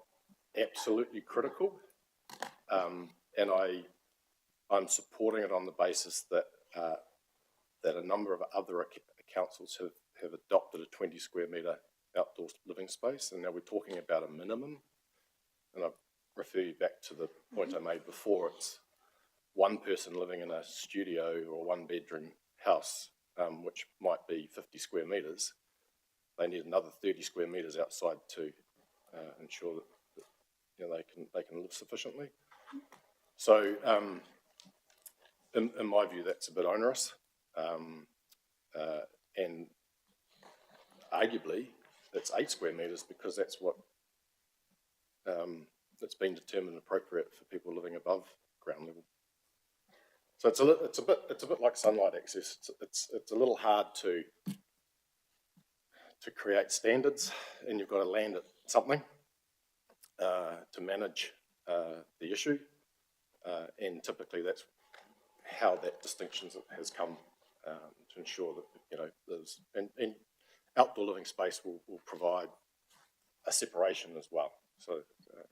absolutely critical, and I'm supporting it on the basis that that a number of other councils have adopted a 20 square metre outdoor living space, and now we're talking about a minimum. And I refer you back to the point I made before. It's one person living in a studio or one bedroom house, which might be 50 square metres. They need another 30 square metres outside to ensure that they can live sufficiently. So, in my view, that's a bit onerous, and arguably it's 8 square metres because that's what that's been determined appropriate for people living above ground level. So it's a bit like sunlight access. It's a little hard to create standards, and you've got to land at something to manage the issue, and typically that's how that distinction has come to ensure that there's and outdoor living space will provide a separation as well. So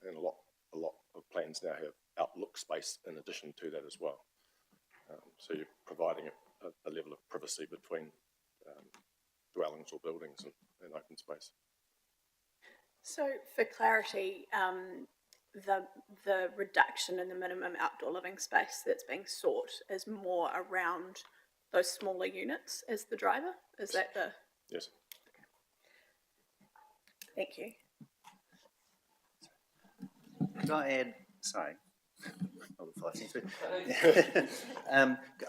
and a lot of plans now have outlook space in addition to that as well. So you're providing a level of privacy between dwellings or buildings and open space. So for clarity, the reduction in the minimum outdoor living space that's being sought is more around those smaller units as the driver? Is that the... Yes. Thank you. Could I add, sorry,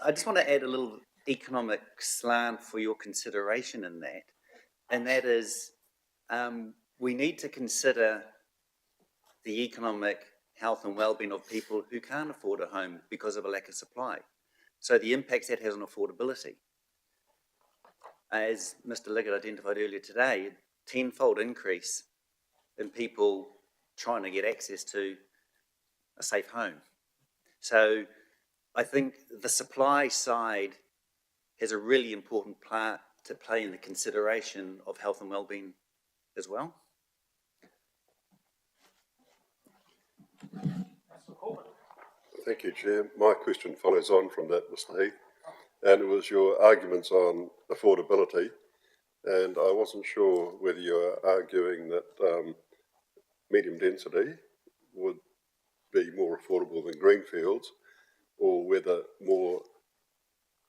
I just want to add a little economic slant for your consideration in that, and that is we need to consider the economic health and well-being of people who can't afford a home because of a lack of supply. So the impacts that has on affordability. As Mr. Liggett identified earlier today, 10-fold increase in people trying to get access to a safe home. So I think the supply side has a really important part to play in the consideration of health and well-being as well. Thank you, Chair. My question follows on from that, Mr. Heath, and it was your arguments on affordability, and I wasn't sure whether you were arguing that medium density would be more affordable than greenfields, or whether more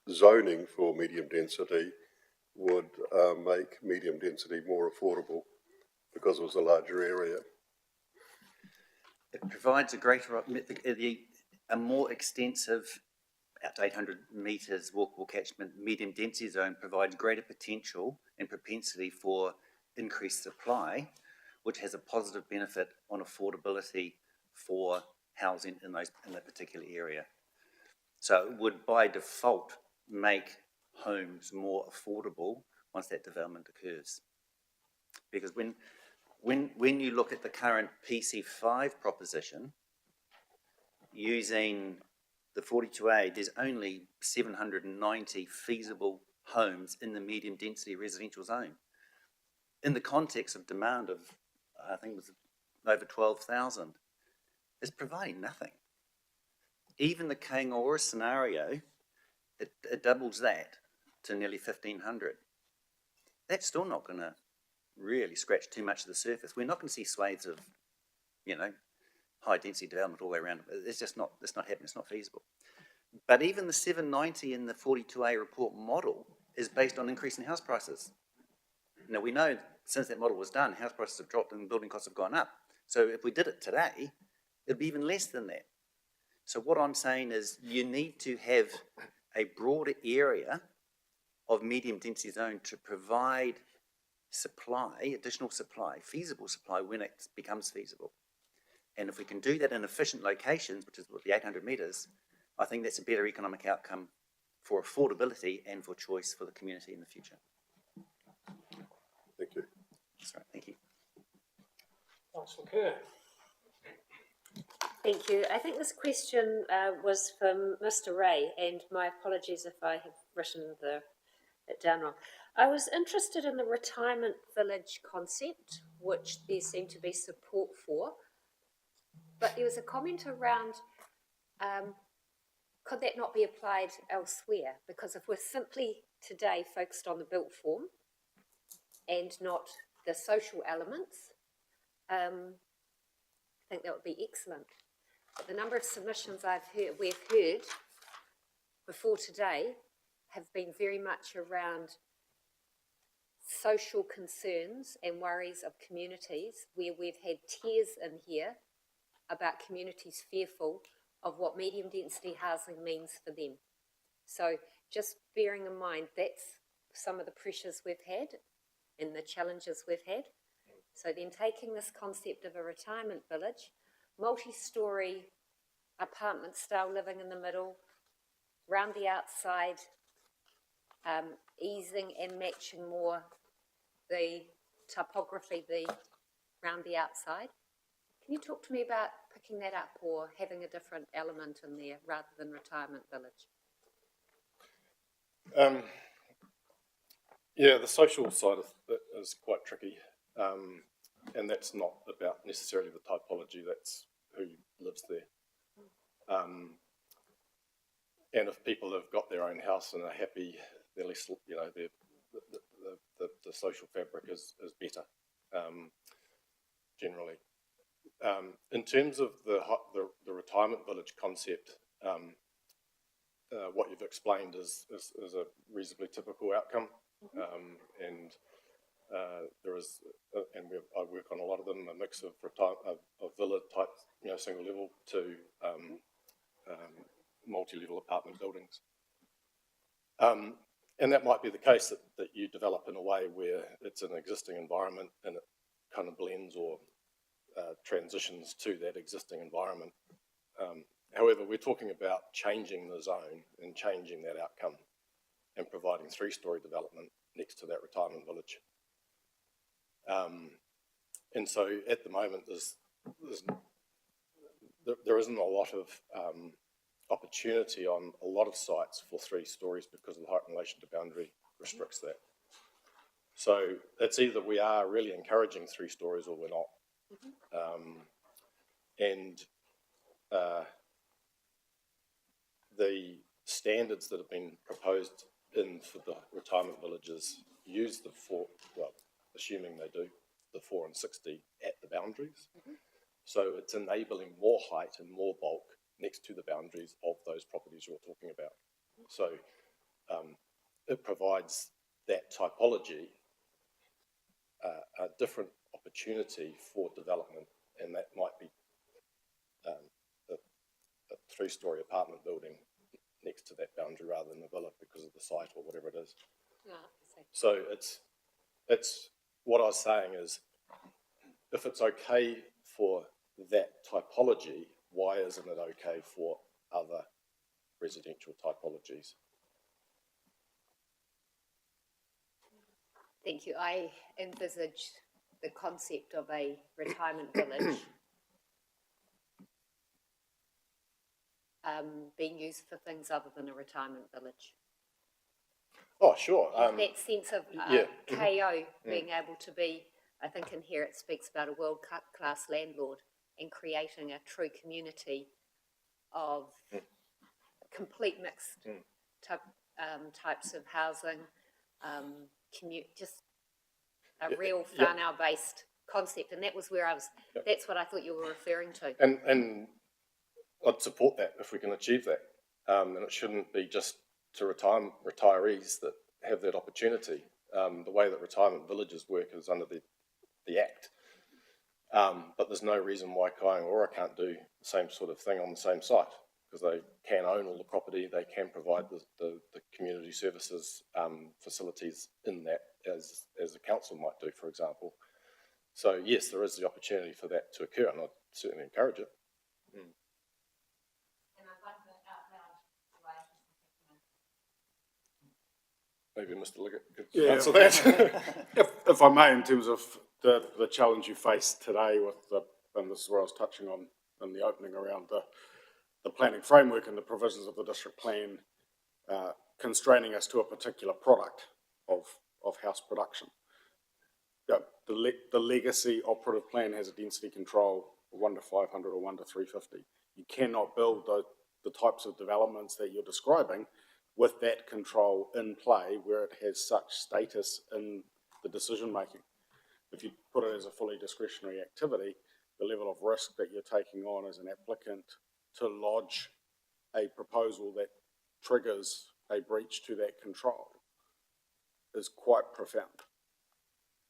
zoning for medium density would make medium density more affordable because it was a larger area. It provides a more extensive, up to 800 metres walkable catchment medium density zone provides greater potential and propensity for increased supply, which has a positive benefit on affordability for housing in that particular area. So it would by default make homes more affordable once that development occurs. Because when you look at the current PC5 proposition, using the 42A, there's only 790 feasible homes in the medium density residential zone. In the context of demand of, I think it was over 12,000, it's providing nothing. Even the Kaingaroa scenario, it doubles that to nearly 1,500. That's still not going to really scratch too much of the surface. We're not going to see swathes of, high density development all the way around. It's not happening. It's not feasible. But even the 790 in the 42A report model is based on increasing house prices. Now we know since that model was done, house prices have dropped and building costs have gone up. So if we did it today, it'd be even less than that. So what I'm saying is you need to have a broader area of medium density zone to provide supply, additional supply, feasible supply when it becomes feasible. And if we can do that in efficient locations, which is the 800 metres, I think that's a better economic outcome for affordability and for choice for the community in the future. Thank you. Sorry, thank you. Councillor Kerr. Thank you. I think this question was from Mr. Ray, and my apologies if I have written it down wrong. I was interested in the retirement village concept, which there seemed to be support for, but there was a comment around could that not be applied elsewhere? Because if we're simply today focused on the built form and not the social elements, I think that would be excellent. But the number of submissions we've heard before today have been very much around social concerns and worries of communities where we've had tiers in here about communities fearful of what medium density housing means for them. So just bearing in mind that's some of the pressures we've had and the challenges we've had. So then taking this concept of a retirement village, multi-storey apartment style living in the middle, round the outside, easing and matching more the topography round the outside. Can you talk to me about picking that up or having a different element in there rather than retirement village? Yeah, the social side of it is quite tricky, and that's not about necessarily the typology, that's who lives there. And if people have got their own house and are happy, they're less, you know, the social fabric is better, generally. In terms of the retirement village concept, what you've explained is a reasonably typical outcome, and there is, and I work on a lot of them, a mix of villa type, you know, single level to multi-level apartment buildings. And that might be the case that you develop in a way where it's an existing environment and it kind of blends or transitions to that existing environment. However, we're talking about changing the zone and changing that outcome and providing 3-story development next to that retirement village. And so at the moment, there isn't a lot of opportunity on a lot of sites for 3 stories because of the height in relation to boundary restricts that. So it's either we are really encouraging 3 stories or we're not. The standards that have been proposed for the retirement villages use the 4, well, assuming they do, the 4 and 60 at the boundaries. So it's enabling more height and more bulk next to the boundaries of those properties you're talking about. So it provides that typology a different opportunity for development, and that might be a 3-story apartment building next to that boundary rather than a villa because of the site or whatever it is. So it's what I was saying is, if it's okay for that typology, why isn't it okay for other residential typologies? Thank you. I envisage the concept of a retirement village being used for things other than a retirement village. Oh, sure. That sense of KO being able to be, I think in here it speaks about a world-class landlord and creating a true community of complete mixed types of housing, just a real whānau-based concept, and that was where I was. That's what I thought you were referring to. And I'd support that if we can achieve that, and it shouldn't be just to retirees that have that opportunity. The way that retirement villages work is under the Act, but there's no reason why Kaingaroa can't do the same sort of thing on the same site, because they can own all the property, they can provide the community services facilities in that as a council might do, for example. So yes, there is the opportunity for that to occur, and I'd certainly encourage it. Maybe Mr. Liggett could answer that. if I may, in terms of the challenge you face today with and this is where I was touching on in the opening around the planning framework and the provisions of the district plan constraining us to a particular product of house production. The legacy operative plan has a density control of 1 to 500 or 1 to 350. You cannot build the types of developments that you're describing with that control in play where it has such status in the decision making. If you put it as a fully discretionary activity, the level of risk that you're taking on as an applicant to lodge a proposal that triggers a breach to that control is quite profound.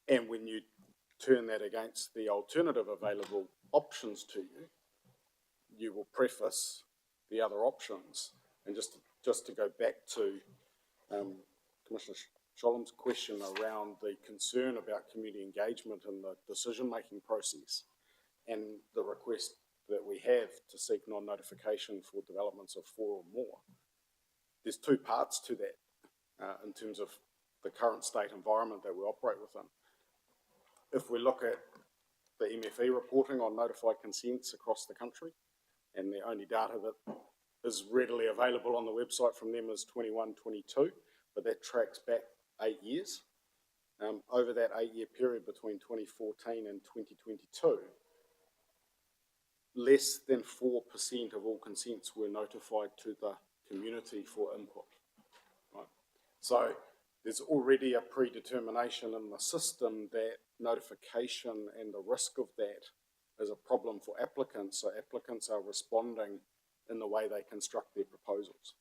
And when you turn that against the alternative available options to you, you will preface the other options. And just to go back to Commissioner Sholom's question around the concern about community engagement in the decision-making process and the request that we have to seek non-notification for developments of 4 or more. There's 2 parts to that in terms of the current state environment that we operate within. If we look at the MFE reporting on notified consents across the country, and the only data that is readily available on the website from them is 21-22, but that tracks back 8 years. Over that 8-year period between 2014 and 2022, less than 4% of all consents were notified to the community for input. Right? So there's already a predetermination in the system that notification and the risk of that is a problem for applicants, so applicants are responding in the way they construct their proposals.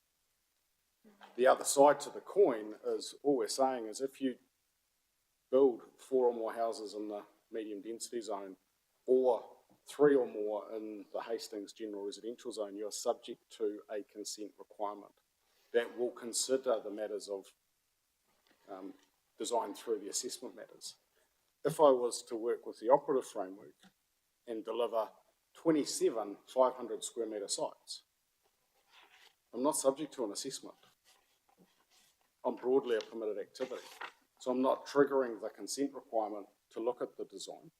The other side to the coin is, all we're saying is if you build 4 or more houses in the medium density zone, or 3 or more in the Hastings General Residential Zone, you're subject to a consent requirement that will consider the matters of design through the assessment matters. If I was to work with the operative framework and deliver 27 500 square metre sites, I'm not subject to an assessment. I'm broadly a permitted activity. So I'm not triggering the consent requirement to look at the design.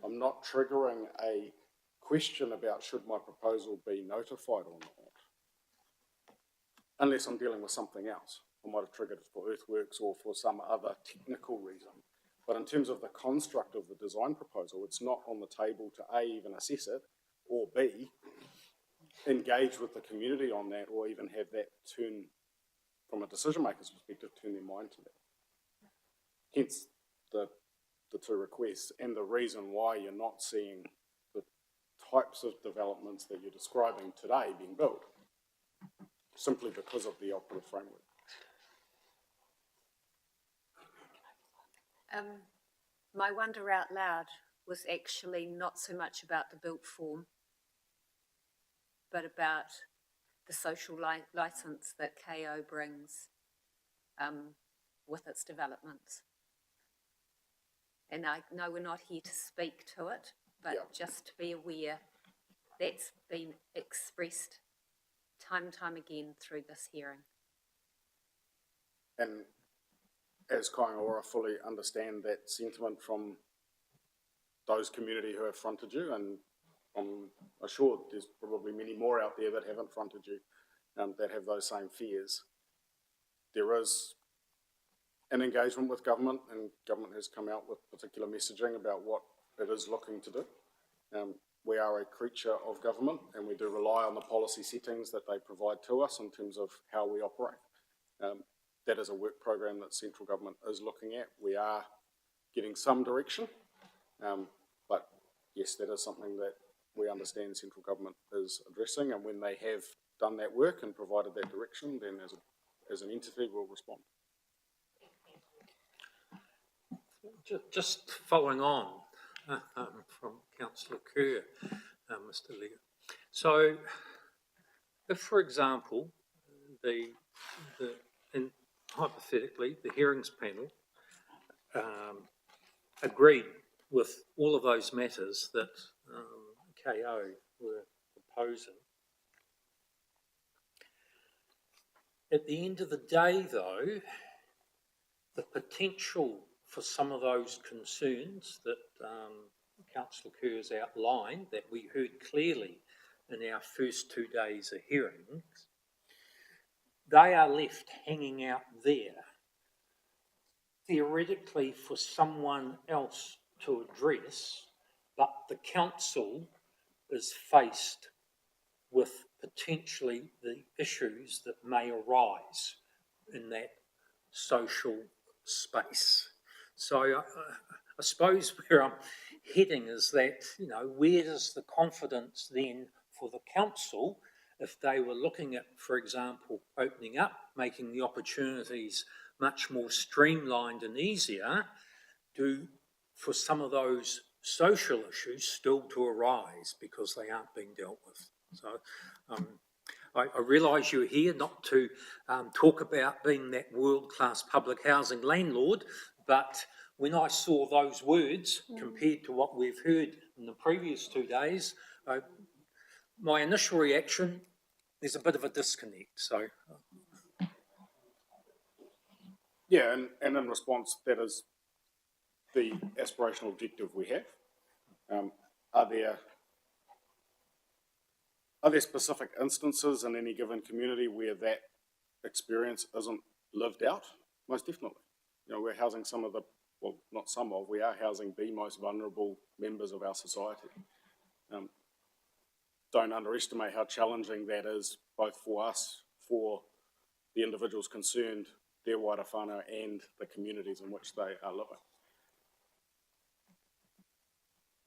I'm not triggering a question about should my proposal be notified or not, unless I'm dealing with something else. I might have triggered it for earthworks or for some other technical reason. But in terms of the construct of the design proposal, it's not on the table to A, even assess it, or B, engage with the community on that, or even have that turn, from a decision maker's perspective, turn their mind to that. Hence the 2 requests, and the reason why you're not seeing the types of developments that you're describing today being built, simply because of the operative framework. My wonder out loud was actually not so much about the built form, but about the social licence that KO brings with its developments. And I know we're not here to speak to it, but just to be aware that's been expressed time and time again through this hearing. And as Kaingaora, fully understand that sentiment from those community who have fronted you, and I'm assured there's probably many more out there that haven't fronted you that have those same fears. There is an engagement with government, and government has come out with particular messaging about what it is looking to do. We are a creature of government, and we do rely on the policy settings that they provide to us in terms of how we operate. That is a work program that central government is looking at. We are getting some direction, but yes, that is something that we understand central government is addressing, and when they have done that work and provided that direction, then as an entity we'll respond. Just following on from Councillor Kerr, Mr. Lear. So, if, for example, hypothetically, the hearings panel agreed with all of those matters that KO were proposing. At the end of the day, though, the potential for some of those concerns that Councillor Kerr has outlined, that we heard clearly in our first 2 days of hearings, they are left hanging out there, theoretically for someone else to address, but the council is faced with potentially the issues that may arise in that social space. So I suppose where I'm heading is that, where does the confidence then for the council, if they were looking at, for example, opening up, making the opportunities much more streamlined and easier, for some of those social issues still to arise because they aren't being dealt with. So I realise you're here not to talk about being that world-class public housing landlord, but when I saw those words compared to what we've heard in the previous 2 days, my initial reaction, there's a bit of a disconnect. So, Yeah, and in response, that is the aspirational objective we have. Are there specific instances in any given community where that experience isn't lived out? Most definitely. You know, we're housing some of the, well, not some of, we are housing the most vulnerable members of our society. Don't underestimate how challenging that is, both for us, for the individuals concerned, their wider whānau, and the communities in which they are living.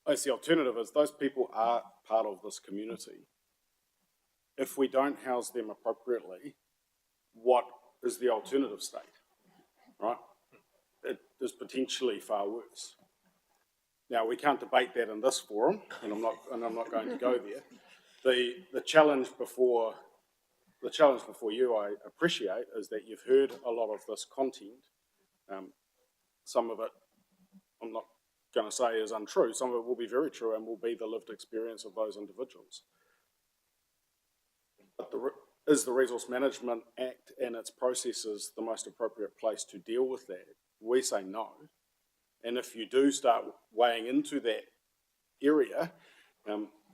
I guess the alternative is those people are part of this community. If we don't house them appropriately, what is the alternative state, right? It is potentially far worse. Now, we can't debate that in this forum, and I'm not going to go there. The challenge before you, I appreciate, is that you've heard a lot of this content. Some of it, I'm not going to say is untrue. Some of it will be very true and will be the lived experience of those individuals. But is the Resource Management Act and its processes the most appropriate place to deal with that? We say no. And if you do start weighing into that area,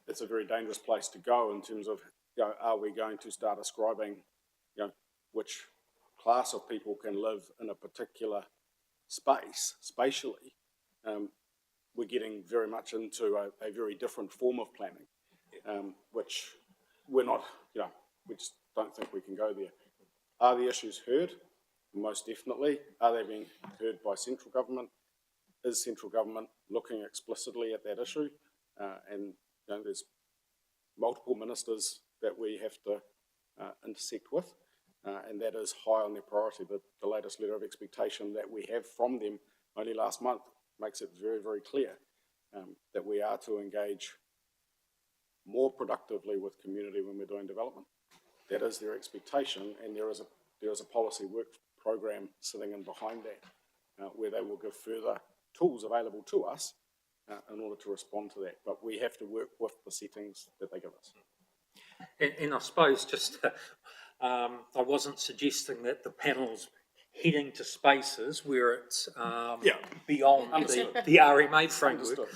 it's a very dangerous place to go in terms of, you know, are we going to start ascribing, you know, which class of people can live in a particular space, spatially? We're getting very much into a very different form of planning, which we're not, you know, we just don't think we can go there. Are the issues heard? Most definitely. Are they being heard by central government? Is central government looking explicitly at that issue? And you know, there's multiple ministers that we have to intersect with, and that is high on their priority. The latest letter of expectation that we have from them only last month makes it very, very clear that we are to engage more productively with community when we're doing development. That is their expectation, and there is a policy work program sitting in behind that, where they will give further tools available to us in order to respond to that. But we have to work with the settings that they give us. and I suppose just, I wasn't suggesting that the panel's heading to spaces where it's beyond the RMA framework. Understood.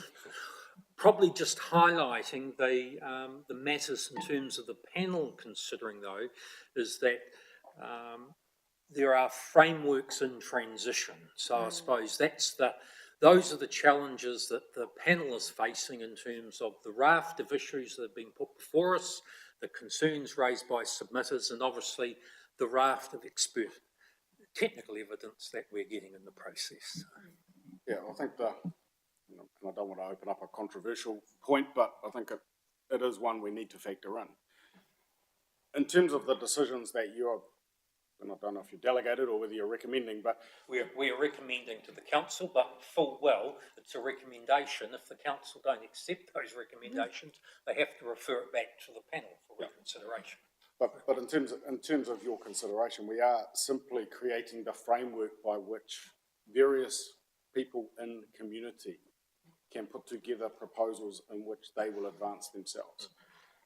Probably just highlighting the matters in terms of the panel considering, though, is that there are frameworks in transition. So I suppose those are the challenges that the panel is facing in terms of the raft of issues that have been put before us, the concerns raised by submitters, and obviously the raft of technical evidence that we're getting in the process. Yeah, I think and I don't want to open up a controversial point, but I think it is one we need to factor in. In terms of the decisions that you're, and I don't know if you're delegated or whether you're recommending, but We're recommending to the council, but full well, it's a recommendation. If the council don't accept those recommendations, they have to refer it back to the panel for reconsideration. But in terms of your consideration, we are simply creating the framework by which various people in the community can put together proposals in which they will advance themselves.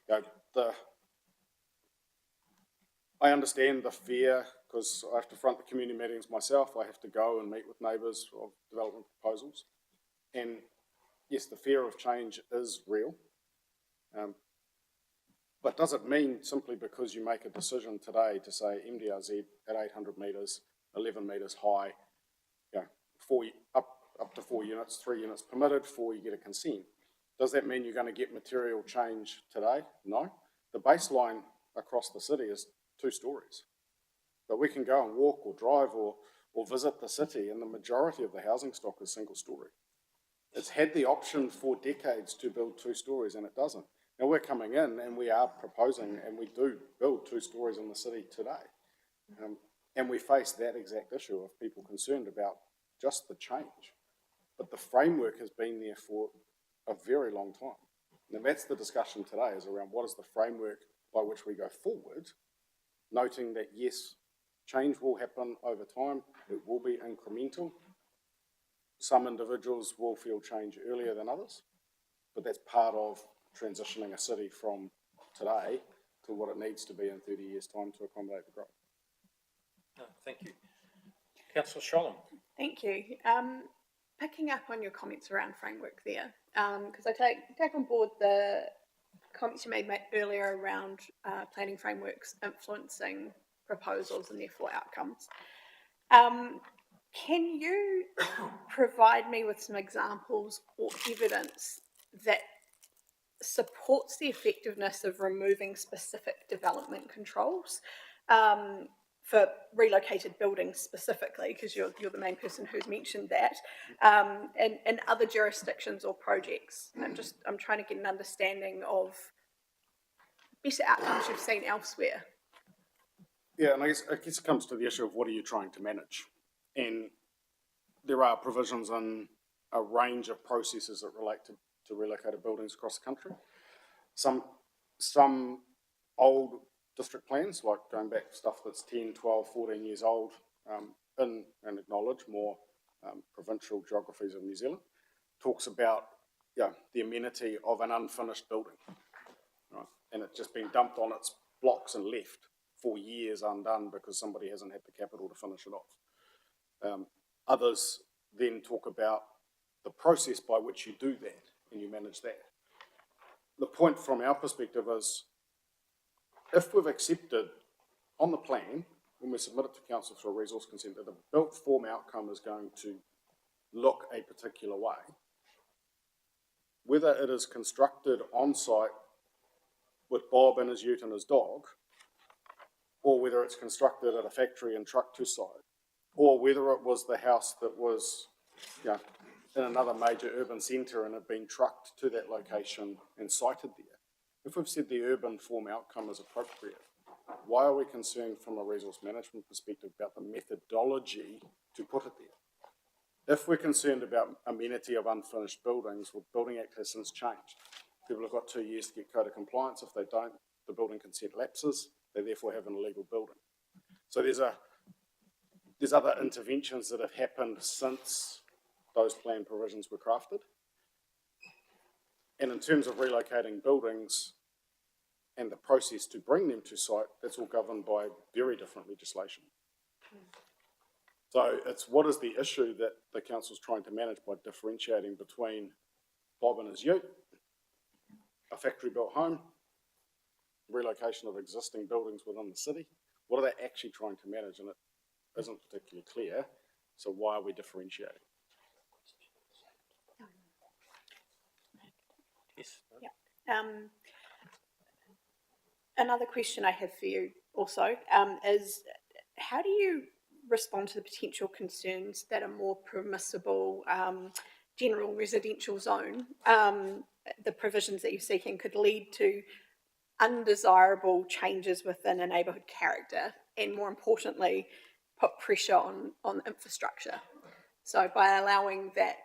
You know, I understand the fear, because I have to front the community meetings myself. I have to go and meet with neighbours of development proposals. And yes, the fear of change is real. But does it mean simply because you make a decision today to say MDRZ at 800 metres, 11 metres high, you know, up to 4 units, 3 units permitted, 4 you get a consent. Does that mean you're going to get material change today? No. The baseline across the city is 2 stories. But we can go and walk or drive or visit the city, and the majority of the housing stock is single story. It's had the option for decades to build 2 stories, and it doesn't. Now we're coming in and we are proposing, and we do build 2 stories in the city today. And we face that exact issue of people concerned about just the change. But the framework has been there for a very long time. And that's the discussion today, is around what is the framework by which we go forward, noting that yes, change will happen over time, it will be incremental. Some individuals will feel change earlier than others, but that's part of transitioning a city from today to what it needs to be in 30 years' time to accommodate the growth. No, thank you. Councillor Sholem. Thank you. Picking up on your comments around framework there, because I take on board the comments you made earlier around planning frameworks influencing proposals and therefore outcomes. Can you provide me with some examples or evidence that supports the effectiveness of removing specific development controls for relocated buildings specifically, because you're the main person who's mentioned that, in other jurisdictions or projects? I'm trying to get an understanding of better outcomes you've seen elsewhere. Yeah, and I guess it comes to the issue of what are you trying to manage? And there are provisions in a range of processes that relate to relocated buildings across the country. Some old district plans, like going back stuff that's 10, 12, 14 years old, and acknowledge more provincial geographies of New Zealand, talks about the amenity of an unfinished building, right? And it's just been dumped on its blocks and left for years undone because somebody hasn't had the capital to finish it off. Others then talk about the process by which you do that and you manage that. The point from our perspective is, if we've accepted on the plan, when we submit it to council for a resource consent, that the built form outcome is going to look a particular way, whether it is constructed on site with Bob and his ute and his dog, or whether it's constructed at a factory and trucked to site, or whether it was the house that was in another major urban centre and had been trucked to that location and sited there. If we've said the urban form outcome is appropriate, why are we concerned from a resource management perspective about the methodology to put it there? If we're concerned about amenity of unfinished buildings, well, Building Act has since changed. People have got 2 years to get code of compliance. If they don't, the building consent lapses. They therefore have an illegal building. So there's other interventions that have happened since those plan provisions were crafted. And in terms of relocating buildings and the process to bring them to site, that's all governed by very different legislation. So it's what is the issue that the council's trying to manage by differentiating between Bob and his ute, a factory-built home, relocation of existing buildings within the city. What are they actually trying to manage? And it isn't particularly clear. So why are we differentiating? Yes. Yeah. Another question I have for you also is, how do you respond to the potential concerns that a more permissible general residential zone, the provisions that you're seeking, could lead to undesirable changes within a neighbourhood character, and more importantly, put pressure on infrastructure? So by allowing that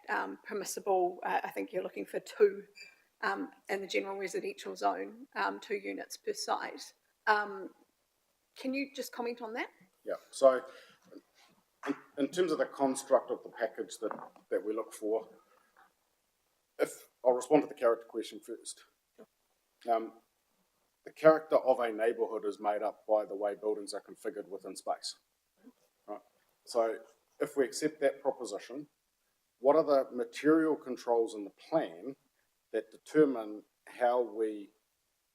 permissible, I think you're looking for 2 in the general residential zone, 2 units per site. Can you just comment on that? Yeah, so in terms of the construct of the package that we look for, I'll respond to the character question first. The character of a neighbourhood is made up by the way buildings are configured within space. Right? So if we accept that proposition, what are the material controls in the plan that determine how we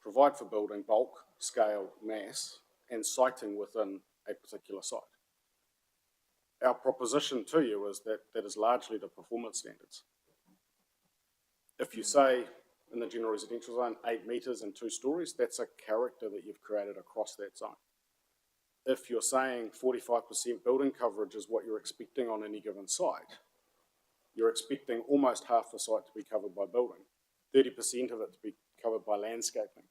provide for building bulk, scale, mass, and siting within a particular site? Our proposition to you is that is largely the performance standards. If you say in the general residential zone 8 metres and 2 stories, that's a character that you've created across that zone. If you're saying 45% building coverage is what you're expecting on any given site, you're expecting almost half the site to be covered by building, 30% of it to be covered by landscaping.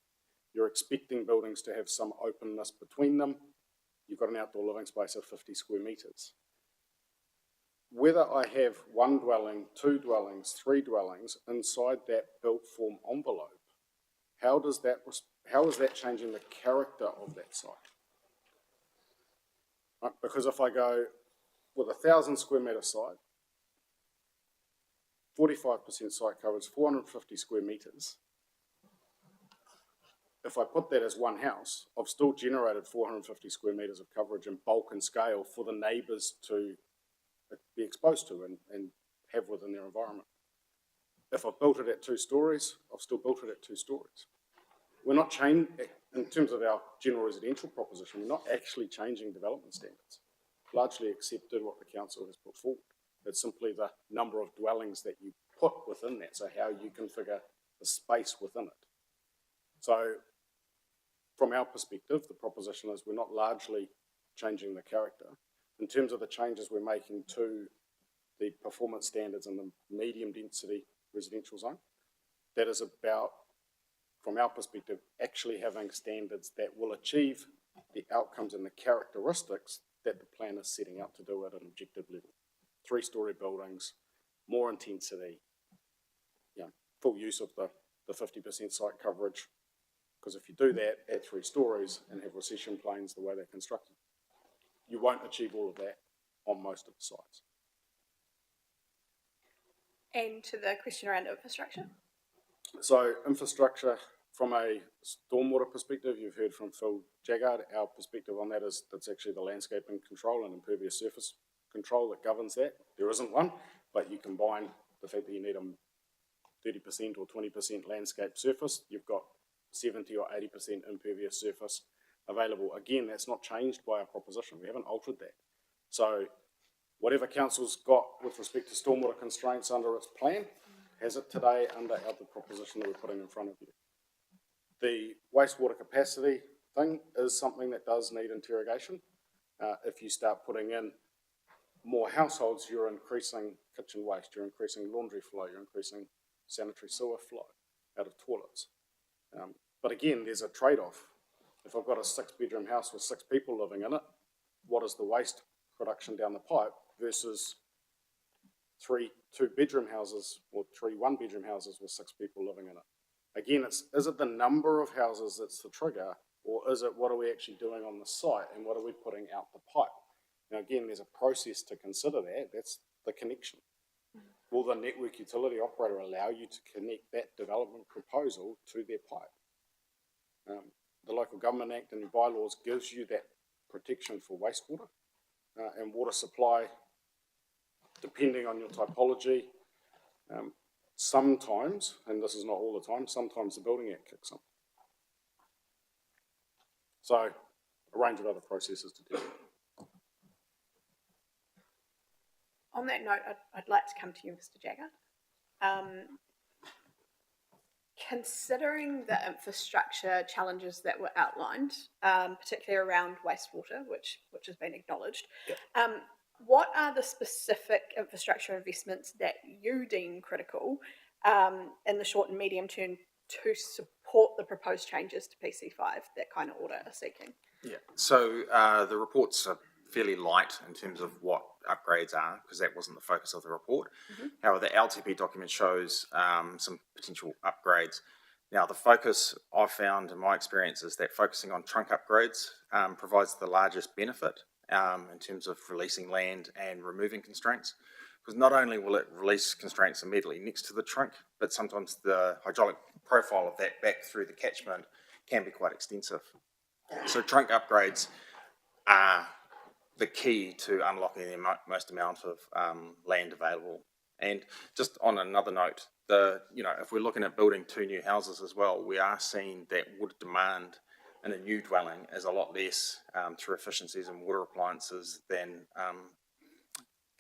You're expecting buildings to have some openness between them. You've got an outdoor living space of 50 square metres. whether I have one dwelling, two dwellings, three dwellings inside that built form envelope, how is that changing the character of that site? Right, because if I go with 1,000 square metre site, 45% site coverage, 450 square metres, if I put that as one house, I've still generated 450 square metres of coverage in bulk and scale for the neighbours to be exposed to and have within their environment. If I've built it at 2 stories, I've still built it at 2 stories. We're not changing, in terms of our general residential proposition, we're not actually changing development standards. Largely accepted what the council has put forward. It's simply the number of dwellings that you put within that, so how you configure the space within it. So, from our perspective, the proposition is we're not largely changing the character. In terms of the changes we're making to the performance standards in the medium density residential zone, that is about, from our perspective, actually having standards that will achieve the outcomes and the characteristics that the plan is setting out to do at an objective level. 3-storey buildings, more intensity, full use of the 50% site coverage, because if you do that at 3 stories and have recession planes the way they're constructed, you won't achieve all of that on most of the sites. And to the question around infrastructure? So infrastructure, from a stormwater perspective, you've heard from Phil Jaggard. Our perspective on that is that's actually the landscaping control and impervious surface control that governs that. There isn't one, but you combine the fact that you need a 30% or 20% landscape surface, you've got 70 or 80% impervious surface available. Again, that's not changed by our proposition. We haven't altered that. So whatever council's got with respect to stormwater constraints under its plan, has it today under our proposition that we're putting in front of you. The wastewater capacity thing is something that does need interrogation. If you start putting in more households, you're increasing kitchen waste, you're increasing laundry flow, you're increasing sanitary sewer flow out of toilets. But again, there's a trade-off. If I've got a 6-bedroom house with 6 people living in it, what is the waste production down the pipe versus 3 2-bedroom houses or 3 1-bedroom houses with 6 people living in it? Again, is it the number of houses that's the trigger, or is it what are we actually doing on the site and what are we putting out the pipe? Now again, there's a process to consider that. That's the connection. Will the network utility operator allow you to connect that development proposal to their pipe? The Local Government Act and your bylaws gives you that protection for wastewater and water supply, depending on your typology. Sometimes, and this is not all the time, sometimes the Building Act kicks in. So, a range of other processes to deal with. On that note, I'd like to come to you, Mr. Jagger. Considering the infrastructure challenges that were outlined, particularly around wastewater, which has been acknowledged, what are the specific infrastructure investments that you deem critical in the short and medium term to support the proposed changes to PC5 that kind of order are seeking? Yeah, so the reports are fairly light in terms of what upgrades are, because that wasn't the focus of the report. Mm-hmm. However, the LTP document shows some potential upgrades. Now, the focus I've found in my experience is that focusing on trunk upgrades provides the largest benefit in terms of releasing land and removing constraints, because not only will it release constraints immediately next to the trunk, but sometimes the hydraulic profile of that back through the catchment can be quite extensive. So trunk upgrades are the key to unlocking the most amount of land available. And just on another note, if we're looking at building 2 new houses as well, we are seeing that water demand in a new dwelling is a lot less through efficiencies in water appliances than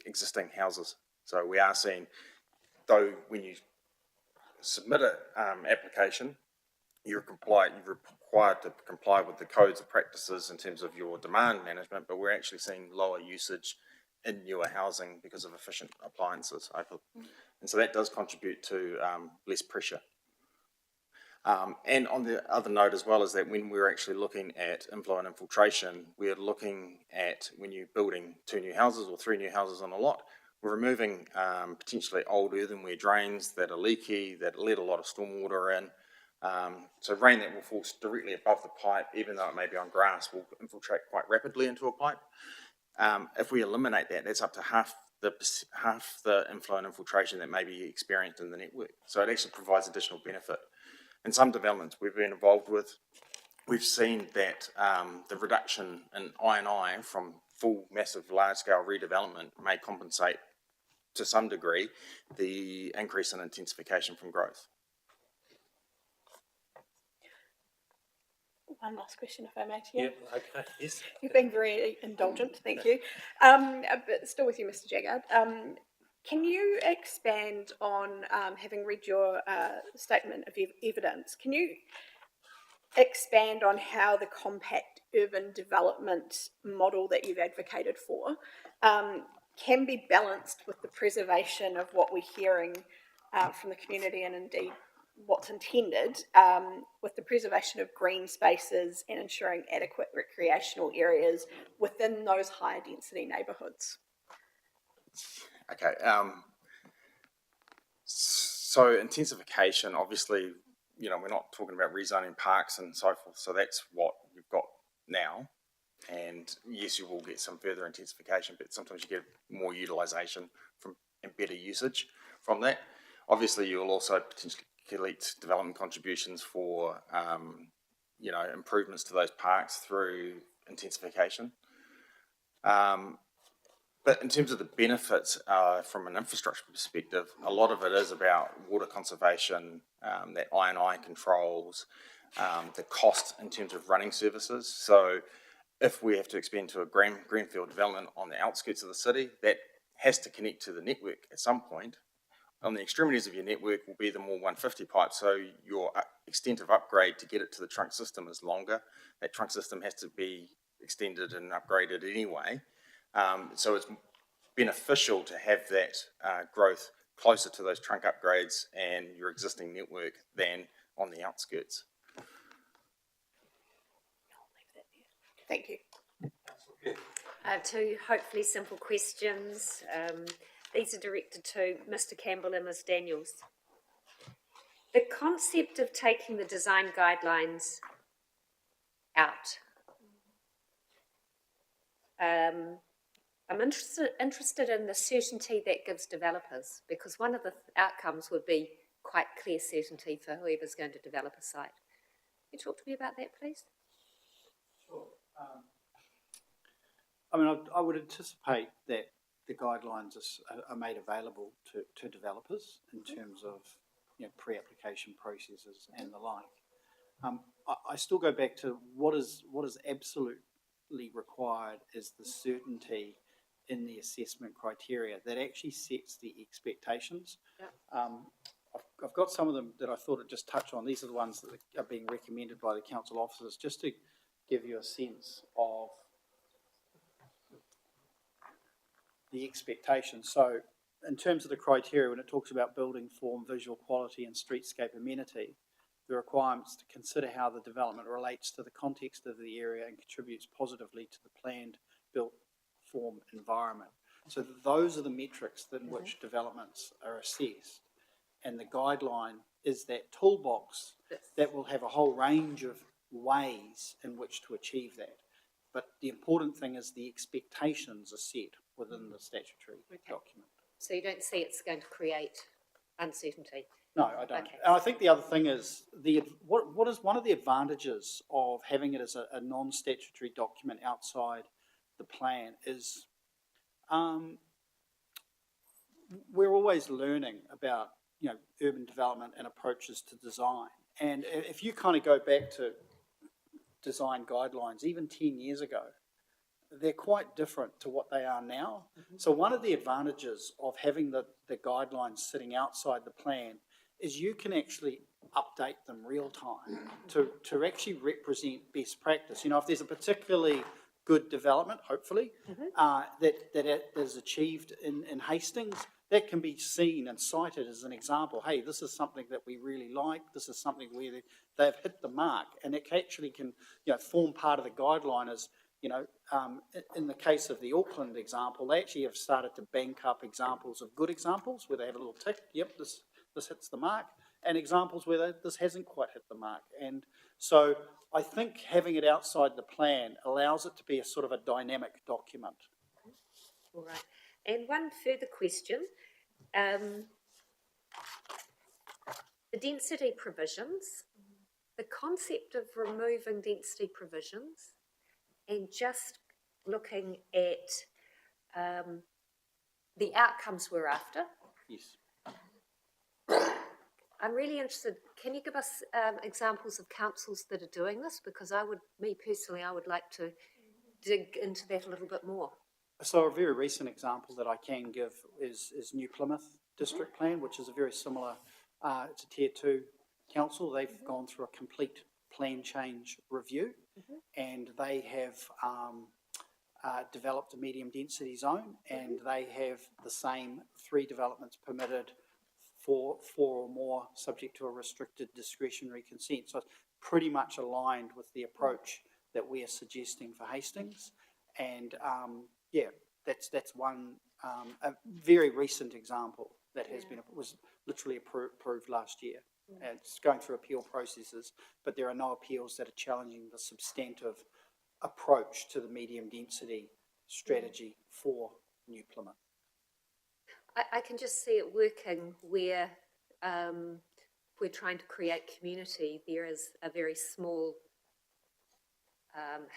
existing houses. So we are seeing, though, when you submit an application, you're required to comply with the codes of practices in terms of your demand management, but we're actually seeing lower usage in newer housing because of efficient appliances. And so that does contribute to less pressure. And on the other note as well is that when we're actually looking at inflow and infiltration, we're looking at when you're building 2 new houses or 3 new houses on a lot, We're removing potentially old earthenware drains that are leaky, that let a lot of stormwater in. So rain that will fall directly above the pipe, even though it may be on grass, will infiltrate quite rapidly into a pipe. If we eliminate that, that's up to half the inflow and infiltration that may be experienced in the network. So it actually provides additional benefit. In some developments we've been involved with, we've seen that the reduction in I&I from full, massive, large-scale redevelopment may compensate to some degree the increase in intensification from growth. One last question, if I may, Chair. okay, yes. You've been very indulgent, thank you. But still with you, Mr. Jaggard. Can you expand on, having read your statement of evidence, can you expand on how the compact urban development model that you've advocated for can be balanced with the preservation of what we're hearing from the community, and indeed what's intended, with the preservation of green spaces and ensuring adequate recreational areas within those higher density neighbourhoods? Okay, so intensification, obviously, you know, we're not talking about rezoning parks and so forth, so that's what you've got now. And yes, you will get some further intensification, but sometimes you get more utilisation from and better usage from that. Obviously, you will also potentially collect development contributions for, you know, improvements to those parks through intensification. But in terms of the benefits from an infrastructure perspective, a lot of it is about water conservation, that I&I controls, the cost in terms of running services. So if we have to expand to a greenfield development on the outskirts of the city, that has to connect to the network at some point. On the extremities of your network will be the more 150 pipes, so your extent of upgrade to get it to the trunk system is longer. That trunk system has to be extended and upgraded anyway. So it's beneficial to have that growth closer to those trunk upgrades and your existing network than on the outskirts. Thank you. I have two hopefully simple questions. These are directed to Mr. Campbell and Ms. Daniels. The concept of taking the design guidelines out. I'm interested in the certainty that gives developers, because one of the outcomes would be quite clear certainty for whoever's going to develop a site. Can you talk to me about that, please? Sure. I mean, I would anticipate that the guidelines are made available to developers in terms of, you know, pre-application processes and the like. I still go back to what is absolutely required is the certainty in the assessment criteria that actually sets the expectations. Yep. I've got some of them that I thought I'd just touch on. These are the ones that are being recommended by the council officers, just to give you a sense of the expectations. So in terms of the criteria, when it talks about building form, visual quality and streetscape amenity, the requirements to consider how the development relates to the context of the area and contributes positively to the planned built form environment. So those are the metrics in which developments are assessed. And the guideline is that toolbox that will have a whole range of ways in which to achieve that. But the important thing is the expectations are set within the statutory document. So you don't see it's going to create uncertainty? No, I don't. Okay. And I think the other thing is, what is one of the advantages of having it as a non-statutory document outside the plan is we're always learning about, you know, urban development and approaches to design. And if you kind of go back to design guidelines, even 10 years ago, they're quite different to what they are now. Mm-hmm. So one of the advantages of having the guidelines sitting outside the plan is you can actually update them real time to actually represent best practice. You know, if there's a particularly good development, hopefully, that is achieved in Hastings, that can be seen and cited as an example. Hey, this is something that we really like. This is something where they've hit the mark, and it actually can, you know, form part of the guideline as In the case of the Auckland example, they actually have started to bank up examples of good examples where they have a little tick, yep, this hits the mark, and examples where this hasn't quite hit the mark. And so I think having it outside the plan allows it to be a sort of a dynamic document. All right. And one further question. The density provisions, the concept of removing density provisions and just looking at the outcomes we're after. Yes. I'm really interested, can you give us examples of councils that are doing this? Because I would like to dig into that a little bit more. So a very recent example that I can give is New Plymouth District Plan, which is a very similar, it's a Tier 2 council. They've gone through a complete plan change review, and they have developed a medium density zone, and they have the same 3 developments permitted for 4 or more, subject to a restricted discretionary consent. So it's pretty much aligned with the approach that we are suggesting for Hastings. And that's one, a very recent example that was literally approved last year. And it's going through appeal processes, but there are no appeals that are challenging the substantive approach to the medium density strategy for New Plymouth. I can just see it working where we're trying to create community. There is a very small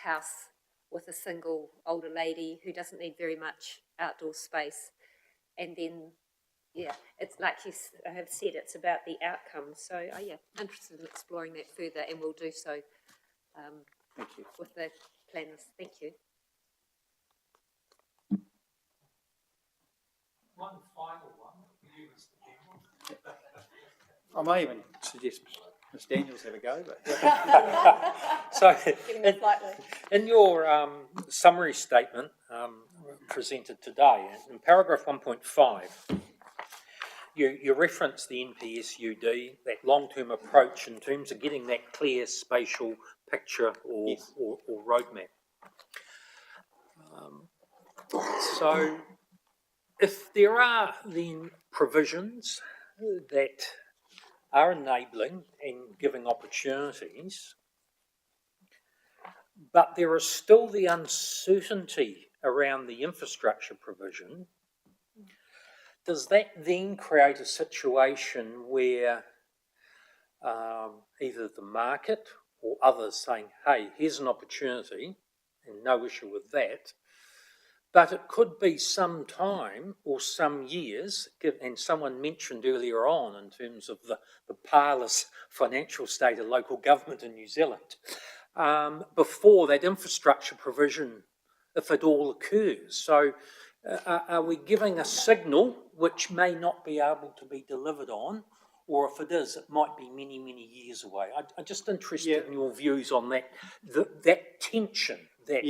house with a single older lady who doesn't need very much outdoor space. And then, it's like you have said, it's about the outcome. So, interested in exploring that further, and we'll do so Thank you. with the planners. Thank you. One final one for you, Mr. Campbell. I may even suggest Ms Daniels have a go, but So, Getting off lightly. in your summary statement presented today, in paragraph 1.5, you reference the NPSUD, that long-term approach in terms of getting that clear spatial picture or roadmap. So, if there are then provisions that are enabling and giving opportunities, but there is still the uncertainty around the infrastructure provision, does that then create a situation where either the market or others saying, hey, here's an opportunity, and no issue with that, but it could be some time or some years, and someone mentioned earlier on in terms of the parlous financial state of local government in New Zealand, before that infrastructure provision, if it all occurs. So are we giving a signal which may not be able to be delivered on, or if it is, it might be many, many years away? I'm just interested in your views on that, that tension that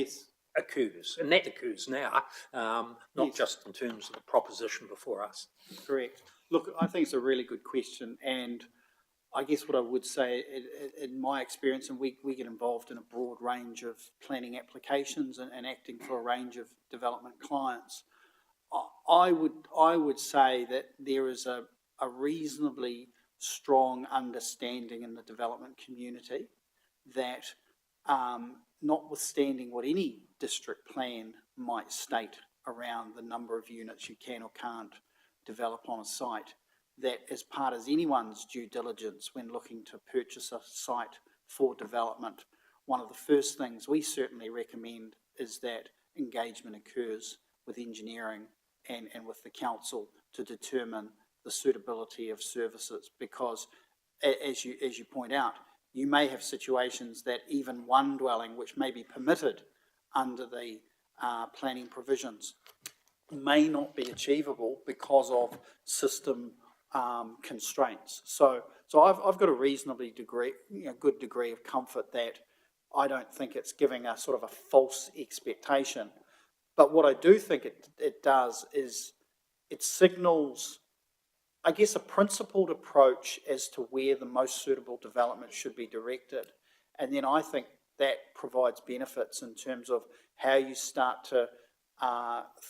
occurs, and that occurs now, not just in terms of the proposition before us. correct. Look, I think it's a really good question, and I guess what I would say, in my experience, and we get involved in a broad range of planning applications and acting for a range of development clients, I would say that there is a reasonably strong understanding in the development community that, notwithstanding what any district plan might state around the number of units you can or can't develop on a site, that as part of anyone's due diligence when looking to purchase a site for development, one of the first things we certainly recommend is that engagement occurs with engineering and with the council to determine the suitability of services, because as you point out, you may have situations that even one dwelling which may be permitted under the planning provisions may not be achievable because of system constraints. So I've got a reasonably good degree of comfort that I don't think it's giving a sort of a false expectation. But what I do think it does is it signals, I guess, a principled approach as to where the most suitable development should be directed. And then I think that provides benefits in terms of how you start to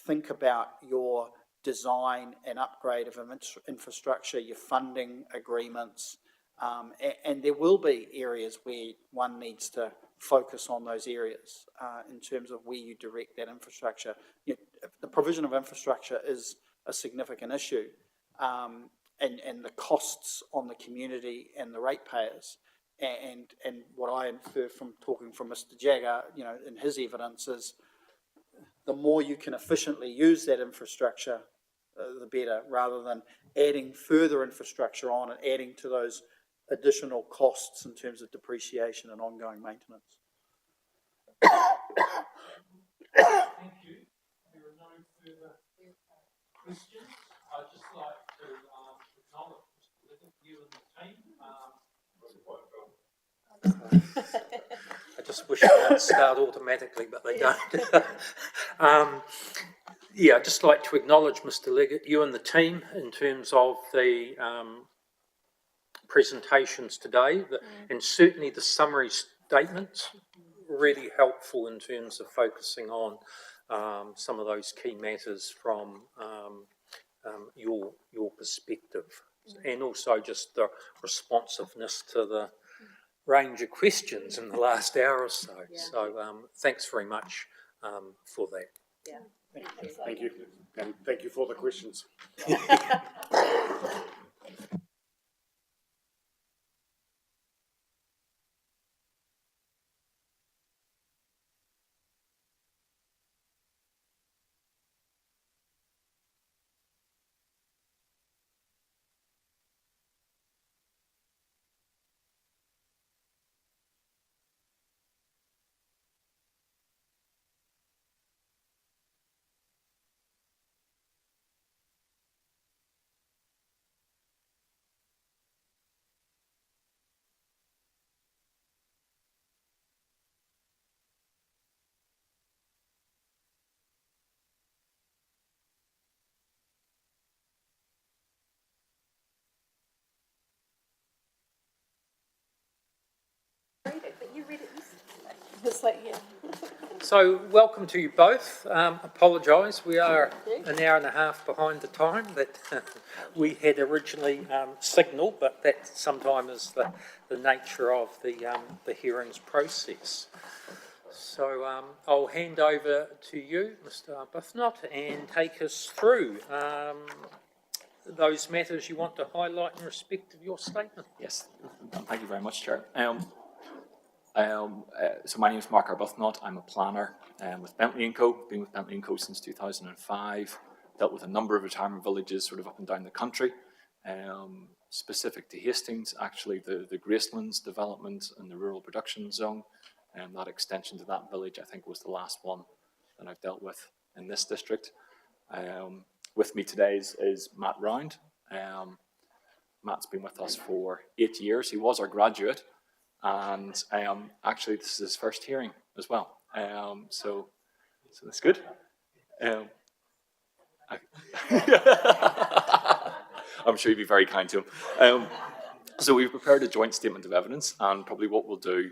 think about your design and upgrade of infrastructure, your funding agreements, and there will be areas where one needs to focus on those areas in terms of where you direct that infrastructure. The provision of infrastructure is a significant issue, and the costs on the community and the ratepayers. And what I infer from talking from Mr. Jagger, in his evidence is the more you can efficiently use that infrastructure, the better, rather than adding further infrastructure on and adding to those additional costs in terms of depreciation and ongoing maintenance. Thank you. There are no further questions. I'd just like to acknowledge Mr. Liggett, you and the team. I just wish they would start automatically, but they don't. I'd just like to acknowledge Mr. Liggett, you and the team, in terms of the presentations today, and certainly the summary statements, really helpful in terms of focusing on some of those key matters from your perspective, and also just the responsiveness to the range of questions in the last hour or so. Yeah. So thanks very much for that. Yeah. Thank you. And thank you for the questions. But you read it yesterday. It's like, yeah. So welcome to you both. Apologise, we are an hour and a half behind the time that we had originally signalled, but that sometimes is the nature of the hearings process. So I'll hand over to you, Mr. Arbuthnot, and take us through those matters you want to highlight in respect of your statement. Yes, thank you very much, Chair. So my name is Mark Arbuthnot. I'm a planner with Bentley & Co. Been with Bentley & Co. since 2005. Dealt with a number of retirement villages sort of up and down the country. Specific to Hastings, actually the Gracelands development and the rural production zone. That extension to that village, I think, was the last one that I've dealt with in this district. With me today is Matt Round. Matt's been with us for 8 years. He was our graduate. And actually, this is his first hearing as well. So that's good. I'm sure you'd be very kind to him. So we've prepared a joint statement of evidence, and probably what we'll do,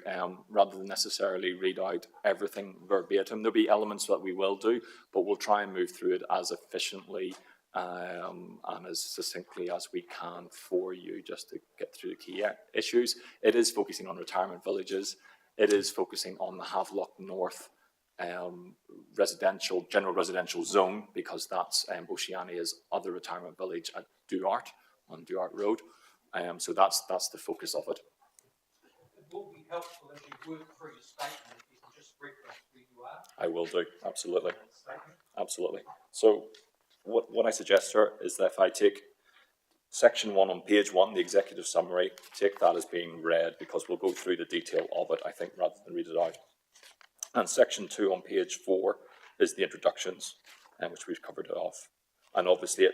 rather than necessarily read out everything verbatim, there'll be elements that we will do, but we'll try and move through it as efficiently and as succinctly as we can for you, just to get through the key issues. It is focusing on retirement villages. It is focusing on the Havelock North general residential zone, because that's Oceania's other retirement village at Duart, on Duart Road. So that's the focus of it. It will be helpful as you work through your statement if you can just reference where you are. I will do, absolutely. Absolutely. So what I suggest, sir, is that if I take section 1 on page 1, the executive summary, take that as being read, because we'll go through the detail of it, I think, rather than read it out. And section 2 on page 4 is the introductions, which we've covered it off. And obviously,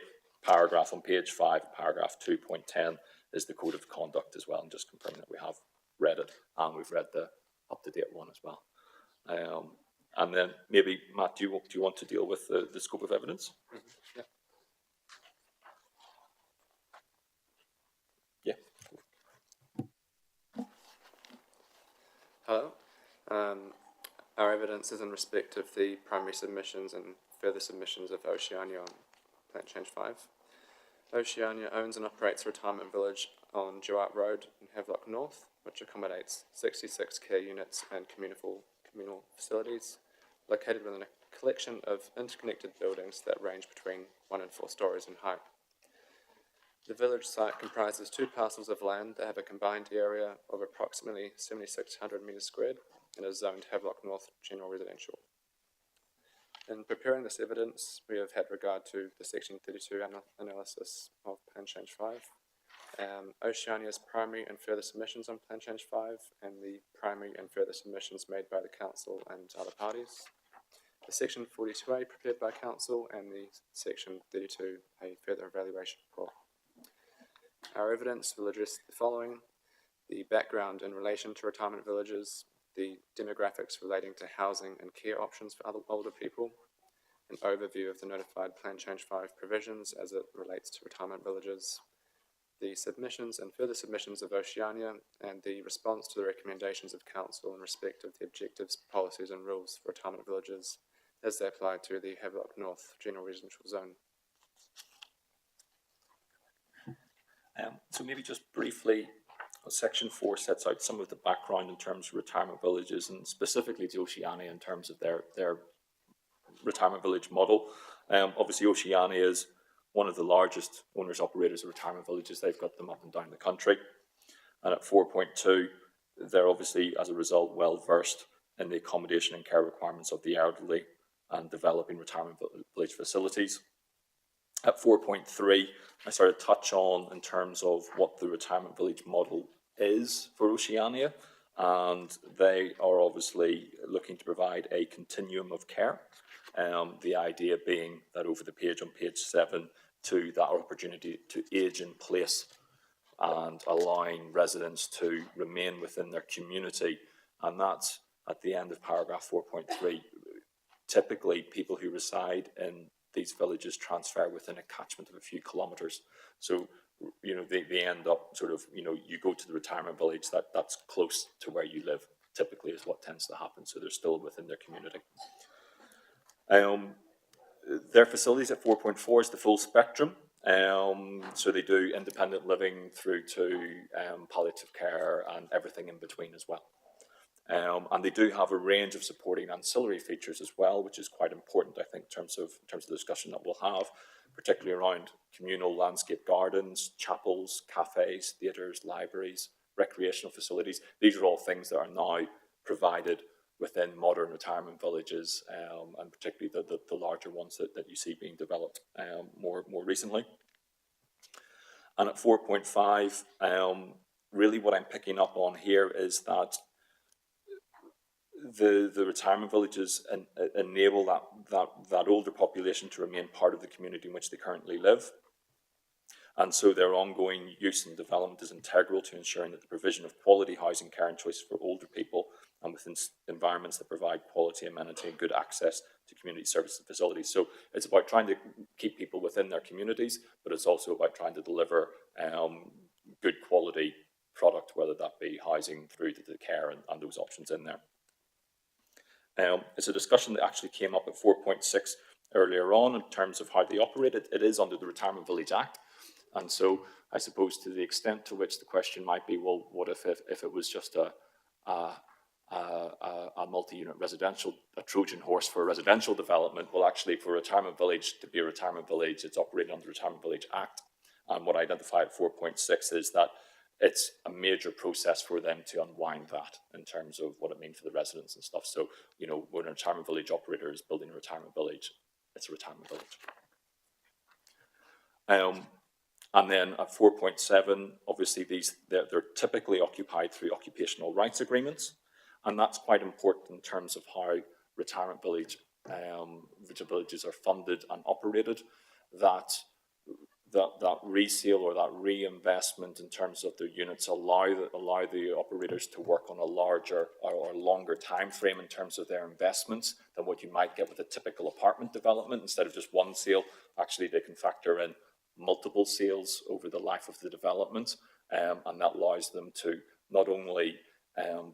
paragraph on page 5, paragraph 2.10 is the code of conduct as well, and just confirming that we have read it, and we've read the up-to-date one as well. And then maybe, Matt, do you want to deal with the scope of evidence? Yeah. Hello. Our evidence is in respect of the primary submissions and further submissions of Oceania on Plan Change 5. Oceania owns and operates a retirement village on Duart Road in Havelock North, which accommodates 66 care units and communal facilities, located within a collection of interconnected buildings that range between 1 and 4 stories in height. The village site comprises 2 parcels of land that have a combined area of approximately 7,600 metres squared and is zoned Havelock North General Residential. In preparing this evidence, we have had regard to the Section 32 analysis of Plan Change 5, Oceania's primary and further submissions on Plan Change 5, and the primary and further submissions made by the Council and other parties, the Section 42A prepared by Council, and the Section 32, a further evaluation report. Our evidence will address the following: the background in relation to retirement villages, the demographics relating to housing and care options for older people, an overview of the notified Plan Change 5 provisions as it relates to retirement villages, the submissions and further submissions of Oceania, and the response to the recommendations of Council in respect of the objectives, policies and rules for retirement villages as they apply to the Havelock North General Residential Zone. So maybe just briefly, Section 4 sets out some of the background in terms of retirement villages, and specifically to Oceania in terms of their retirement village model. Obviously, Oceania is one of the largest owners-operators of retirement villages. They've got them up and down the country. And at 4.2, they're obviously, as a result, well-versed in the accommodation and care requirements of the elderly and developing retirement village facilities. At 4.3, I sort of touch on in terms of what the retirement village model is for Oceania, and they are obviously looking to provide a continuum of care. The idea being that over the page on page 7, to that opportunity to age in place and allowing residents to remain within their community, and that's at the end of paragraph 4.3. Typically, people who reside in these villages transfer within a catchment of a few kilometres. So, you know, they end up sort of, you know, you go to the retirement village that's close to where you live, typically is what tends to happen. So they're still within their community. Their facilities at 4.4 is the full spectrum. So they do independent living through to palliative care and everything in between as well. And they do have a range of supporting ancillary features as well, which is quite important, I think, in terms of the discussion that we'll have, particularly around communal landscape gardens, chapels, cafes, theatres, libraries, recreational facilities. These are all things that are now provided within modern retirement villages, and particularly the larger ones that you see being developed more recently. And at 4.5, really what I'm picking up on here is that the retirement villages enable that older population to remain part of the community in which they currently live. And so their ongoing use and development is integral to ensuring that the provision of quality housing, care and choices for older people and within environments that provide quality amenity and good access to community services and facilities. So it's about trying to keep people within their communities, but it's also about trying to deliver good quality product, whether that be housing through to the care and those options in there. It's a discussion that actually came up at 4.6 earlier on in terms of how they operate. It is under the Retirement Village Act. And so I suppose to the extent to which the question might be, well, what if it was just a multi-unit residential, a Trojan horse for a residential development? Well, actually, for a retirement village to be a retirement village, it's operating under the Retirement Village Act. And what I identify at 4.6 is that it's a major process for them to unwind that in terms of what it means for the residents and stuff. So, you know, when a retirement village operator is building a retirement village, it's a retirement village. And then at 4.7, obviously they're typically occupied through occupational rights agreements. And that's quite important in terms of how retirement villages are funded and operated, that resale or that reinvestment in terms of their units allow the operators to work on a larger or longer time frame in terms of their investments than what you might get with a typical apartment development. Instead of just one sale, actually they can factor in multiple sales over the life of the development, and that allows them to not only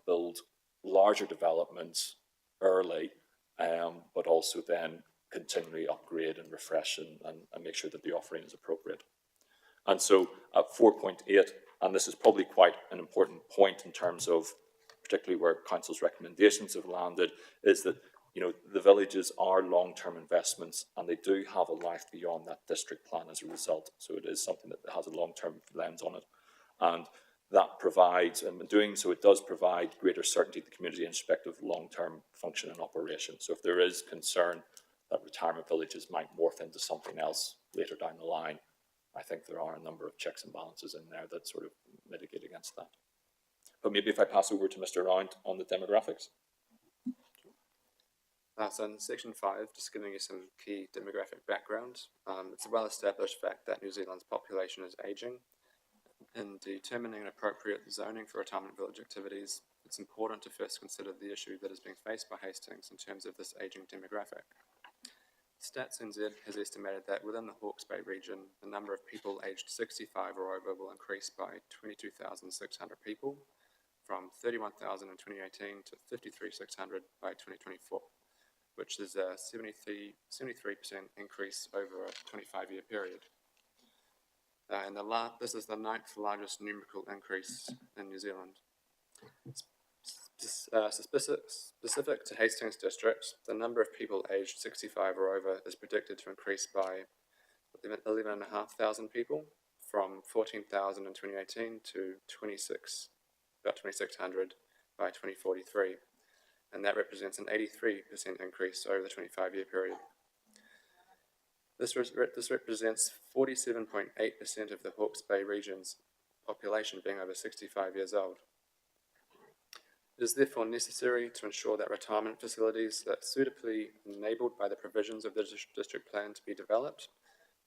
build larger developments early, but also then continually upgrade and refresh and make sure that the offering is appropriate. And so at 4.8, and this is probably quite an important point in terms of particularly where Council's recommendations have landed, is that the villages are long-term investments and they do have a life beyond that district plan as a result. So it is something that has a long-term lens on it. And that provides, and in doing so, it does provide greater certainty to the community in respect of long-term function and operation. So if there is concern that retirement villages might morph into something else later down the line, I think there are a number of checks and balances in there that sort of mitigate against that. But maybe if I pass over to Mr. Round on the demographics. So in section 5, just giving you some key demographic background. It's a well-established fact that New Zealand's population is ageing. In determining an appropriate zoning for retirement village activities, it's important to first consider the issue that is being faced by Hastings in terms of this ageing demographic. Stats NZ has estimated that within the Hawke's Bay region, the number of people aged 65 or over will increase by 22,600 people, from 31,000 in 2018 to 53,600 by 2024, which is a 73% increase over a 25-year period. And this is the 9th largest numerical increase in New Zealand. Specific to Hastings District, the number of people aged 65 or over is predicted to increase by 11,500 people, from 14,000 in 2018 to about 2,600 by 2043. And that represents an 83% increase over the 25-year period. This represents 47.8% of the Hawke's Bay region's population being over 65 years old. It is therefore necessary to ensure that retirement facilities that are suitably enabled by the provisions of the district plan to be developed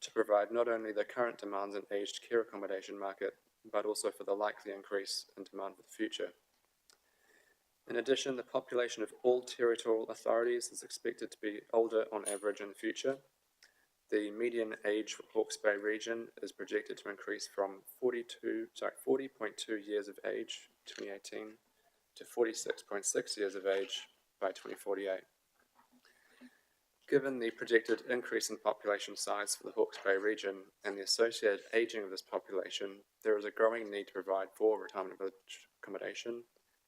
to provide not only the current demands in aged care accommodation market, but also for the likely increase in demand for the future. In addition, the population of all territorial authorities is expected to be older on average in the future. The median age for Hawke's Bay region is projected to increase from 40.2 years of age in 2018 to 46.6 years of age by 2048. Given the projected increase in population size for the Hawke's Bay region and the associated ageing of this population, there is a growing need to provide for retirement village accommodation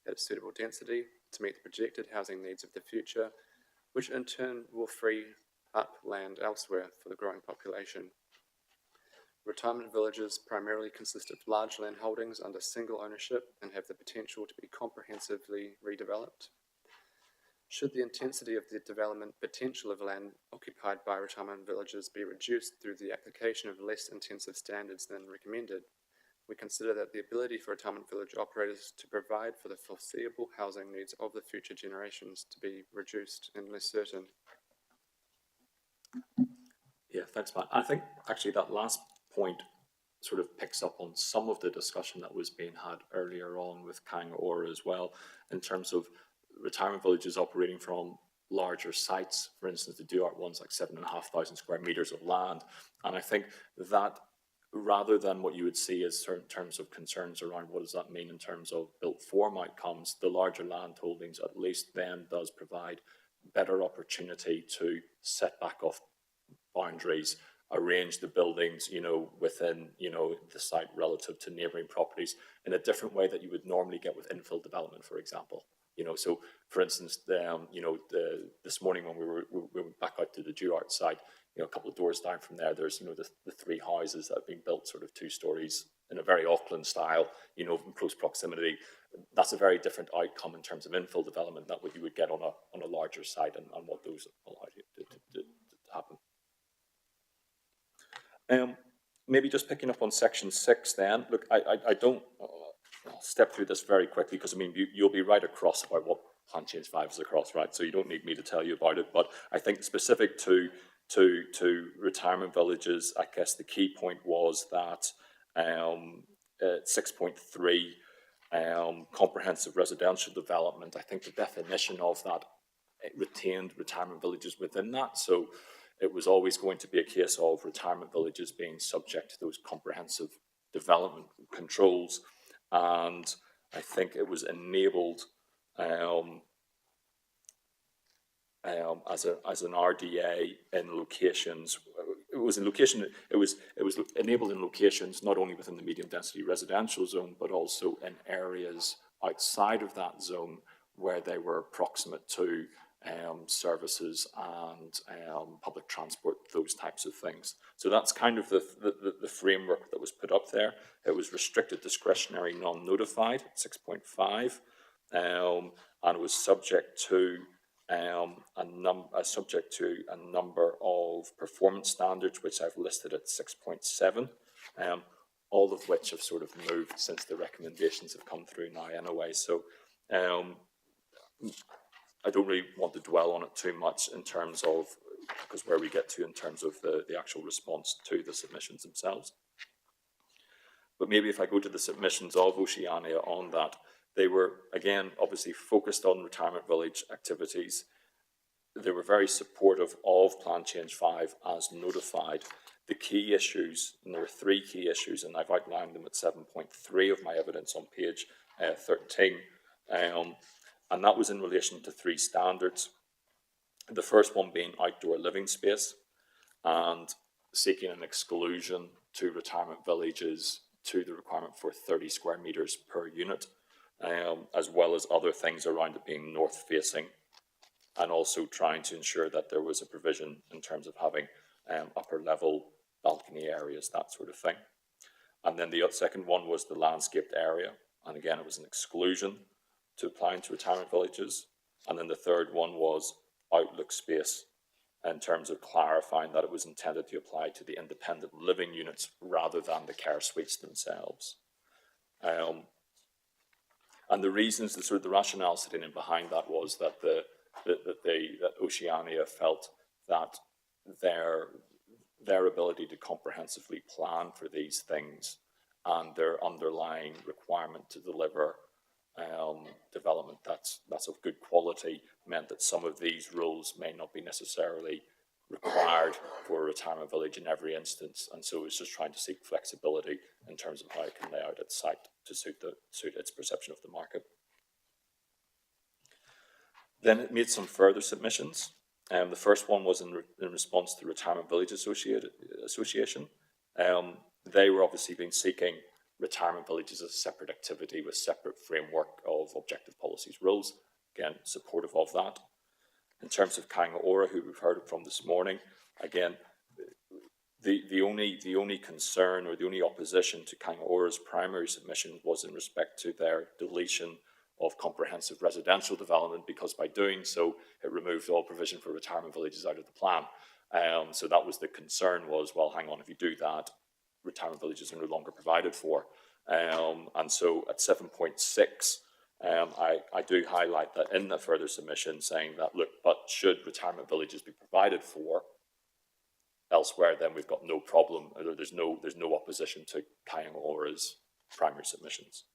at suitable density to meet the projected housing needs of the future, which in turn will free up land elsewhere for the growing population. Retirement villages primarily consist of large land holdings under single ownership and have the potential to be comprehensively redeveloped. Should the intensity of the development potential of land occupied by retirement villages be reduced through the application of less intensive standards than recommended, we consider that the ability for retirement village operators to provide for the foreseeable housing needs of the future generations to be reduced and less certain. Yeah, thanks, Matt. I think actually that last point sort of picks up on some of the discussion that was being had earlier on with Kāinga Ora as well, in terms of retirement villages operating from larger sites, for instance, the Duart ones like 7,500 square metres of land. And I think that rather than what you would see as certain terms of concerns around what does that mean in terms of built form outcomes, the larger land holdings at least then does provide better opportunity to set back off boundaries, arrange the buildings, within, the site relative to neighbouring properties in a different way that you would normally get with infill development, for example. So for instance, this morning when we went back out to the Duart site, a couple of doors down from there, there's, the 3 houses that have been built sort of 2 stories in a very Auckland style, in close proximity. That's a very different outcome in terms of infill development than what you would get on a larger site and what those allow you to happen. Maybe just picking up on section 6 then. Look, I don't, I'll step through this very quickly because, you'll be right across about what Plan Change 5 is across, right? So you don't need me to tell you about it. But I think specific to retirement villages, I guess the key point was that 6.3, comprehensive residential development, I think the definition of that retained retirement villages within that. So it was always going to be a case of retirement villages being subject to those comprehensive development controls. And I think it was enabled as an RDA in locations. It was enabled in locations not only within the medium density residential zone, but also in areas outside of that zone where they were proximate to services and public transport, those types of things. So that's kind of the framework that was put up there. It was restricted, discretionary, non-notified, 6.5, and it was subject to a number of performance standards, which I've listed at 6.7, all of which have sort of moved since the recommendations have come through now anyway. So I don't really want to dwell on it too much in terms of, because where we get to in terms of the actual response to the submissions themselves. But maybe if I go to the submissions of Oceania on that, they were, again, obviously focused on retirement village activities. They were very supportive of Plan Change 5 as notified. The key issues, and there are 3 key issues, and I've outlined them at 7.3 of my evidence on page 13. And that was in relation to 3 standards. The first one being outdoor living space and seeking an exclusion to retirement villages to the requirement for 30 square metres per unit, as well as other things around it being north facing, and also trying to ensure that there was a provision in terms of having upper level balcony areas, that sort of thing. And then the second one was the landscaped area. And again, it was an exclusion to applying to retirement villages. And then the third one was outlook space, in terms of clarifying that it was intended to apply to the independent living units rather than the care suites themselves. And the reasons, the sort of the rationale sitting in behind that was that that Oceania felt that their ability to comprehensively plan for these things and their underlying requirement to deliver development that's of good quality meant that some of these rules may not be necessarily required for a retirement village in every instance, and so it's just trying to seek flexibility in terms of how it can lay out its site to suit its perception of the market. Then it made some further submissions. The first one was in response to the Retirement Village Association. They were obviously been seeking retirement villages as a separate activity with separate framework of objective policies rules. Again, supportive of that. In terms of Kāinga Ora, who we've heard from this morning, again, the only concern or the only opposition to Kāinga Ora's primary submission was in respect to their deletion of comprehensive residential development, because by doing so, it removed all provision for retirement villages out of the plan. So that was the concern was, well, hang on, if you do that, retirement villages are no longer provided for. And so at 7.6, I do highlight that in the further submission, saying that, look, but should retirement villages be provided for elsewhere, then we've got no problem, there's no opposition to Kāinga Ora's primary submissions.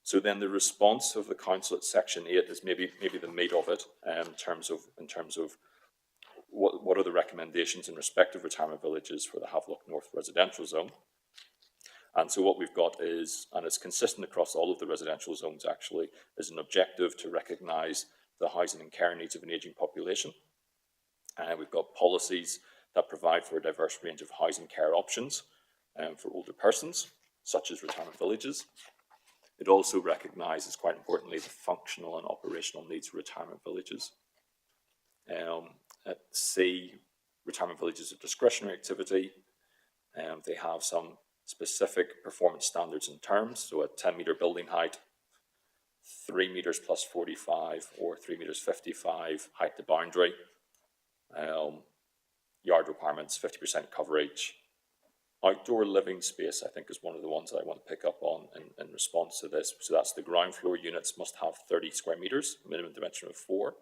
So then the response of the council at section 8 is maybe the meat of it, in terms of what are the recommendations in respect of retirement villages for the Havelock North residential zone. And so what we've got is, and it's consistent across all of the residential zones actually, is an objective to recognise the housing and care needs of an ageing population. We've got policies that provide for a diverse range of housing care options for older persons, such as retirement villages. It also recognises, quite importantly, the functional and operational needs of retirement villages. At C, retirement villages are discretionary activity. They have some specific performance standards and terms, so a 10-metre building height, 3 metres plus 45 or 3 metres 55 height to boundary, yard requirements, 50% coverage. Outdoor living space, I think, is one of the ones that I want to pick up on in response to this. So that's the ground floor units must have 30 square metres, minimum dimension of 4,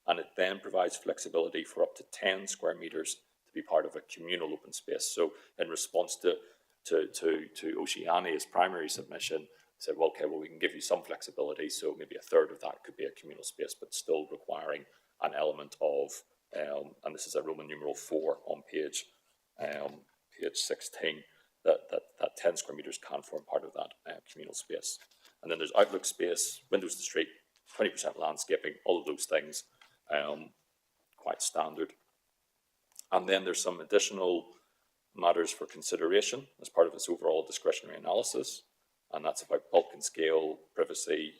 and it then provides flexibility for up to 10 square metres to be part of a communal open space. So in response to Oceania's primary submission, said, well, okay, well, we can give you some flexibility, so maybe a third of that could be a communal space, but still requiring an element of, and this is a Roman numeral 4 on page 16, that 10 square metres can form part of that communal space. And then there's outlook space, windows to street, 20% landscaping, all of those things, quite standard. And then there's some additional matters for consideration as part of this overall discretionary analysis, and that's about bulk and scale, privacy,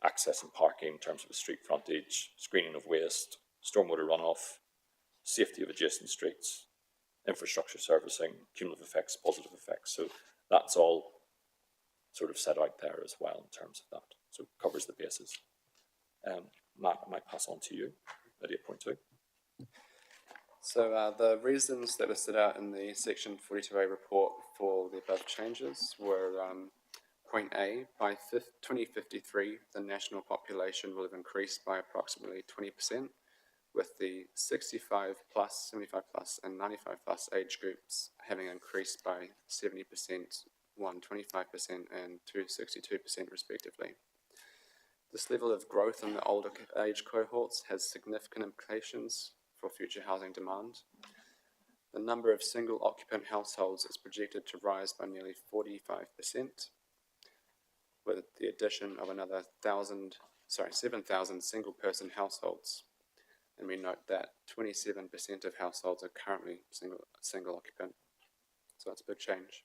access and parking in terms of a street frontage, screening of waste, stormwater runoff, safety of adjacent streets, infrastructure servicing, cumulative effects, positive effects. So that's all sort of set out there as well in terms of that. So it covers the bases. Matt, I might pass on to you at 8.2. So the reasons that were set out in the Section 42A report for the above changes were point A, by 2053, the national population will have increased by approximately 20%, with the 65 plus, 75 plus, and 95 plus age groups having increased by 70%, 25%, and 62% respectively. This level of growth in the older age cohorts has significant implications for future housing demand. The number of single occupant households is projected to rise by nearly 45%, with the addition of another 7,000 single person households. And we note that 27% of households are currently single occupant. So that's a big change.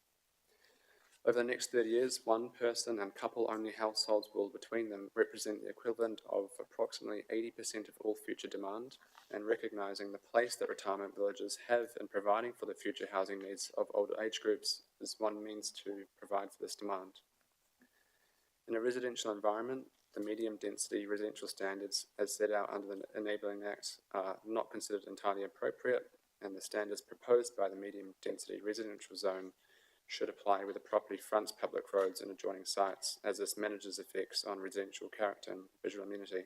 Over the next 30 years, one person and couple only households will between them represent the equivalent of approximately 80% of all future demand, and recognising the place that retirement villages have in providing for the future housing needs of older age groups is one means to provide for this demand. In a residential environment, the medium density residential standards as set out under the Enabling Act are not considered entirely appropriate, and the standards proposed by the medium density residential zone should apply where the property fronts public roads and adjoining sites, as this manages effects on residential character and visual amenity.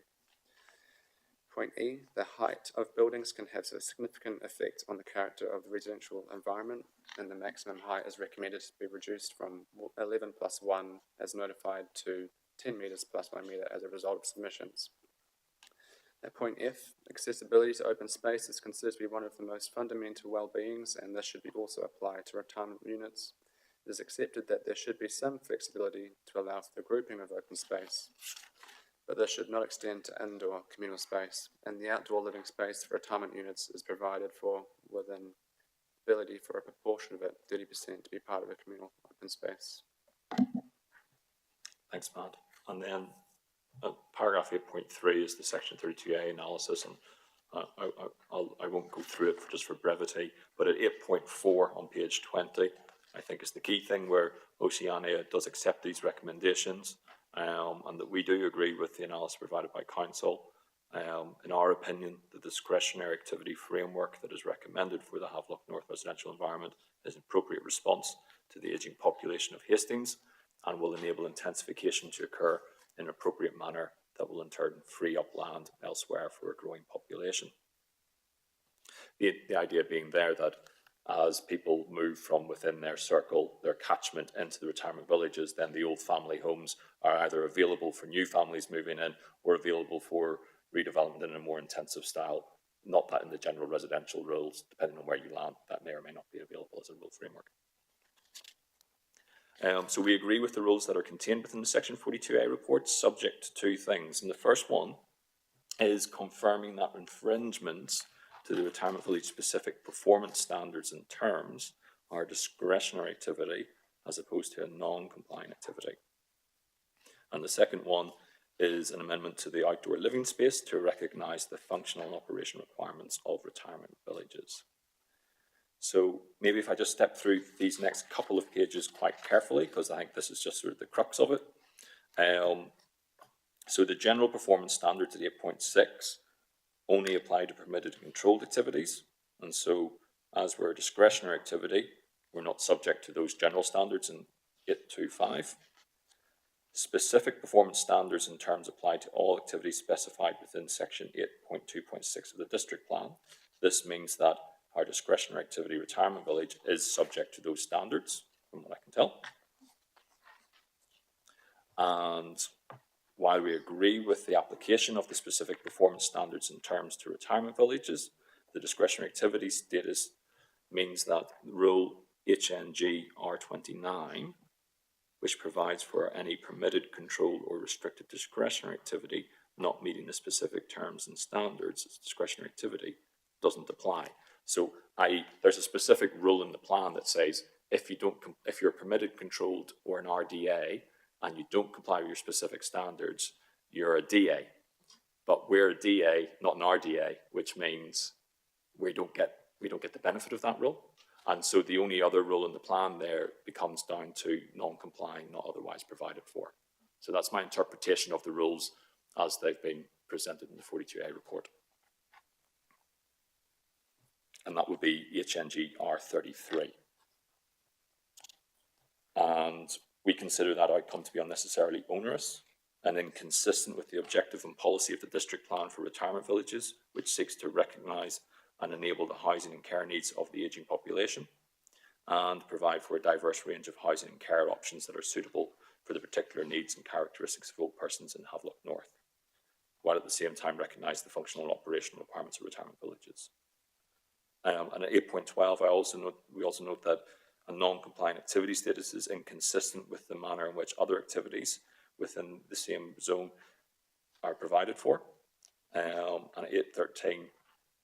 Point E, the height of buildings can have a significant effect on the character of the residential environment, and the maximum height is recommended to be reduced from 11 plus 1 as notified to 10 metres plus 1 metre as a result of submissions. At point F, accessibility to open space is considered to be one of the most fundamental well-beings, and this should be also applied to retirement units. It is accepted that there should be some flexibility to allow for the grouping of open space, but this should not extend to indoor communal space, and the outdoor living space for retirement units is provided for with an ability for a proportion of it, 30%, to be part of a communal open space. Thanks, Matt. And then paragraph 8.3 is the Section 32A analysis, and I won't go through it just for brevity, but at 8.4 on page 20, I think is the key thing, where Oceania does accept these recommendations, and that we do agree with the analysis provided by Council. In our opinion, the discretionary activity framework that is recommended for the Havelock North residential environment is an appropriate response to the ageing population of Hastings, and will enable intensification to occur in an appropriate manner that will in turn free up land elsewhere for a growing population. The idea being there that as people move from within their circle, their catchment, into the retirement villages, then the old family homes are either available for new families moving in or available for redevelopment in a more intensive style. Not that in the general residential rules, depending on where you land, that may or may not be available as a rule framework. So we agree with the rules that are contained within the Section 42A report, subject to two things. And the first one is confirming that infringements to the retirement village specific performance standards and terms are discretionary activity as opposed to a non-compliant activity. And the second one is an amendment to the outdoor living space to recognise the functional and operation requirements of retirement villages. So maybe if I just step through these next couple of pages quite carefully, because I think this is just sort of the crux of it. So the general performance standards at 8.6 only apply to permitted and controlled activities. And so as we're a discretionary activity, we're not subject to those general standards in 8.2.5. Specific performance standards and terms apply to all activities specified within section 8.2.6 of the district plan. This means that our discretionary activity retirement village is subject to those standards, from what I can tell. And while we agree with the application of the specific performance standards and terms to retirement villages, the discretionary activity status means that rule HNG R29 which provides for any permitted, controlled or restricted discretionary activity not meeting the specific terms and standards as discretionary activity doesn't apply. So, i.e., there's a specific rule in the plan that says if you're permitted, controlled or an RDA and you don't comply with your specific standards, you're a DA. But we're a DA, not an RDA, which means we don't get the benefit of that rule. And so the only other rule in the plan there becomes down to non-complying, not otherwise provided for. So that's my interpretation of the rules as they've been presented in the 42A report. And that would be HNG R33. And we consider that outcome to be unnecessarily onerous and inconsistent with the objective and policy of the district plan for retirement villages, which seeks to recognise and enable the housing and care needs of the ageing population and provide for a diverse range of housing and care options that are suitable for the particular needs and characteristics of old persons in Havelock North, while at the same time recognise the functional and operational requirements of retirement villages. And at 8.12, we also note that a non-compliant activity status is inconsistent with the manner in which other activities within the same zone are provided for. And at 8.13,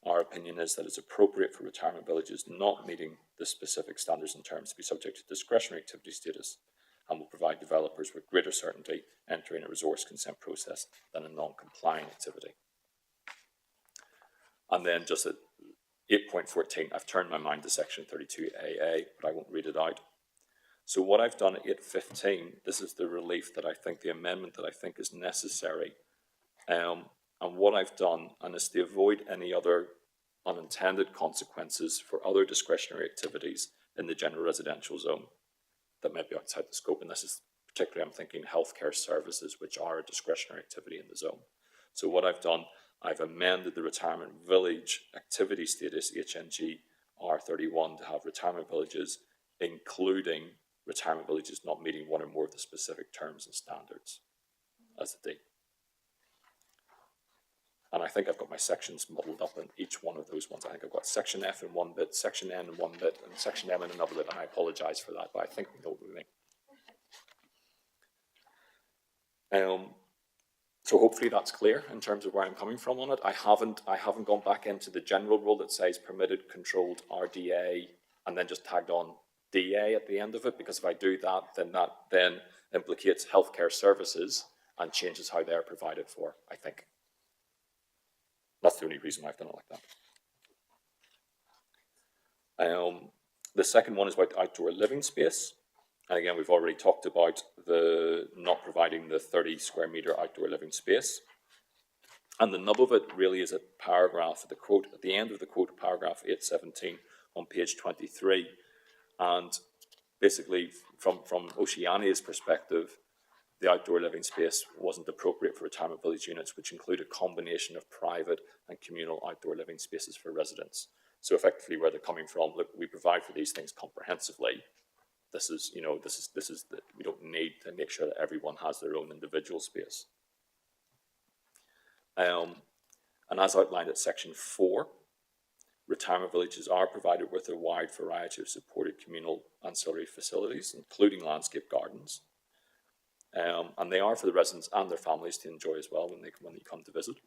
our opinion is that it's appropriate for retirement villages not meeting the specific standards and terms to be subject to discretionary activity status and will provide developers with greater certainty entering a resource consent process than a non-compliant activity. And then just at 8.14, I've turned my mind to section 32AA, but I won't read it out. So what I've done at 8.15, this is the relief that I think, the amendment that I think is necessary. And what I've done, and is to avoid any other unintended consequences for other discretionary activities in the general residential zone that may be outside the scope, and this is particularly, I'm thinking healthcare services, which are a discretionary activity in the zone. So what I've done, I've amended the retirement village activity status, HNG R31, to have retirement villages, including retirement villages not meeting one or more of the specific terms and standards as a D. And I think I've got my sections muddled up in each one of those ones. I think I've got section F in one bit, section N in one bit, and section M in another bit, and I apologise for that, but I think we know what we mean. So hopefully that's clear in terms of where I'm coming from on it. I haven't gone back into the general rule that says permitted, controlled, RDA, and then just tagged on DA at the end of it, because if I do that then implicates healthcare services and changes how they're provided for, I think. That's the only reason I've done it like that. The second one is about outdoor living space. And again, we've already talked about the not providing the 30 square metre outdoor living space. And the nub of it really is a paragraph at the quote, at the end of the quote, paragraph 817 on page 23. And basically, from Oceania's perspective, the outdoor living space wasn't appropriate for retirement village units, which include a combination of private and communal outdoor living spaces for residents. So effectively, where they're coming from, look, we provide for these things comprehensively. This is we don't need to make sure that everyone has their own individual space. And as outlined at section 4, retirement villages are provided with a wide variety of supported communal ancillary facilities, including landscape gardens. And they are for the residents and their families to enjoy as well when they come to visit.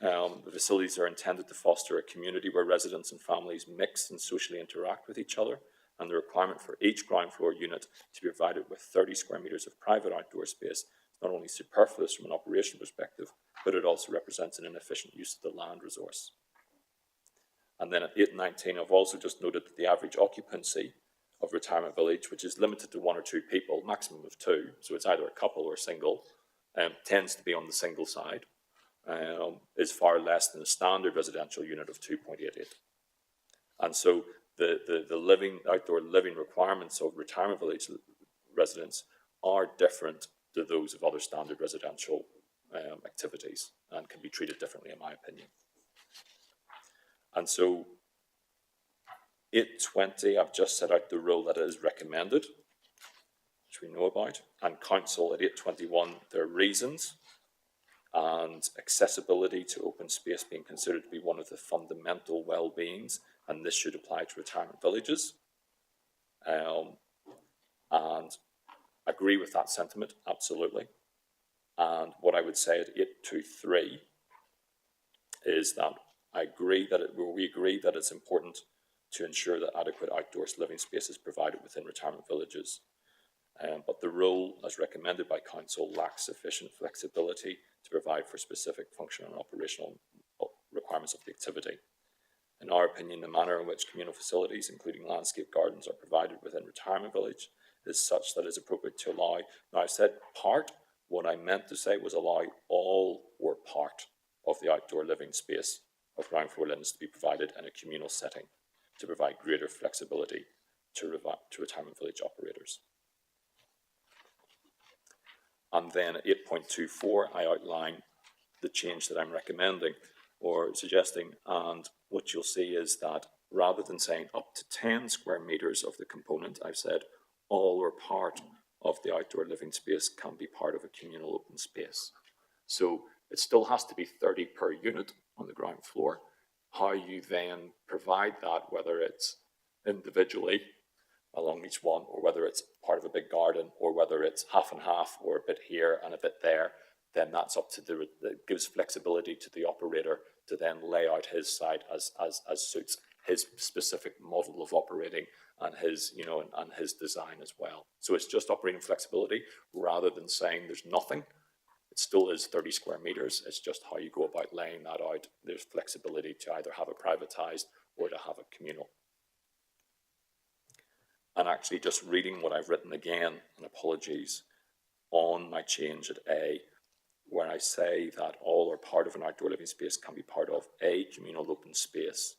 The facilities are intended to foster a community where residents and families mix and socially interact with each other, and the requirement for each ground floor unit to be provided with 30 square metres of private outdoor space is not only superfluous from an operational perspective, but it also represents an inefficient use of the land resource. And then at 8.19, I've also just noted that the average occupancy of retirement village, which is limited to 1 or 2 people, maximum of 2, so it's either a couple or single, tends to be on the single side, is far less than a standard residential unit of 2.88. And so the outdoor living requirements of retirement village residents are different to those of other standard residential activities and can be treated differently, in my opinion. And so 8.20, I've just set out the rule that is recommended, which we know about, and council at 8.21, their reasons, and accessibility to open space being considered to be one of the fundamental well-beings, and this should apply to retirement villages. And agree with that sentiment, absolutely. And what I would say at 823 is that we agree that it's important to ensure that adequate outdoors living space is provided within retirement villages. But the rule, as recommended by Council, lacks sufficient flexibility to provide for specific functional and operational requirements of the activity. In our opinion, the manner in which communal facilities, including landscape gardens, are provided within retirement village is such that it is appropriate to allow. Now, I said part. What I meant to say was allow all or part of the outdoor living space of ground floor linens to be provided in a communal setting to provide greater flexibility to retirement village operators. And then at 8.24, I outline the change that I'm recommending or suggesting, and what you'll see is that rather than saying up to 10 square metres of the component, I've said all or part of the outdoor living space can be part of a communal open space. So it still has to be 30 per unit on the ground floor. How you then provide that, whether it's individually along each one, or whether it's part of a big garden, or whether it's half and half, or a bit here and a bit there, then that's up to that gives flexibility to the operator to then lay out his site as suits his specific model of operating and his, and his design as well. So it's just operating flexibility rather than saying there's nothing. It still is 30 square metres. It's just how you go about laying that out. There's flexibility to either have it privatised or to have it communal. And actually just reading what I've written again, and apologies, on my change at A, where I say that all or part of an outdoor living space can be part of a communal open space.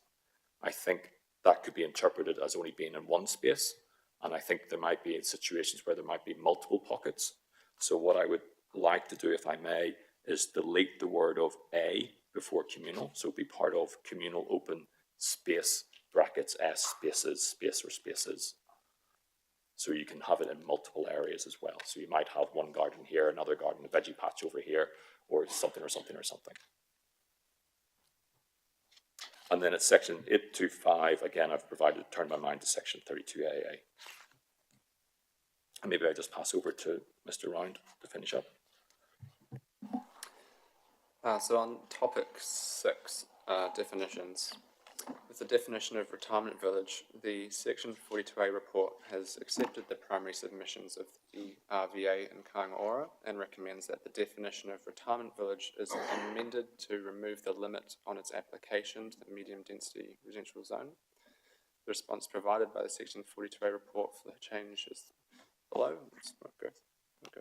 I think that could be interpreted as only being in one space, and I think there might be situations where there might be multiple pockets. So what I would like to do, if I may, is delete the word of a before communal, so be part of communal open space, brackets S, spaces, space or spaces. So you can have it in multiple areas as well. So you might have one garden here, another garden, a veggie patch over here, or something or something or something. And then at section 825, again, I've turned my mind to section 32AA. And maybe I just pass over to Mr. Round to finish up. So on topic 6, definitions. With the definition of retirement village, the section 42A report has accepted the primary submissions of the RVA and Kāinga Ora and recommends that the definition of retirement village is amended to remove the limit on its application to the medium density residential zone. The response provided by the section 42A report for the change is below. Let's not go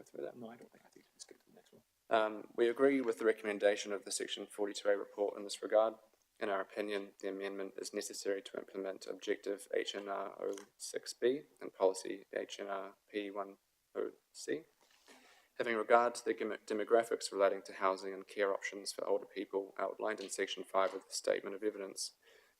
through that. No, I don't think. I think let's get to the next one. We agree with the recommendation of the section 42A report in this regard. In our opinion, the amendment is necessary to implement Objective HNR 06B and Policy HNR P10C. Having regard to the demographics relating to housing and care options for older people outlined in Section 5 of the Statement of Evidence,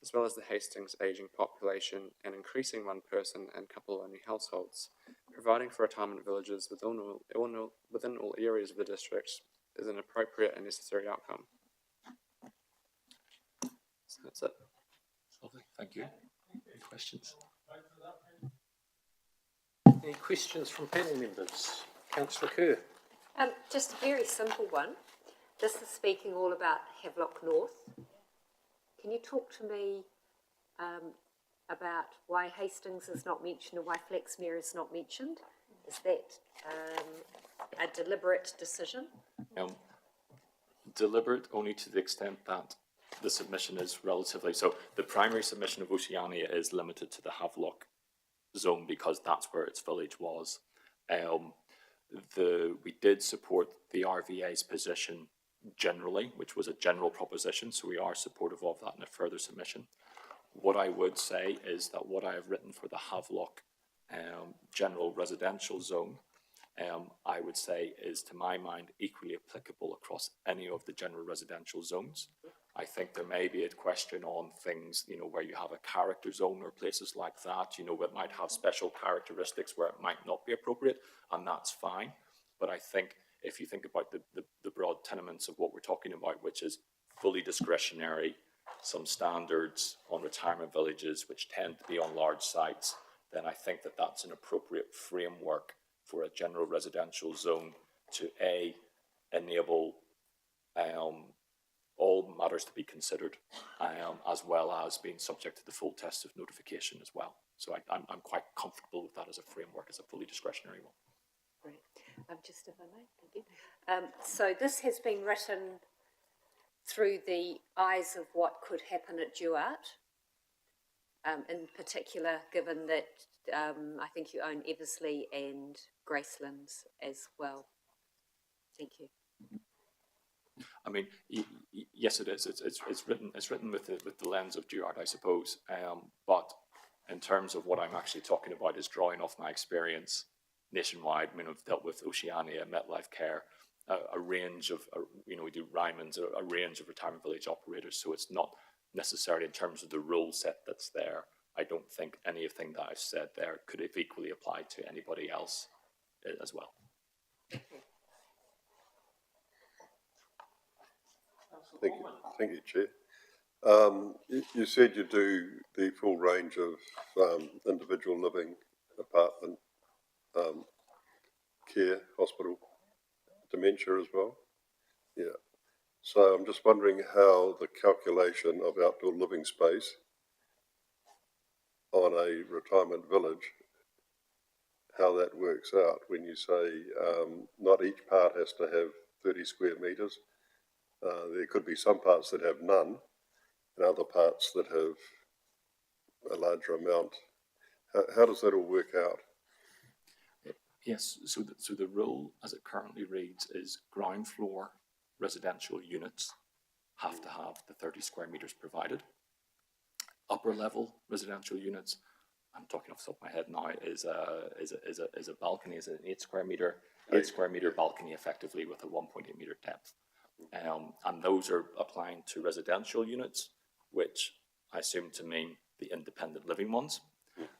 as well as the Hastings ageing population and increasing one-person and couple-only households, providing for retirement villages within all areas of the district is an appropriate and necessary outcome. So that's it. Lovely, thank you. Any questions? Any questions from panel members? Councillor Kerr. Just a very simple one. This is speaking all about Havelock North. Can you talk to me about why Hastings is not mentioned and why Flaxmere is not mentioned? Is that a deliberate decision? Deliberate only to the extent that the submission is relatively, so the primary submission of Oceania is limited to the Havelock zone because that's where its village was. We did support the RVA's position generally, which was a general proposition, so we are supportive of that in a further submission. What I would say is that what I have written for the Havelock general residential zone, I would say is, to my mind, equally applicable across any of the general residential zones. I think there may be a question on things, where you have a character zone or places like that, it might have special characteristics where it might not be appropriate, and that's fine. But I think if you think about the broad tenements of what we're talking about, which is fully discretionary, some standards on retirement villages, which tend to be on large sites, then I think that that's an appropriate framework for a general residential zone to enable all matters to be considered, as well as being subject to the full test of notification as well. So I'm quite comfortable with that as a framework, as a fully discretionary one. Great. Just if I may, thank you. So this has been written through the eyes of what could happen at Duart, in particular, given that I think you own Eversley and Gracelands as well. Thank you. I mean, yes, it is. It's written with the lens of Duart, I suppose. But in terms of what I'm actually talking about is drawing off my experience nationwide. I mean, I've dealt with Oceania, MetLife Care, a range of, we do Ryman's, a range of retirement village operators. So it's not necessarily in terms of the rule set that's there. I don't think anything that I've said there could have equally applied to anybody else as well. Thank you, Chair. You said you do the full range of individual living, apartment, care, hospital, dementia as well. Yeah. So I'm just wondering how the calculation of outdoor living space on a retirement village, how that works out when you say not each part has to have 30 square metres. There could be some parts that have none and other parts that have a larger amount. How does that all work out? Yes, so the rule as it currently reads is ground floor residential units have to have the 30 square metres provided. Upper level residential units, I'm talking off the top of my head now, is a balcony, is an 8 square metre balcony effectively with a 1.8 metre depth. And those are applying to residential units, which I assume to mean the independent living ones.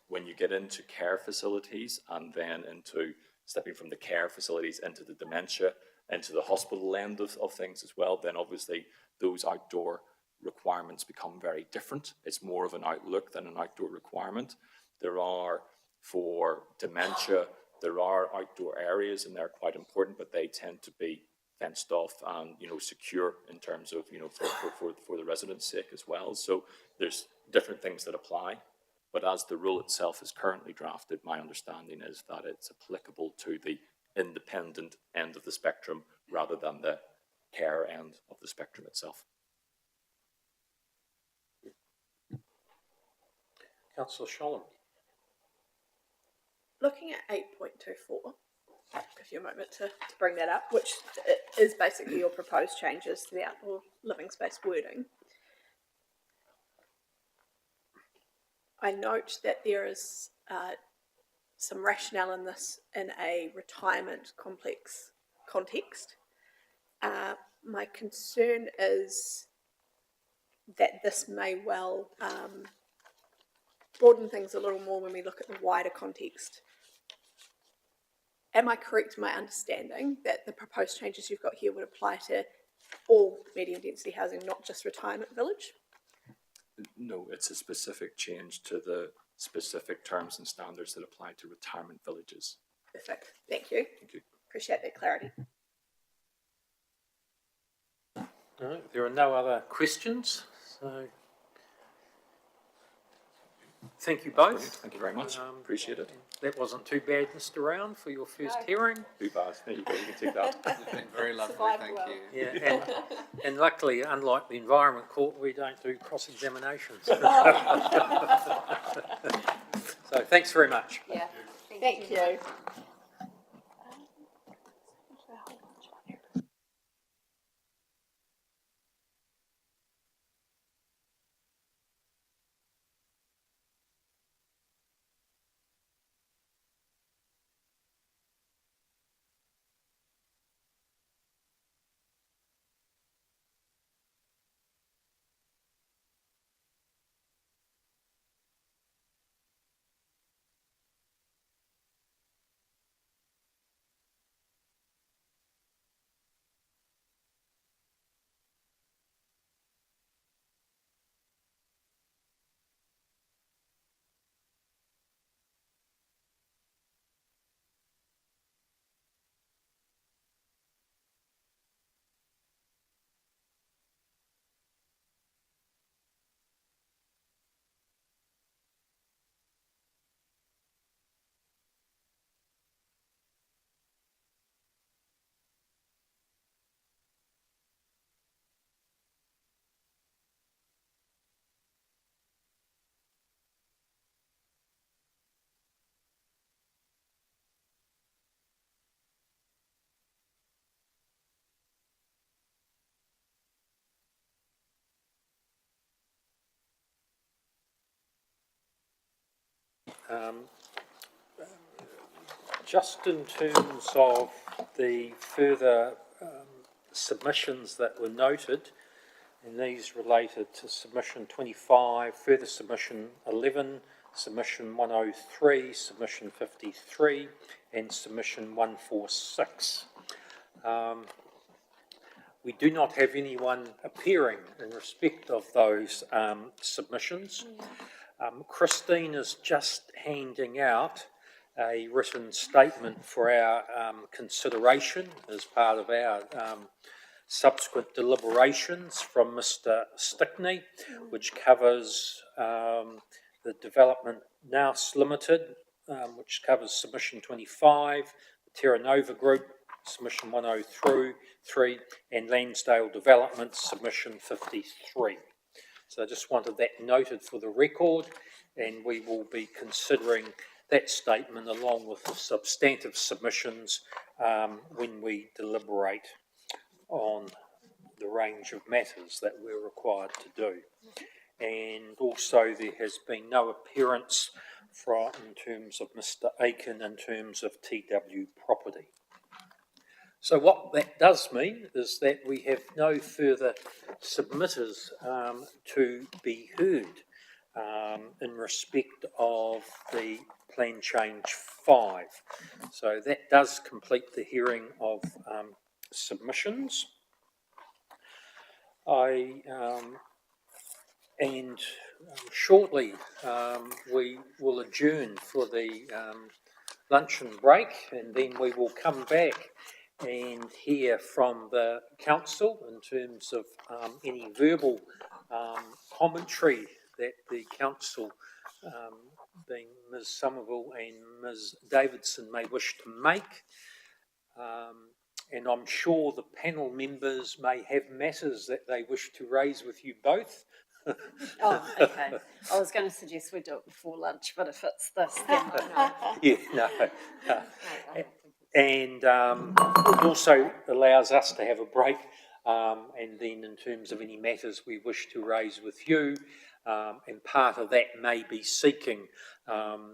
When you get into care facilities and then into stepping from the care facilities into the dementia, into the hospital end of things as well, then obviously those outdoor requirements become very different. It's more of an outlook than an outdoor requirement. There are, for dementia, there are outdoor areas and they're quite important, but they tend to be fenced off and, secure in terms of, for the residents' sake as well. So there's different things that apply. But as the rule itself is currently drafted, my understanding is that it's applicable to the independent end of the spectrum rather than the care end of the spectrum itself. Councillor Sholem. Looking at 8.24, give you a moment to bring that up, which is basically your proposed changes to the outdoor living space wording. I note that there is some rationale in this in a retirement complex context. My concern is that this may well broaden things a little more when we look at the wider context. Am I correct in my understanding that the proposed changes you've got here would apply to all medium density housing, not just retirement village? No, it's a specific change to the specific terms and standards that apply to retirement villages. Perfect. Thank you. Thank you. Appreciate that clarity. All right, there are no other questions, so thank you both. Thank you very much. Appreciate it. That wasn't too bad, Mr. Round, for your first hearing. Too bad. There you go. You can take that. It's been very lovely, thank you. Yeah, and luckily, unlike the Environment Court, we don't do cross-examinations. So thanks very much. Yeah. Thank you. Just in terms of the further submissions that were noted, and these related to submission 25, further submission 11, submission 103, submission 53, and submission 146. We do not have anyone appearing in respect of those submissions. Christine is just handing out a written statement for our consideration as part of our subsequent deliberations from Mr. Stickney, which covers the Development Nous Limited, which covers submission 25, the Terra Nova Group, submission 103, and Lansdale Development, submission 53. So I just wanted that noted for the record, and we will be considering that statement along with the substantive submissions when we deliberate on the range of matters that we're required to do. And also there has been no appearance in terms of Mr. Aiken in terms of TW property. So what that does mean is that we have no further submitters to be heard in respect of the Plan Change 5. So that does complete the hearing of submissions. Shortly we will adjourn for the luncheon break, and then we will come back and hear from the council in terms of any verbal commentary that the council, being Ms. Somerville and Ms. Davidson, may wish to make. And I'm sure the panel members may have matters that they wish to raise with you both. Oh, okay. I was going to suggest we do it before lunch, but if it's this, then no. Yeah, no. And it also allows us to have a break, and then in terms of any matters we wish to raise with you, and part of that may be seeking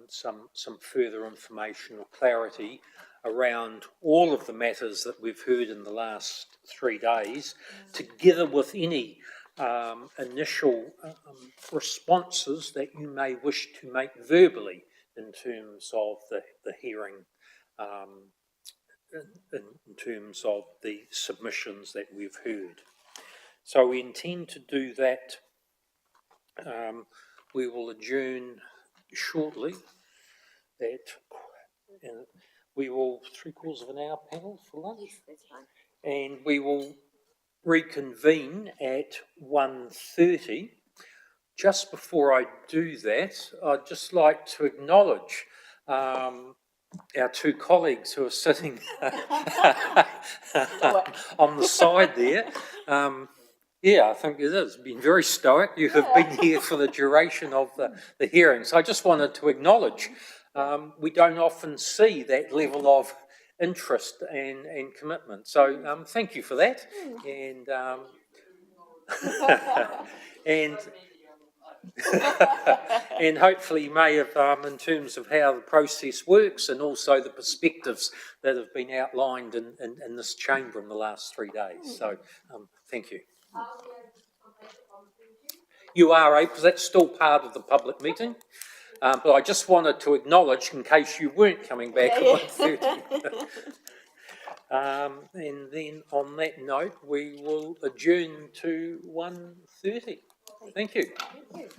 some further information or clarity around all of the matters that we've heard in the last 3 days, together with any initial responses that you may wish to make verbally in terms of the hearing, in terms of the submissions that we've heard. So we intend to do that. We will adjourn shortly. We will 3/4 of an hour panel for lunch. Yes, that's fine. And we will reconvene at 1:30. Just before I do that, I'd just like to acknowledge our two colleagues who are sitting on the side there. Yeah, I think it is. Been very stoic. You have been here for the duration of the hearing. So I just wanted to acknowledge we don't often see that level of interest and commitment. So thank you for that. And and hopefully you may have, in terms of how the process works and also the perspectives that have been outlined in this chamber in the last 3 days. So thank you. You are able, because that's still part of the public meeting. But I just wanted to acknowledge, in case you weren't coming back at 1:30. And then on that note, we will adjourn to 1:30. Thank you. Thank you.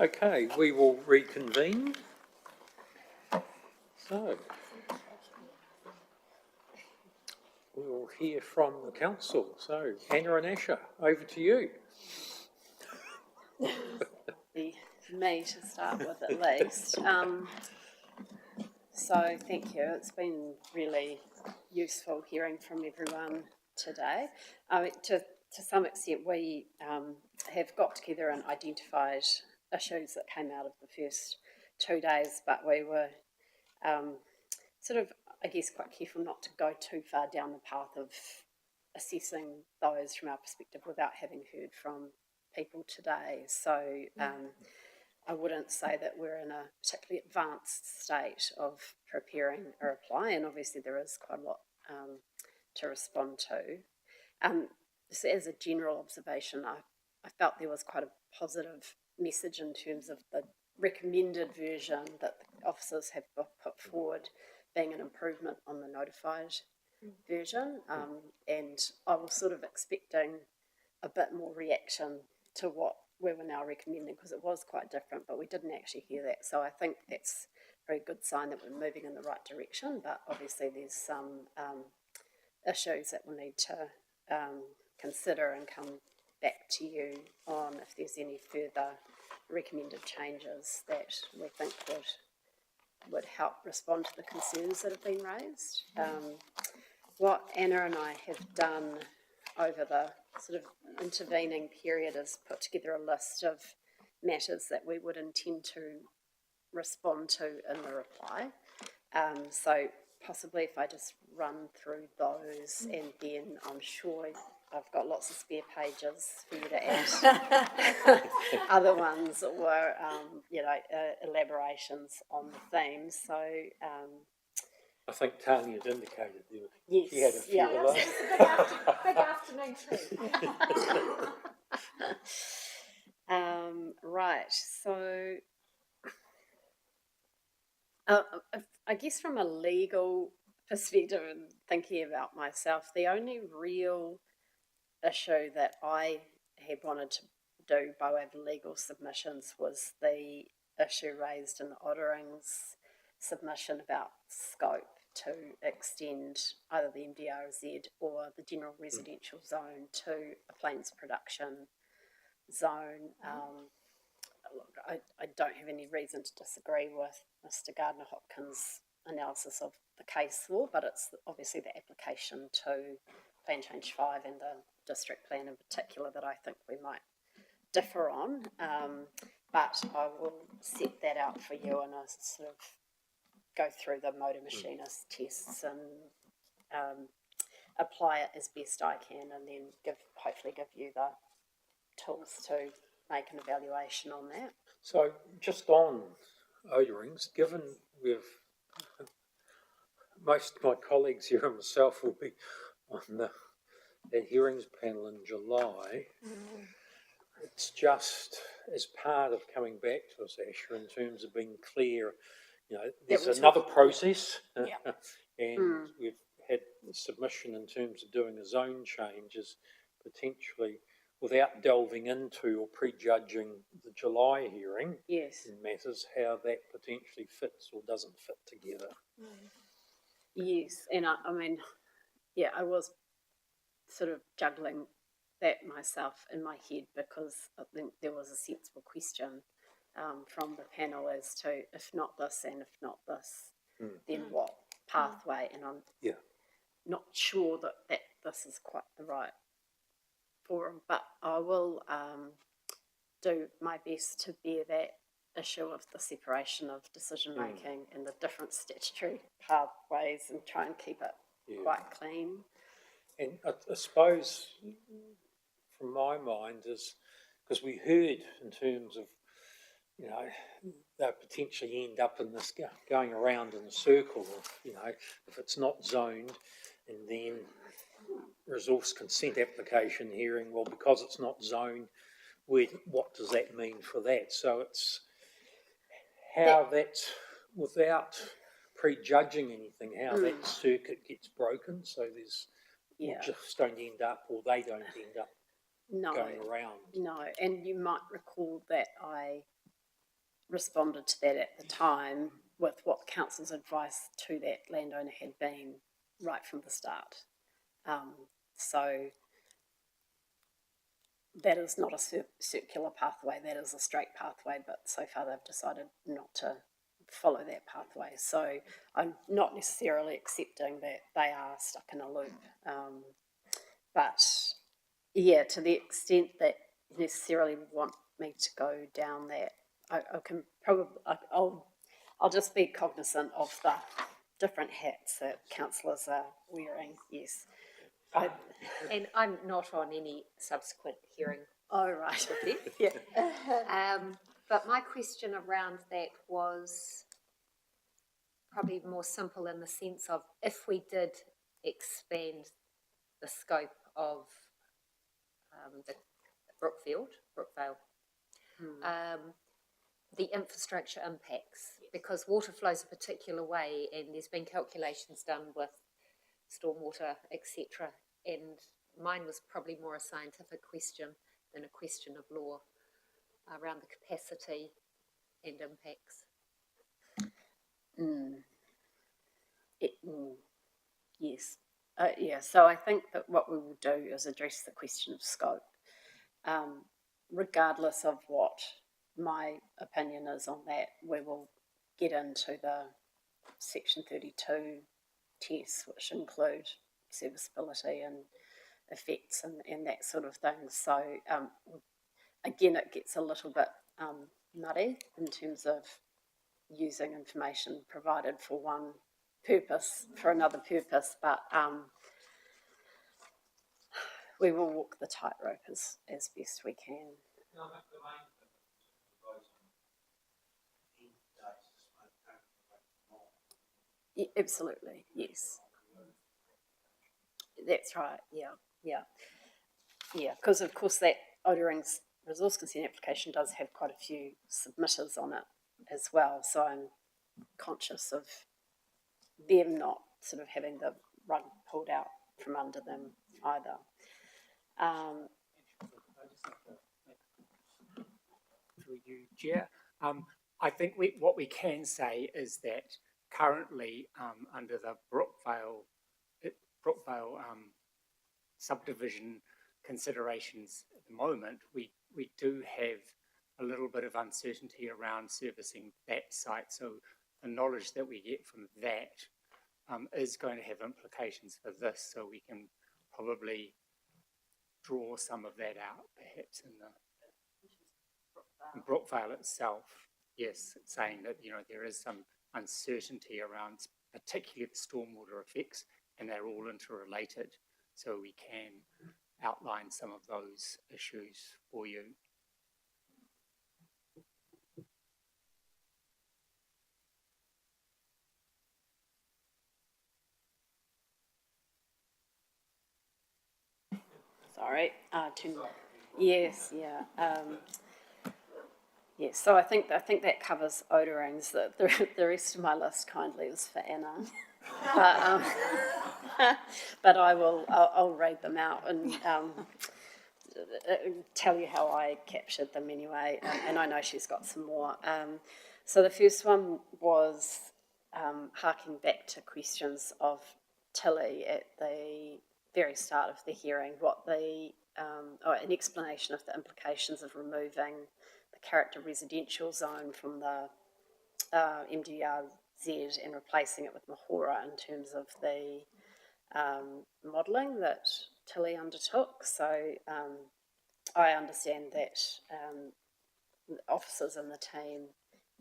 Okay, we will reconvene. So, we will hear from the council. So, Anna and Asher, over to you. Be me to start with at least. So thank you. It's been really useful hearing from everyone today. To some extent, we have got together and identified issues that came out of the first 2 days, but we were sort of, I guess, quite careful not to go too far down the path of assessing those from our perspective without having heard from people today. So I wouldn't say that we're in a particularly advanced state of preparing a reply, and obviously there is quite a lot to respond to. So as a general observation, I felt there was quite a positive message in terms of the recommended version that the officers have put forward being an improvement on the notified version, and I was sort of expecting a bit more reaction to what we were now recommending, because it was quite different, but we didn't actually hear that. So I think that's a very good sign that we're moving in the right direction, but obviously there's some issues that we'll need to consider and come back to you on if there's any further recommended changes that we think would help respond to the concerns that have been raised. What Anna and I have done over the sort of intervening period is put together a list of matters that we would intend to respond to in the reply. So possibly if I just run through those, and then I'm sure I've got lots of spare pages for you to add other ones or, elaborations on the themes. So, I think Tanya had indicated there. Yes, She had a few of those. Big afternoon tea. Right, so I guess from a legal perspective and thinking about myself, the only real issue that I had wanted to do by way of legal submissions was the issue raised in the Ottering's submission about scope to extend either the MDRZ or the general residential zone to a plains production zone. Look, I don't have any reason to disagree with Mr. Gardner-Hopkins' analysis of the case law, but it's obviously the application to Plan Change 5 and the district plan in particular that I think we might differ on. But I will set that out for you and I sort of go through the motor machinist tests and apply it as best I can, and then hopefully give you the tools to make an evaluation on that. So just on Otterings, given most of my colleagues here and myself will be on the hearings panel in July, it's just as part of coming back to us, Asher, in terms of being clear, there's another process, and we've had submission in terms of doing a zone changes potentially without delving into or prejudging the July hearing in matters, how that potentially fits or doesn't fit together. Yes, and I mean, I was sort of juggling that myself in my head, because I think there was a sensible question from the panel as to if not this and if not this, then what pathway, and I'm not sure that this is quite the right forum, but I will do my best to bear that issue of the separation of decision making and the different statutory pathways and try and keep it quite clean. And I suppose from my mind is, because we heard in terms of, they'll potentially end up in this going around in a circle of, if it's not zoned, and then resource consent application hearing, well, because it's not zoned, what does that mean for that? So it's how that's, without prejudging anything, how that circuit gets broken, so there's, we just don't end up, or they don't end up going around. No, and you might recall that I responded to that at the time with what council's advice to that landowner had been right from the start. So that is not a circular pathway, that is a straight pathway, but so far they've decided not to follow that pathway. So I'm not necessarily accepting that they are stuck in a loop. But yeah, to the extent that you necessarily want me to go down that, I can probably, I'll just be cognizant of the different hats that councillors are wearing, yes. And I'm not on any subsequent hearing. Oh, right. Yeah. But my question around that was probably more simple in the sense of if we did expand the scope of the Brookvale, the infrastructure impacts, because water flows a particular way and there's been calculations done with stormwater, etc. And mine was probably more a scientific question than a question of law around the capacity and impacts. Yes. Yeah, so I think that what we will do is address the question of scope, regardless of what my opinion is on that. We will get into the Section 32 tests, which include serviceability and effects and that sort of thing. So again, it gets a little bit muddy in terms of using information provided for one purpose for another purpose, but we will walk the tightrope as best we can. Yeah, absolutely, yes. That's right, yeah. Because of course that Oderings resource consent application does have quite a few submitters on it as well, so I'm conscious of them not sort of having the rug pulled out from under them either. Through you, Chair. I think what we can say is that currently under the Brookvale subdivision considerations at the moment, we do have a little bit of uncertainty around servicing that site. So the knowledge that we get from that is going to have implications for this. So we can probably draw some of that out, perhaps in Brookvale itself. Yes, it's saying that there is some uncertainty around particularly the stormwater effects, and they're all interrelated. So we can outline some of those issues for you. Sorry, yes, yeah. Yes, so I think that covers Oderings. The rest of my list kindly is for Anna. But I'll read them out and tell you how I captured them anyway, and I know she's got some more. So the first one was harking back to questions of Tilly at the very start of the hearing, an explanation of the implications of removing the character residential zone from the MDRZ and replacing it with Mahora in terms of the modelling that Tilly undertook. So I understand that officers in the team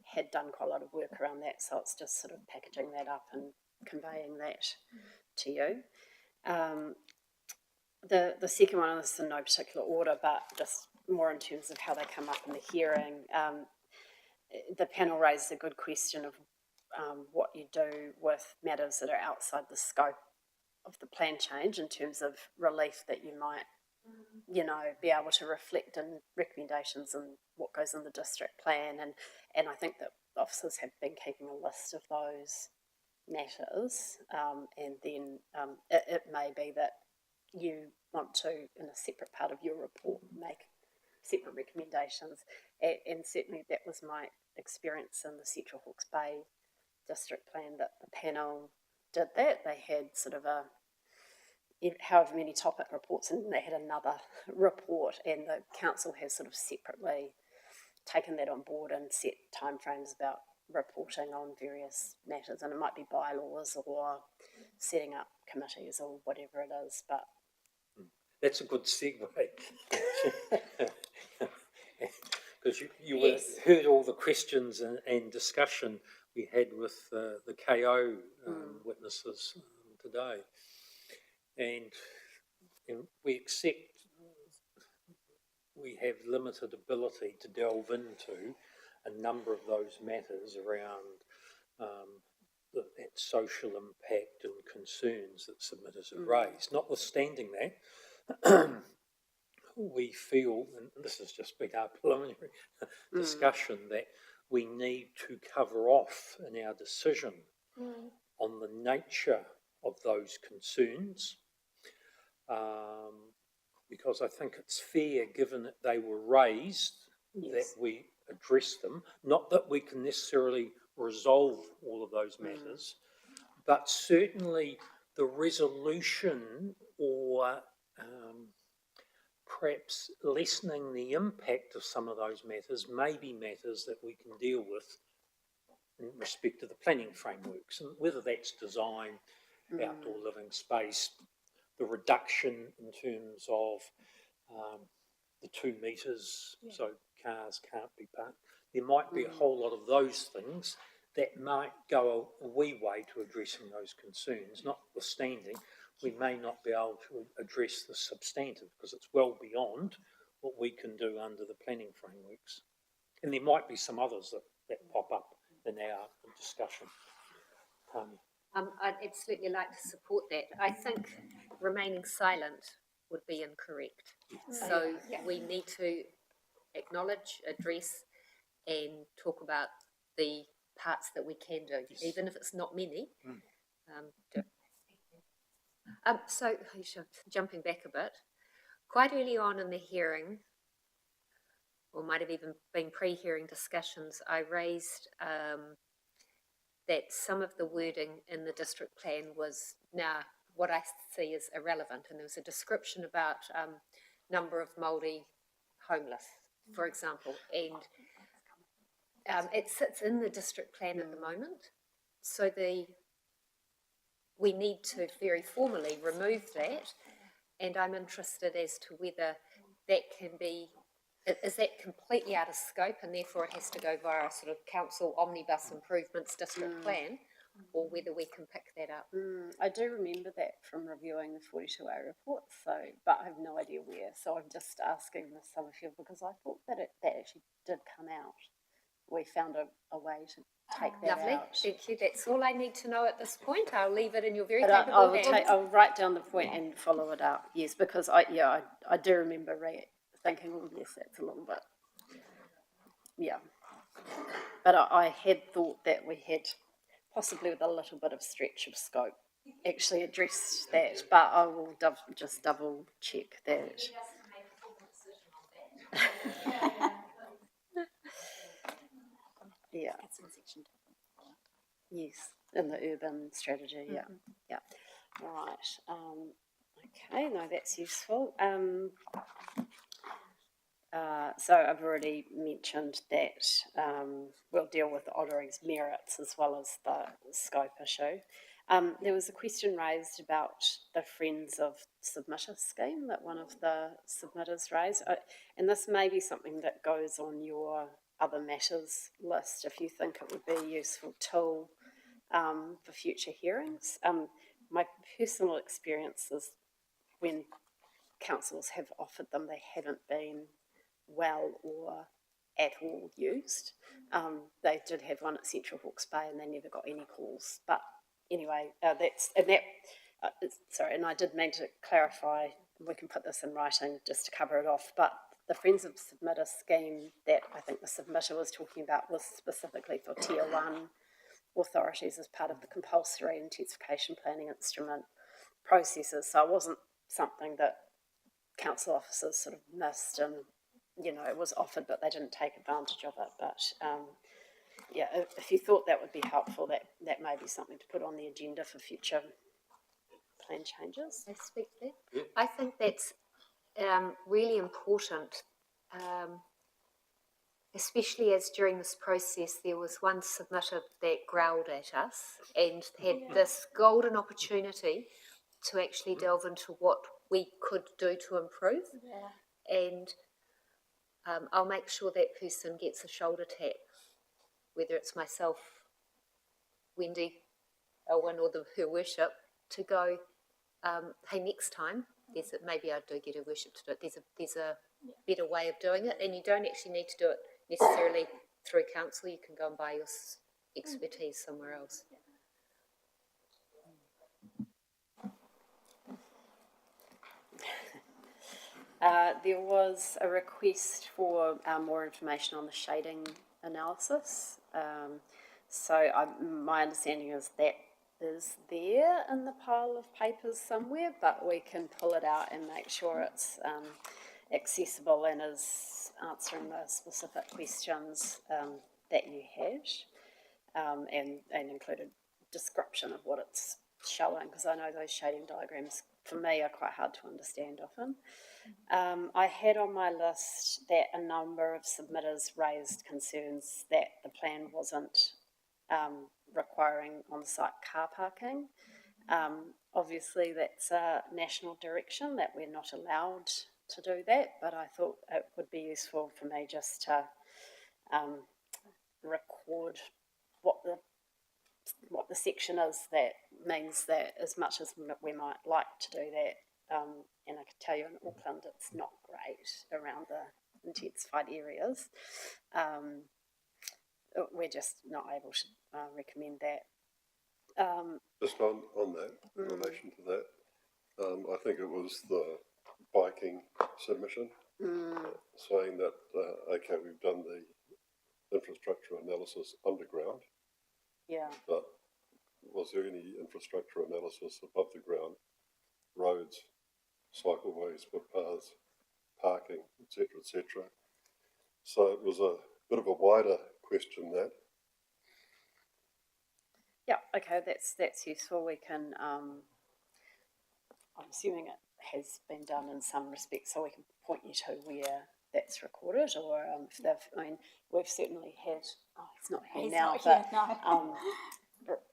had done quite a lot of work around that, so it's just sort of packaging that up and conveying that to you. The second one is in no particular order, but just more in terms of how they come up in the hearing. The panel raised a good question of what you do with matters that are outside the scope of the plan change in terms of relief that you might, be able to reflect in recommendations and what goes in the district plan. And I think that officers have been keeping a list of those matters, and then it may be that you want to, in a separate part of your report, make separate recommendations. And certainly that was my experience in the Central Hawke's Bay district plan, that the panel did that. They had sort of however many topic reports, and they had another report, and the council has sort of separately taken that on board and set timeframes about reporting on various matters, and it might be bylaws or setting up committees or whatever it is, but That's a good segue. Because you Yes. heard all the questions and discussion we had with the KO witnesses today. And we accept we have limited ability to delve into a number of those matters around that social impact and concerns that submitters have raised. Notwithstanding that, we feel, and this has just been our preliminary discussion, that we need to cover off in our decision on the nature of those concerns, because I think it's fair, given that they were raised, that we address them. Not that we can necessarily resolve all of those matters, but certainly the resolution or perhaps lessening the impact of some of those matters may be matters that we can deal with in respect to the planning frameworks, and whether that's design, outdoor living space, the reduction in terms of the 2 metres, so cars can't be parked. There might be a whole lot of those things that might go a wee way to addressing those concerns. Notwithstanding, we may not be able to address the substantive because it's well beyond what we can do under the planning frameworks. And there might be some others that pop up in our discussion. Tanya. I'd absolutely like to support that. I think remaining silent would be incorrect. So we need to acknowledge, address, and talk about the parts that we can do, even if it's not many. So, jumping back a bit, quite early on in the hearing, or might have even been pre-hearing discussions, I raised that some of the wording in the district plan was now what I see as irrelevant, and there was a description about number of Māori homeless, for example, and it sits in the district plan at the moment, so we need to very formally remove that, and I'm interested as to whether that can be, is that completely out of scope and therefore it has to go via a sort of council omnibus improvements district plan, or whether we can pick that up. I do remember that from reviewing the 42A report, but I have no idea where, so I'm just asking Ms. Summerfield because I thought that that actually did come out. We found a way to take that Lovely, out. thank you. That's all I need to know at this point. I'll leave it in your very But capable hands. I'll write down the point and follow it up. Yes, because I do remember thinking, oh yes, that's a little bit, But I had thought that we had possibly with a little bit of stretch of scope actually addressed that, but I will just double check that. Yeah. Yes, in the urban strategy, yeah. Right, okay, no, that's useful. So I've already mentioned that we'll deal with Ottering's merits as well as the scope issue. There was a question raised about the Friends of Submitters scheme that one of the submitters raised, and this may be something that goes on your other matters list if you think it would be a useful tool for future hearings. My personal experience is when councils have offered them, they haven't been well or at all used. They did have one at Central Hawke's Bay and they never got any calls. But anyway, and I did mean to clarify, we can put this in writing just to cover it off, but the Friends of Submitter scheme that I think the submitter was talking about was specifically for Tier 1 authorities as part of the compulsory intensification planning instrument processes. So it wasn't something that council officers sort of missed and you know, it was offered, but they didn't take advantage of it. But yeah, if you thought that would be helpful, that may be something to put on the agenda for future plan changes. I speak there. I think that's really important, especially as during this process there was one submitter that growled at us and had this golden opportunity to actually delve into what we could do to improve. And I'll make sure that person gets a shoulder tap, whether it's myself, Wendy, Owen, or her worship, to go, hey, next time, maybe I do get a worship to do it. There's a better way of doing it, and you don't actually need to do it necessarily through council. You can go and buy your expertise somewhere else. There was a request for more information on the shading analysis. My understanding is that is there in the pile of papers somewhere, but we can pull it out and make sure it's accessible and is answering the specific questions that you had, and include a description of what it's showing, because I know those shading diagrams for me are quite hard to understand often. I had on my list that a number of submitters raised concerns that the plan wasn't requiring on-site car parking. Obviously that's a national direction that we're not allowed to do that, but I thought it would be useful for me just to record what the section is that means that, as much as we might like to do that, and I can tell you in Auckland it's not great around the intensified areas, we're just not able to recommend that. Just on that, in relation to that, I think it was the biking submission saying that, okay, we've done the infrastructure analysis underground. Yeah. But was there any infrastructure analysis above the ground? Roads, cycleways, footpaths, parking, etc., etc. So it was a bit of a wider question, that. Yeah, okay, that's useful. We can, I'm assuming it has been done in some respects, so we can point you to where that's recorded, or if they've, we've certainly had, he's not here now,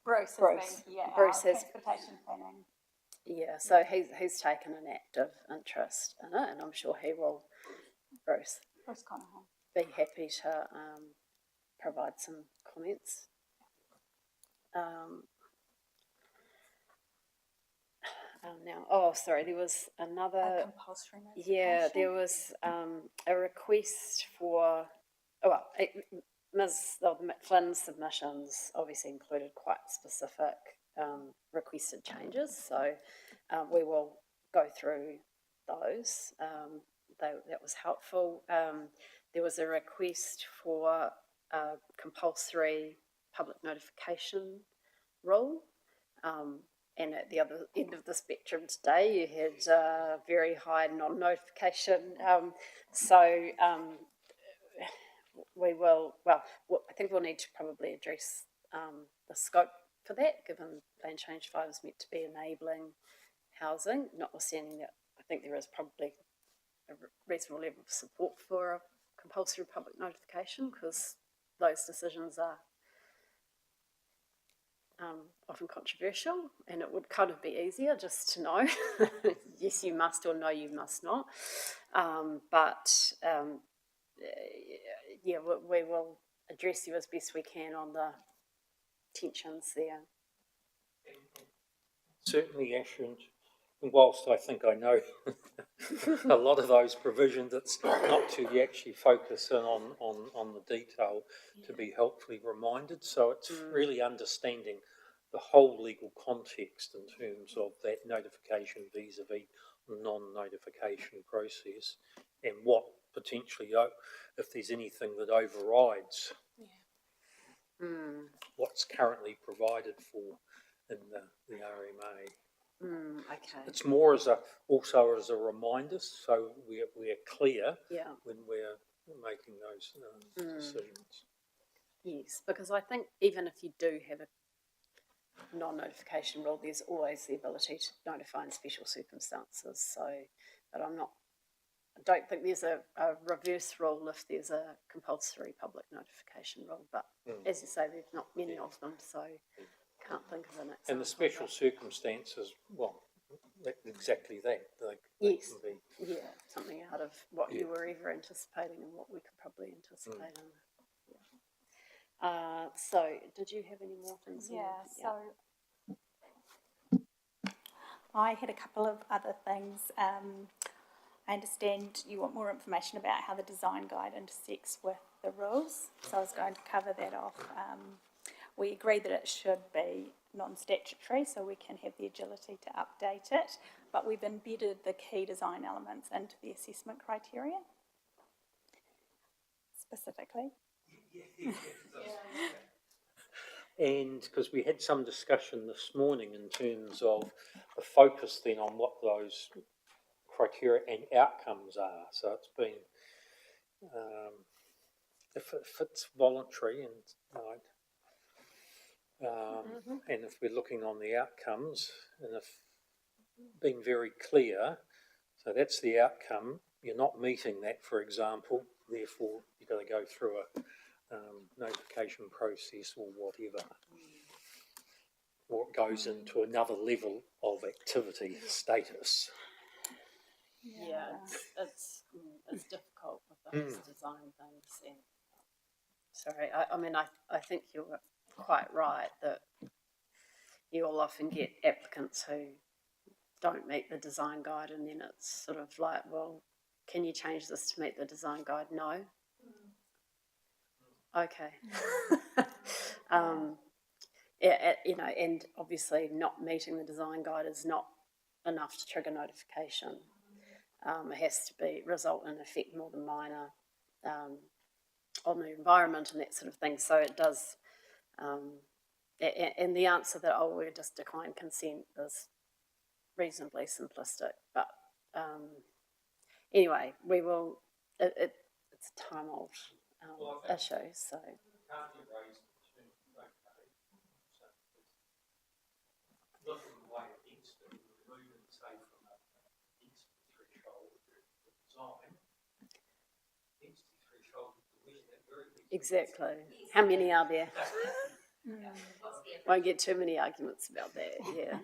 Bruce Bruce has, transportation planning. Yeah, so he's taken an active interest in it, and I'm sure he will, Bruce Conahan, be happy to provide some comments. There was another compulsory notification. Yeah, there was a request for Ms. Flynn's submissions obviously included quite specific requested changes, so we will go through those. That was helpful. There was a request for a compulsory public notification rule, and at the other end of the spectrum today you had very high non-notification, I think we'll need to probably address the scope for that, given Plan Change 5 is meant to be enabling housing, notwithstanding that I think there is probably a reasonable level of support for a compulsory public notification, because those decisions are often controversial, and it would kind of be easier just to know yes you must, or no you must not, we will address you as best we can on the tensions there. Certainly, Ashland, whilst I think I know a lot of those provisions, it's not to actually focus in on the detail to be helpfully reminded. So it's really understanding the whole legal context in terms of that notification vis-a-vis non-notification process, and what potentially, if there's anything that overrides what's currently provided for in the RMA. Okay. It's more also as a reminder, so we're clear Yeah. when we're making those decisions. Yes, because I think even if you do have a non-notification rule, there's always the ability to notify in special circumstances. So, but I don't think there's a reverse rule if there's a compulsory public notification rule. But as you say, there's not many of them, so can't think of an example. And the special circumstances, well, exactly that. They Yes. can be. Yeah, something out of what you were ever anticipating and what we could probably anticipate. So, did you have any more things? So I had a couple of other things. I understand you want more information about how the design guide intersects with the rules, so I was going to cover that off. We agree that it should be non-statutory, so we can have the agility to update it, but we've embedded the key design elements into the assessment criteria, specifically. And because we had some discussion this morning in terms of the focus then on what those criteria and outcomes are. So it's been, if it's voluntary and right, and if we're looking on the outcomes, and if being very clear, so that's the outcome, you're not meeting that, for example, therefore you've got to go through a notification process or whatever, or it goes into another level of activity status. Yeah, it's difficult with those design things. And sorry, I mean, I think you're quite right that you'll often get applicants who don't meet the design guide, and then it's sort of like, well, can you change this to meet the design guide? No. Okay. You know, and obviously not meeting the design guide is not enough to trigger notification. It has to result in effect more than minor on the environment and that sort of thing. So it does, and the answer that, oh, we just decline consent is reasonably simplistic. But anyway, we will, it's a time-old issue, so. Looking away against it, removing, say, from a density threshold design, density threshold, Exactly. How many are there? Won't get too many arguments about that, yeah.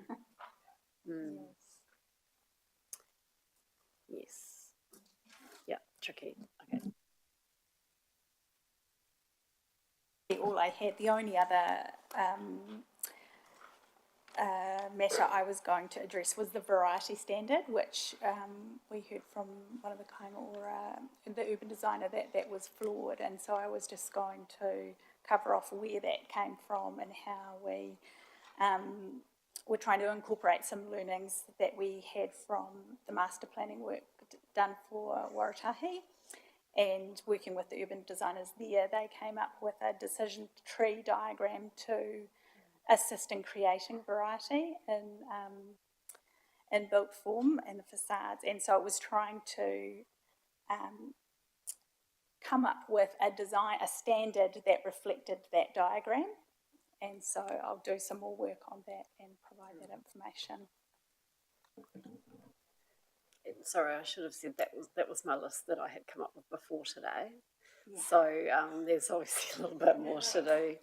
Yes. Yeah, tricky. Okay. All I had, the only other matter I was going to address was the variety standard, which we heard from one of the Kaingaora, the urban designer, that was flawed, and so I was just going to cover off where that came from and how we're trying to incorporate some learnings that we had from the master planning work done for Waratahi. And working with the urban designers there, they came up with a decision tree diagram to assist in creating variety in built form and the facades. And so it was trying to come up with a standard that reflected that diagram. And so I'll do some more work on that and provide that information. Sorry, I should have said that was my list that I had come up with before today. Yeah. So there's obviously a little bit more to do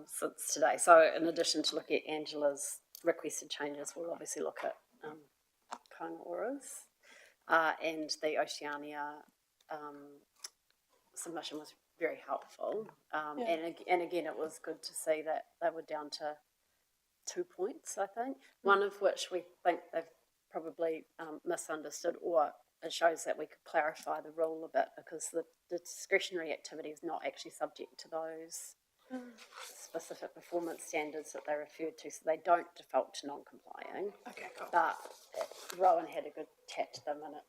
since today. So in addition to looking at Angela's requested changes, we'll obviously look at Kaingaora's and the Oceania submission was very helpful. And again, it was good to see that they were down to 2 points, I think, one of which we think they've probably misunderstood, or it shows that we could clarify the rule a bit, because the discretionary activity is not actually subject to those specific performance standards that they referred to, so they don't default to non-complying. Okay, cool. But Rowan had a good chat to them, and it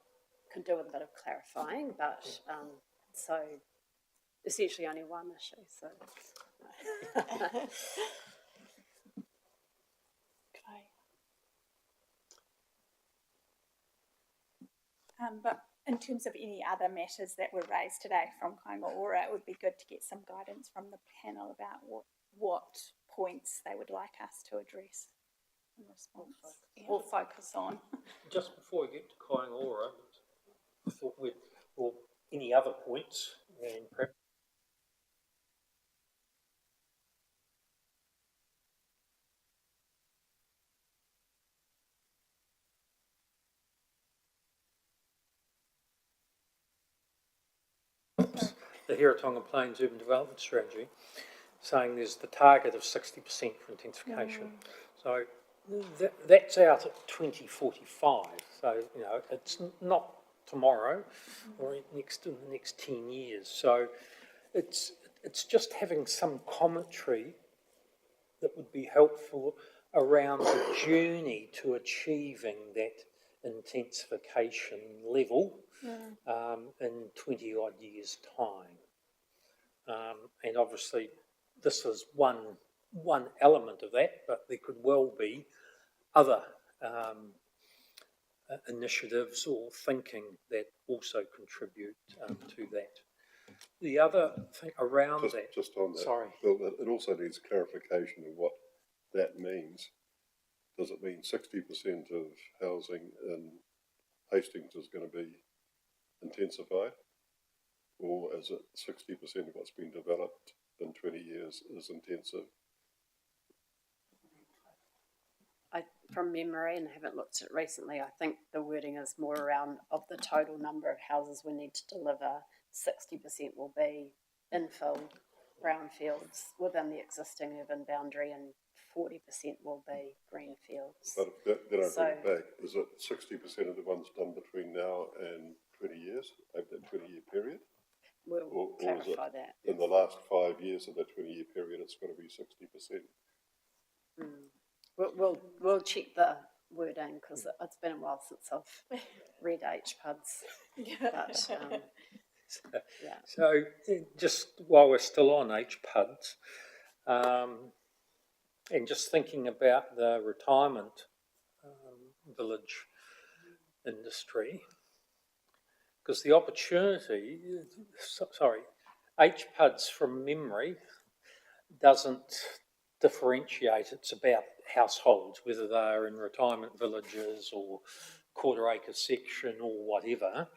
could do with a bit of clarifying, but so essentially only one issue, so. But in terms of any other matters that were raised today from Kāinga Ora, it would be good to get some guidance from the panel about what points they would like us to address in response or focus on. Just before we get to Kāinga Ora, I thought or any other points, and perhaps the Hiratonga Plains Urban Development Strategy, saying there's the target of 60% for intensification. So that's out at 2045. So, you know, it's not tomorrow or in the next 10 years. So it's just having some commentary that would be helpful around the journey to achieving that intensification level in 20 odd years' time. And obviously this is one element of that, but there could well be other initiatives or thinking that also contribute to that. The other thing around that... Just on that, sorry. Bill, it also needs clarification of what that means. Does it mean 60% of housing in Hastings is going to be intensified? Or is it 60% of what's been developed in 20 years is intensive? From memory, and haven't looked at it recently, I think the wording is more around of the total number of houses we need to deliver, 60% will be infill brownfields within the existing urban boundary and 40% will be greenfields. But then I bring it back, is it 60% of the ones done between now and 20 years, over that 20-year period? We'll clarify that. In the last 5 years of that 20-year period, it's got to be 60%. We'll check the wording because it's been a while since I've read HPUDs. But, yeah. So just while we're still on HPUDs, and just thinking about the retirement village industry, because the opportunity, HPUDs from memory doesn't differentiate. It's about households, whether they're in retirement villages or quarter acre section or whatever.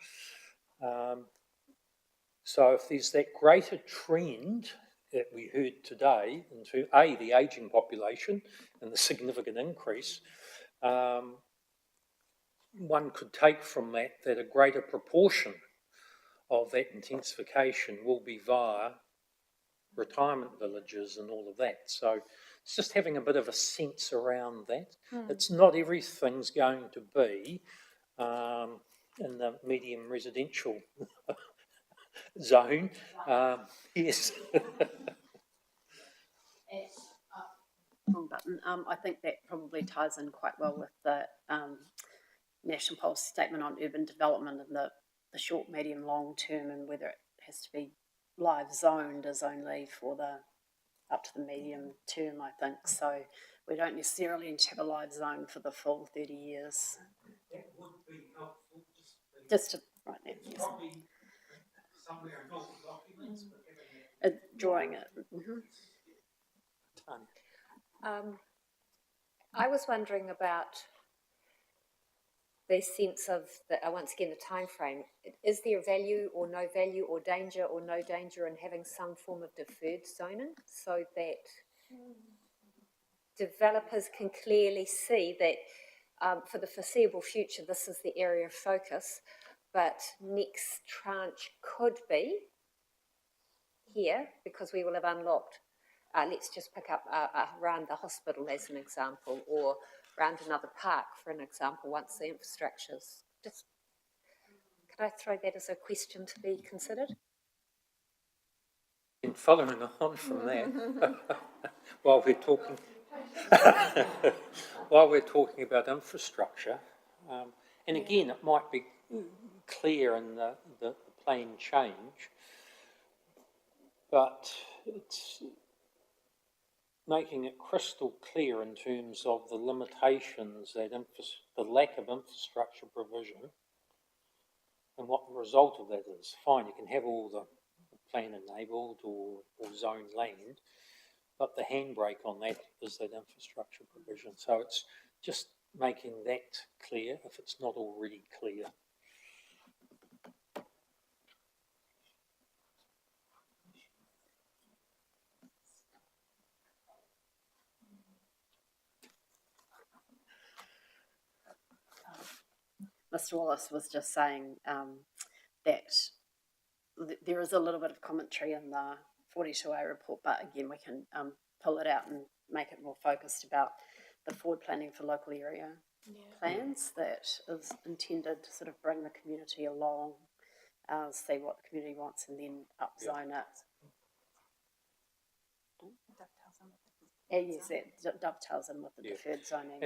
So if there's that greater trend that we heard today into the ageing population and the significant increase, one could take from that a greater proportion of that intensification will be via retirement villages and all of that. So it's just having a bit of a sense around that. It's not everything's going to be in the medium residential zone. Yes. Wrong button. I think that probably ties in quite well with the National Policy Statement on Urban Development and the short, medium, long term, and whether it has to be live zoned is only for up to the medium term, I think. So we don't necessarily need to have a live zone for the full 30 years. That would be helpful. Just to write that. Yes. Probably somewhere in local documents, but drawing it. I was wondering about the sense of, once again, the time frame. Is there value or no value or no danger in having some form of deferred zoning so that developers can clearly see that for the foreseeable future this is the area of focus, but next tranche could be here because we will have unlocked, let's just pick up around the hospital as an example, or around another park for an example, once the infrastructure's just... Could I throw that as a question to be considered? And following on from that, while we're talking about infrastructure, and again, it might be clear in the plan change, but it's making it crystal clear in terms of the limitations that the lack of infrastructure provision And what the result of that is, fine, you can have all the plan enabled or zoned land, but the handbrake on that is that infrastructure provision. So it's just making that clear if it's not already clear. Mr. Wallace was just saying that there is a little bit of commentary in the 42A report, but again, we can pull it out and make it more focused about the forward planning for local area plans that is intended to sort of bring the community along, see what the community wants, and then upzone it. Yes, that dovetails in with the deferred zoning.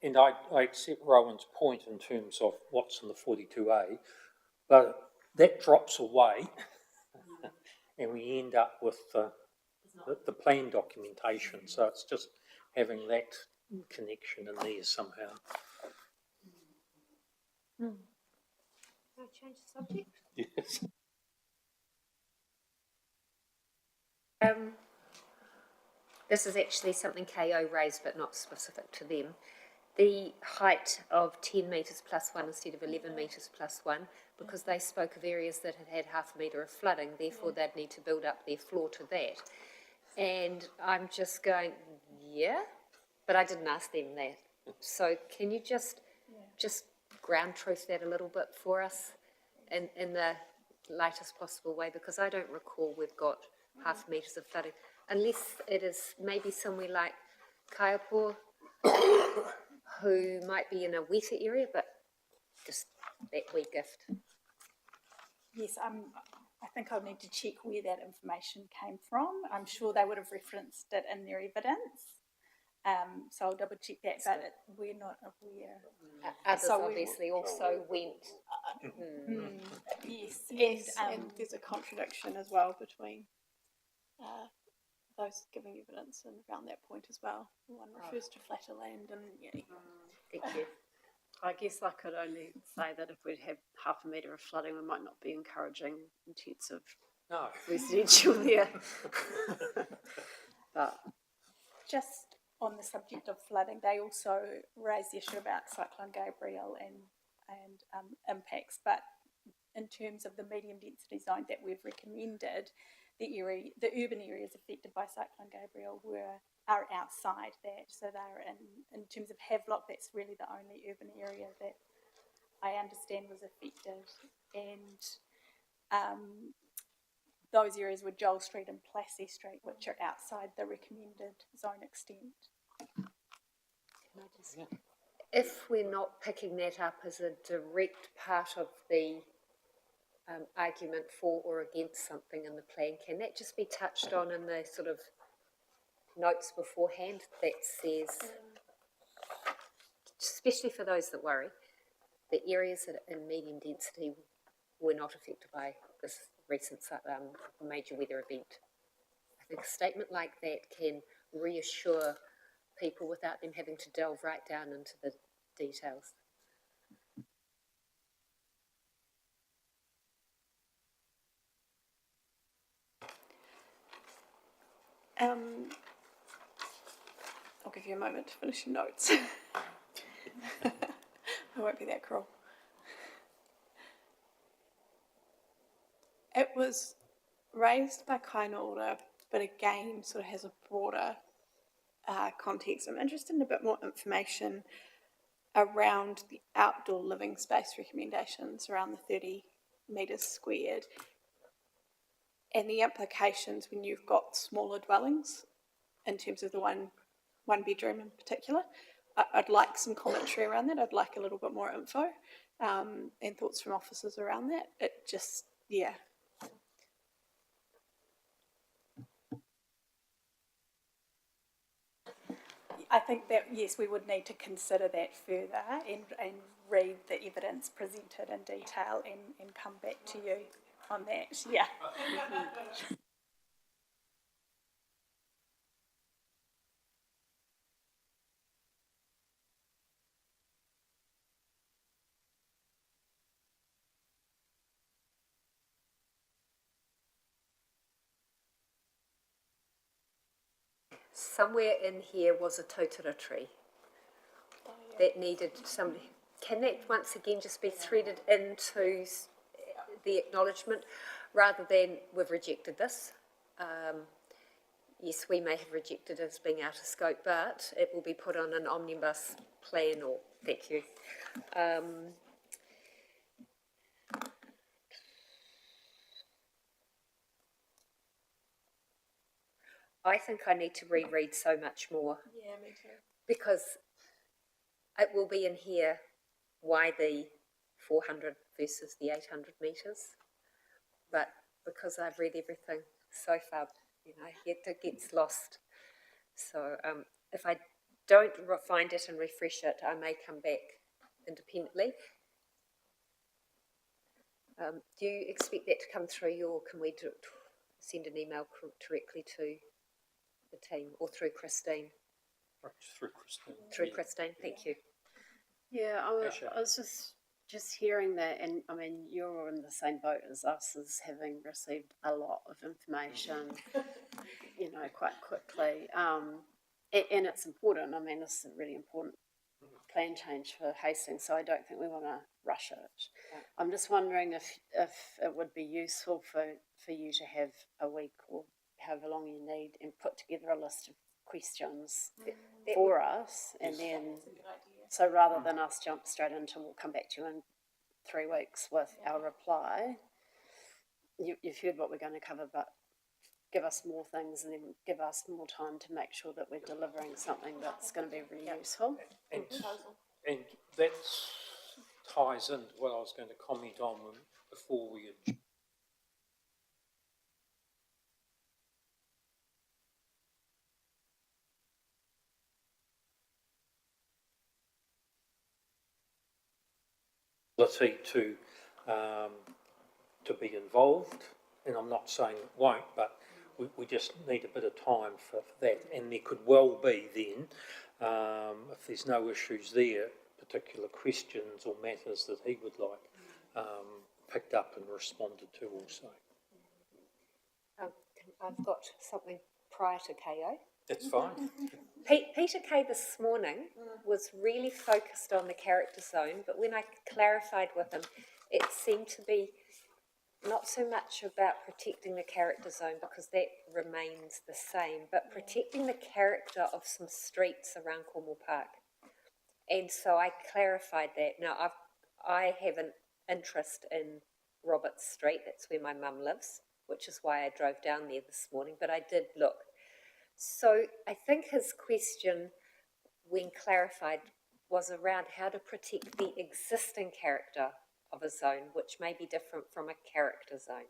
And I accept Rowan's point in terms of what's in the 42A, but that drops away and we end up with the plan documentation. So it's just having that connection in there somehow. Can I change the subject? Yes. This is actually something KO raised, but not specific to them. The height of 10 metres plus 1 instead of 11 metres plus 1, because they spoke of areas that had half a metre of flooding, therefore they'd need to build up their floor to that. And I'm just going, yeah, but I didn't ask them that. So can you just ground truth that a little bit for us in the lightest possible way? Because I don't recall we've got half metres of flooding. Unless it is maybe somewhere like Kaiapō, who might be in a wetter area, but just that wee gift. Yes, I think I'll need to check where that information came from. I'm sure they would have referenced it in their evidence. So I'll double check that, but we're not aware. Others So obviously also went. Yes, and there's a contradiction as well between those giving evidence and around that point as well. One refers to flatter land and Thank you. I guess I could only say that if we'd have half a metre of flooding, we might not be encouraging intensive residential there. But just on the subject of flooding, they also raised the issue about Cyclone Gabrielle and impacts, but in terms of the medium density zone that we've recommended, the urban areas affected by Cyclone Gabrielle are outside that. So they're in terms of Havelock, that's really the only urban area that I understand was affected. And those areas were Joel Street and Plassey Street, which are outside the recommended zone extent. If we're not picking that up as a direct part of the argument for or against something in the plan, can that just be touched on in the sort of notes beforehand that says, especially for those that worry, the areas that are in medium density were not affected by this recent major weather event? I think a statement like that can reassure people without them having to delve right down into the details. I'll give you a moment to finish your notes. I won't be that cruel. It was raised by Kainoura, but again sort of has a broader context. I'm interested in a bit more information around the outdoor living space recommendations around the 30 metres squared and the implications when you've got smaller dwellings in terms of the one bedroom in particular. I'd like some commentary around that. I'd like a little bit more info and thoughts from officers around that. It just, yeah. I think that, yes, we would need to consider that further and read the evidence presented in detail and come back to you on that, yeah. somewhere in here was a totara tree that needed somebody. Can that once again just be threaded into the acknowledgement rather than we've rejected this? Yes, we may have rejected it as being out of scope, but it will be put on an omnibus plan or, thank you. I think I need to reread so much more Yeah, me too. because it will be in here why the 400 versus the 800 metres. But because I've read everything so far, you know, it gets lost. So if I don't find it and refresh it, I may come back independently. Do you expect that to come through you, or can we send an email directly to the team or through Christine? Through Christine. Through Christine, thank you. Yeah, I was just hearing that, and I mean, you're in the same boat as us, as having received a lot of information, you know, quite quickly. And it's important. I mean, this is a really important plan change for Hastings, so I don't think we want to rush it. Right. I'm just wondering if it would be useful for you to have a week or however long you need and put together a list of questions for us, and then so rather than us jump straight into we'll come back to you in 3 weeks with our reply, you've heard what we're going to cover, but give us more things and then give us more time to make sure that we're delivering something that's going to be really useful. And that ties into what I was going to comment on before we adjourn. To be involved, and I'm not saying it won't, but we just need a bit of time for that, and there could well be then, if there's no issues there, particular questions or matters that he would like picked up and responded to also. I've got something prior to KO. That's fine. Peter Kay this morning was really focused on the character zone, but when I clarified with him, it seemed to be not so much about protecting the character zone, because that remains the same, but protecting the character of some streets around Cornwall Park. And so I clarified that. Now, I have an interest in Roberts Street. That's where my mum lives, which is why I drove down there this morning, but I did look. So I think his question, when clarified, was around how to protect the existing character of a zone, which may be different from a character zone.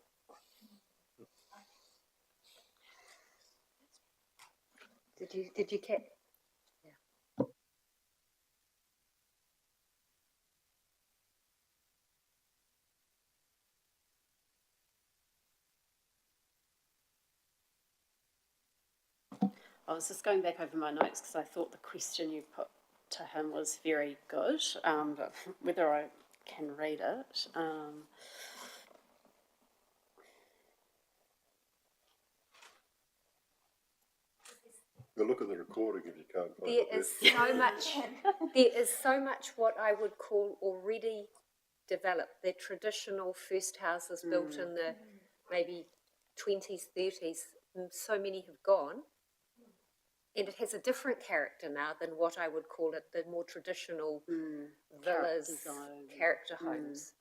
Did you catch? Yeah. I was just going back over my notes because I thought the question you put to him was very good, but whether I can read it. Go look at the recording if you can't find There it. is so much. There is so much what I would call already developed. The traditional first houses built in the maybe 20s, 30s. So many have gone, and it has a different character now than what I would call it, the more traditional villas, character homes.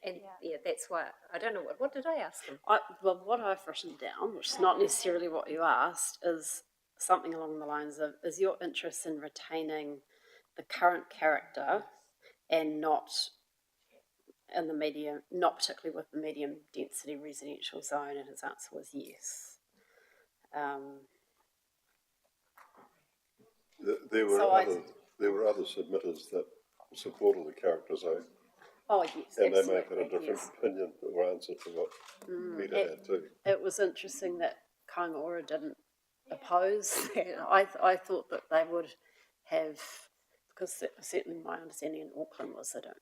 And yeah, that's why I don't know what did I ask him? Well, what I've written down, which is not necessarily what you asked, is something along the lines of, is your interest in retaining the current character and not in the medium, not particularly with the medium density residential zone? And his answer was yes. There were other submitters that supported the character zone. Oh, yes, and absolutely. they may have had a different opinion or answer to what Peter had too. It was interesting that Kaingaora didn't oppose that. I thought that they would have, because certainly my understanding in Auckland was they don't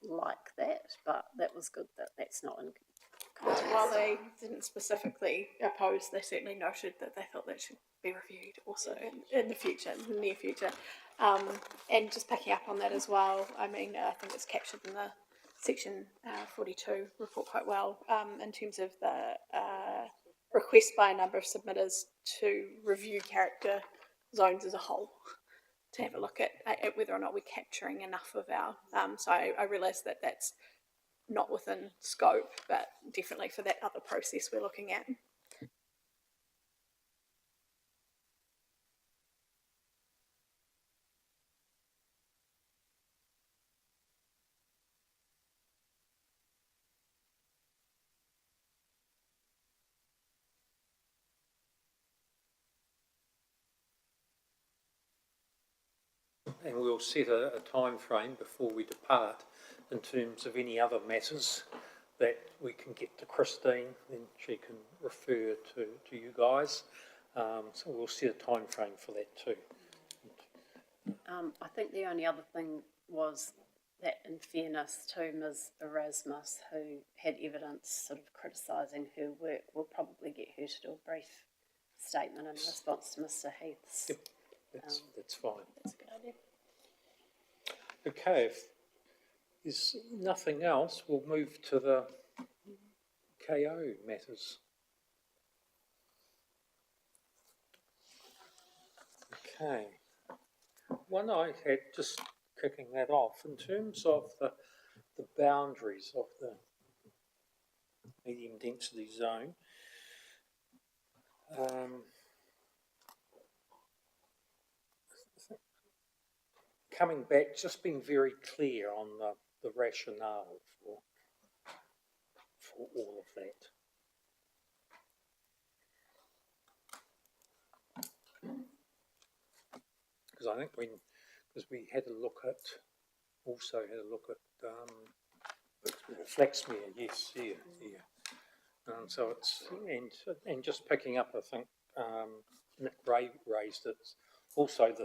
like that, but that was good that that's not in While they didn't specifically oppose, they certainly noted that they thought that should be reviewed also in the future, in the near future. And just picking up on that as well, I mean, I think it's captured in the section 42 report quite well, in terms of the request by a number of submitters to review character zones as a whole, to have a look at whether or not we're capturing enough of our, so I realise that that's not within scope, but definitely for that other process we're looking at. And we'll set a time frame before we depart in terms of any other matters that we can get to Christine, then she can refer to you guys. So we'll set a time frame for that too. I think the only other thing was that, in fairness to Ms Erasmus, who had evidence sort of criticising her work, will probably get her to do a brief statement in response to Mr Heath's. Yep, that's fine. That's a good idea. Okay, if there's nothing else, we'll move to the KO matters. Okay. One I had, just kicking that off, in terms of the boundaries of the medium density zone, coming back, just being very clear on the rationale for all of that. Because I think because we had a look at Flaxmere, yes, yeah. So it's, and just picking up, I think Nick Ray raised it, also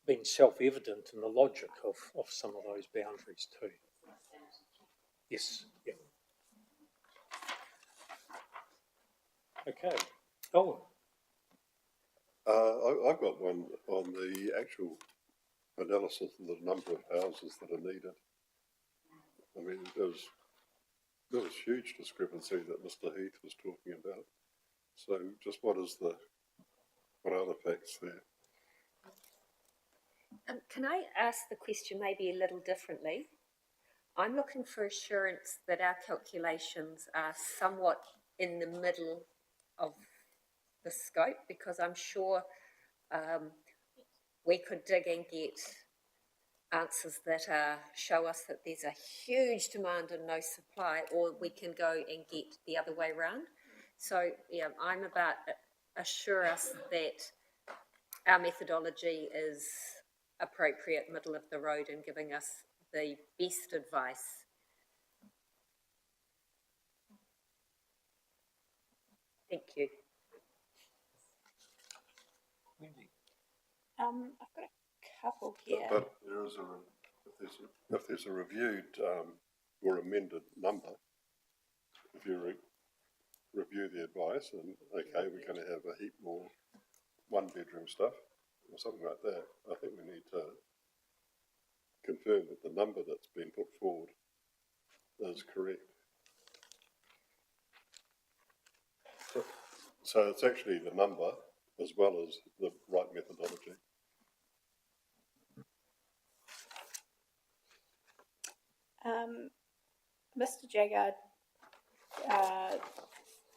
being self-evident in the logic of some of those boundaries too. Yes, yeah. Okay. Oh. I've got one on the actual analysis of the number of houses that are needed. I mean, there was huge discrepancy that Mr Heath was talking about. So just what are the facts there? Can I ask the question maybe a little differently? I'm looking for assurance that our calculations are somewhat in the middle of the scope, because I'm sure we could dig and get answers that show us that there's a huge demand and no supply, or we can go and get the other way around. So yeah, I'm about assure us that our methodology is appropriate, middle of the road, and giving us the best advice. Thank you. I've got a couple here. But there is if there's a reviewed or amended number, if you review the advice and okay, we're going to have a heap more one-bedroom stuff or something like that, I think we need to confirm that the number that's been put forward is correct. So it's actually the number as well as the right methodology. Mr Jagger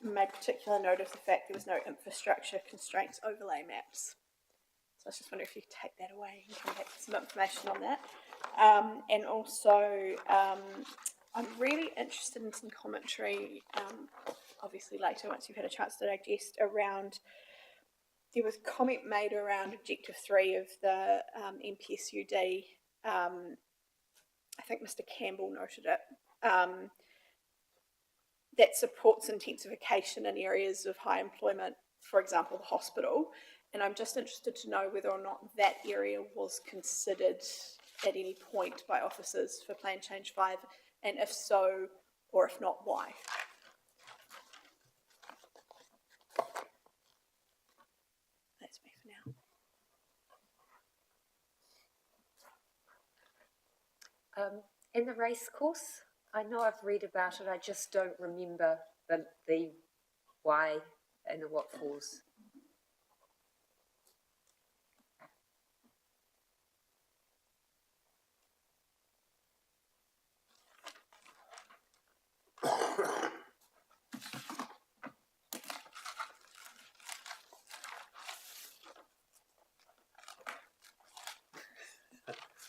made particular note of the fact there was no infrastructure constraints overlay maps. So I was just wondering if you could take that away and come back with some information on that. And also, I'm really interested in some commentary, obviously later once you've had a chance to digest, around, there was comment made around Objective 3 of the MPSUD. I think Mr Campbell noted it, that supports intensification in areas of high employment, for example, the hospital. And I'm just interested to know whether or not that area was considered at any point by officers for Plan Change 5, and if so, or if not, why? That's me for now. In the race course, I know I've read about it, I just don't remember the why and the what fors.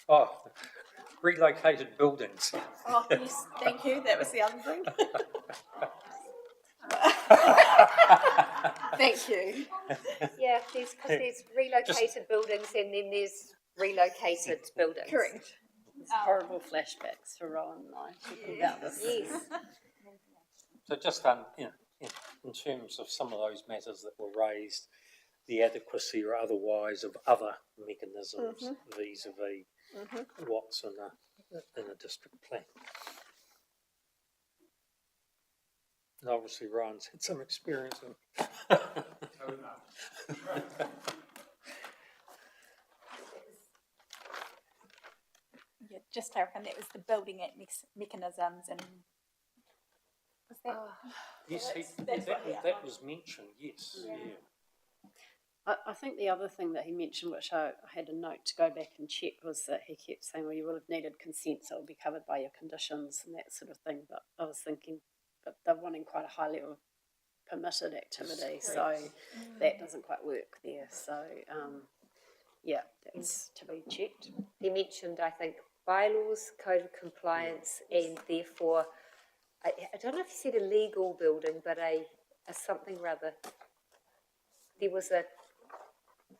Oh, relocated buildings. Oh, yes, thank you, that was the other thing. Thank you. Yeah, there's relocated buildings and then there's relocated buildings. Correct. It's horrible flashbacks for Rowan and I talking about this. Yes. So just in terms of some of those matters that were raised, the adequacy or otherwise of other mechanisms vis-a-vis what's in a district plan. And obviously Ryan's had some experience in. Yeah, just clarifying, that was the building act mechanisms and was that? Yes, that was mentioned, yes, yeah. I think the other thing that he mentioned, which I had a note to go back and check, was that he kept saying, well, you will have needed consent, so it will be covered by your conditions and that sort of thing. But I was thinking, but they're wanting quite a high level of permitted activity, so that doesn't quite work there. So, yeah, that's to be checked. He mentioned, I think, bylaws, code of compliance, and therefore, I don't know if he said a legal building, but a something rather. There was a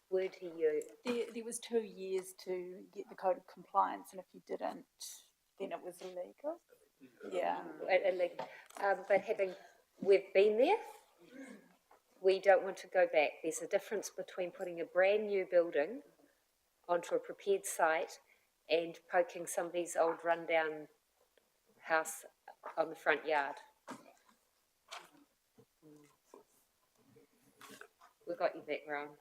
word he used. There was 2 years to get the code of compliance, and if you didn't, then it was illegal. Yeah. Illegal. But we've been there, we don't want to go back. There's a difference between putting a brand new building onto a prepared site and poking somebody's old rundown house on the front yard. We've got your back, Rowan.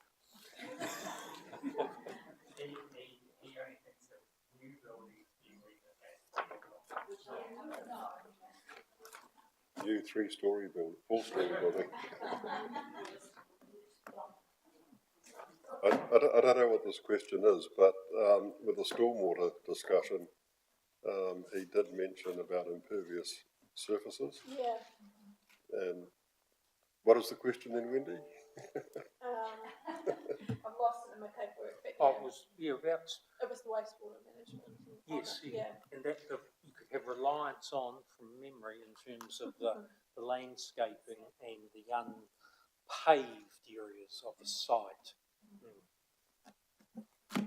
New 3-story building, 4-story building. I don't know what this question is, but with the stormwater discussion, he did mention about impervious surfaces. Yeah. And what is the question then, Wendy? I've lost it in my paperwork, but Oh, it was, about. it was the wastewater management. Yes, Yeah. and that you could have reliance on from memory in terms of the landscaping and the unpaved areas of the site.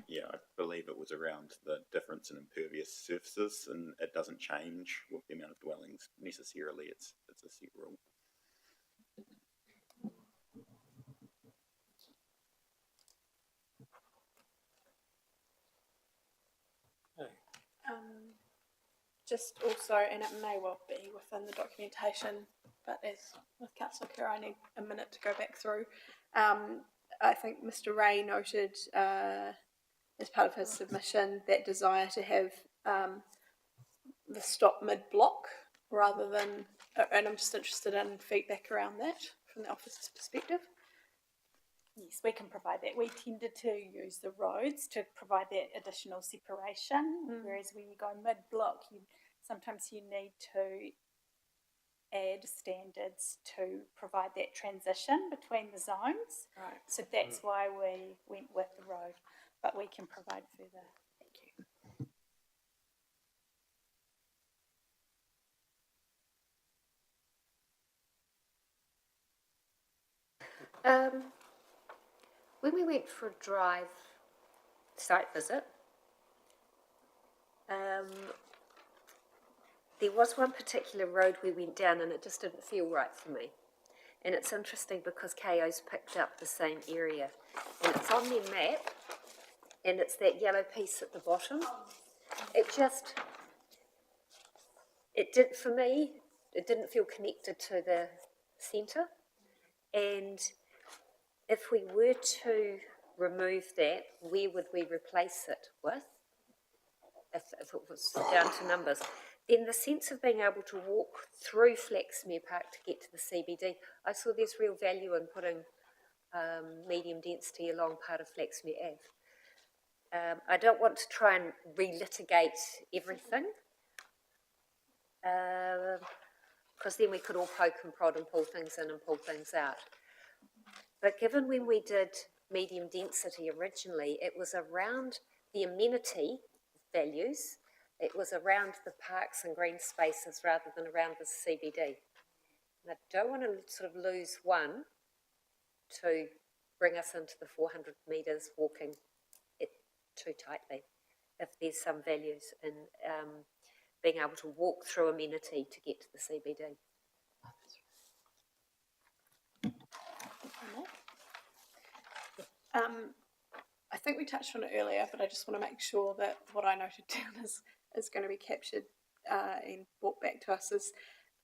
Yeah, I believe it was around the difference in impervious surfaces, and it doesn't change with the amount of dwellings necessarily. It's a set rule. Just also, and it may well be within the documentation, but as with Councillor Kerr, I need a minute to go back through. I think Mr. Ray noted as part of his submission that desire to have the stop mid-block rather than, and I'm just interested in feedback around that from the officer's perspective. Yes, we can provide that. We tended to use the roads to provide that additional separation, whereas when you go mid-block, sometimes you need to add standards to provide that transition between the zones. Right. So that's why we went with the road, but we can provide further. Thank you. When we went for a drive site visit, there was one particular road we went down and it just didn't feel right for me. And it's interesting because KO's picked up the same area and it's on their map and it's that yellow piece at the bottom. It did, for me, it didn't feel connected to the centre. And if we were to remove that, where would we replace it with? If it was down to numbers, then the sense of being able to walk through Flaxmere Park to get to the CBD, I saw there's real value in putting medium density along part of Flaxmere Ave. I don't want to try and relitigate everything, because then we could all poke and prod and pull things in and pull things out. But given when we did medium density originally, it was around the amenity values, it was around the parks and green spaces rather than around the CBD. And I don't want to sort of lose one to bring us into the 400 metres walking it too tightly, if there's some values in being able to walk through amenity to get to the CBD. I think we touched on it earlier, but I just want to make sure that what I noted down is going to be captured and brought back to us. Is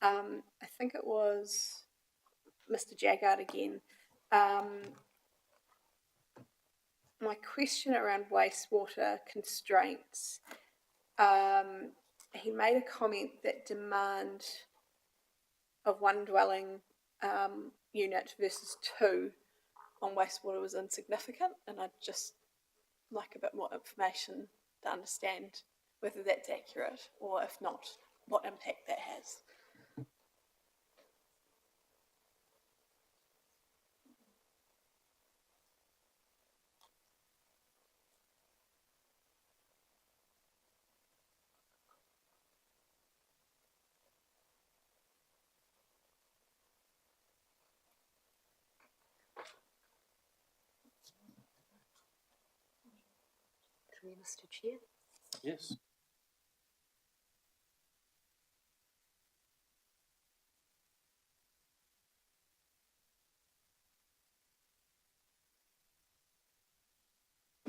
I think it was Mr. Jaggard again. My question around wastewater constraints. He made a comment that demand of one dwelling unit versus two on wastewater was insignificant, and I'd just like a bit more information to understand whether that's accurate, or if not, what impact that has. Mr. Chair? Yes.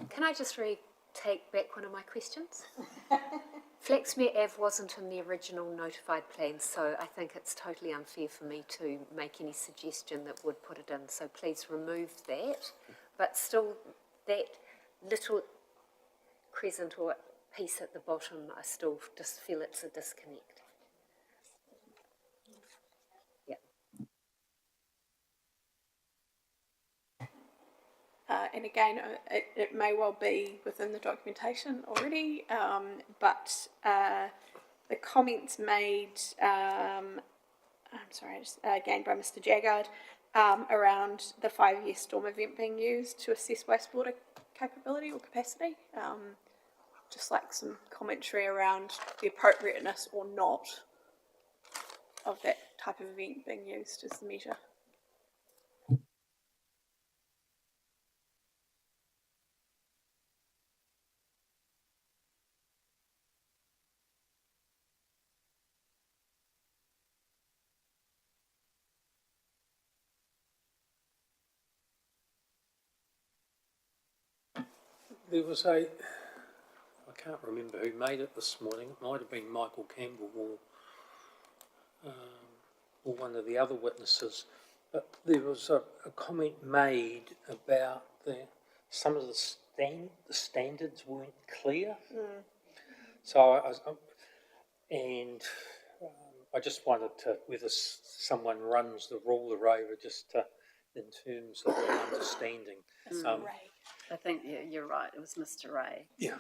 Can I just take back one of my questions? Flaxmere Ave wasn't in the original notified plan, so I think it's totally unfair for me to make any suggestion that would put it in, so please remove that. But still, that little crescent or piece at the bottom, I still just feel it's a disconnect. Yeah. And again, it may well be within the documentation already, but the comments made, I'm sorry, again by Mr. Jaggard, around the 5-year storm event being used to assess wastewater capability or capacity. Just like some commentary around the appropriateness or not of that type of event being used as the measure. There was I can't remember who made it this morning. It might have been Michael Campbell or one of the other witnesses. But there was a comment made about some of the standards weren't clear. Mm. So I just wanted to, whether someone runs the ruler over just to, in terms of the understanding. I think you're right. It was Mr. Ray. Yeah.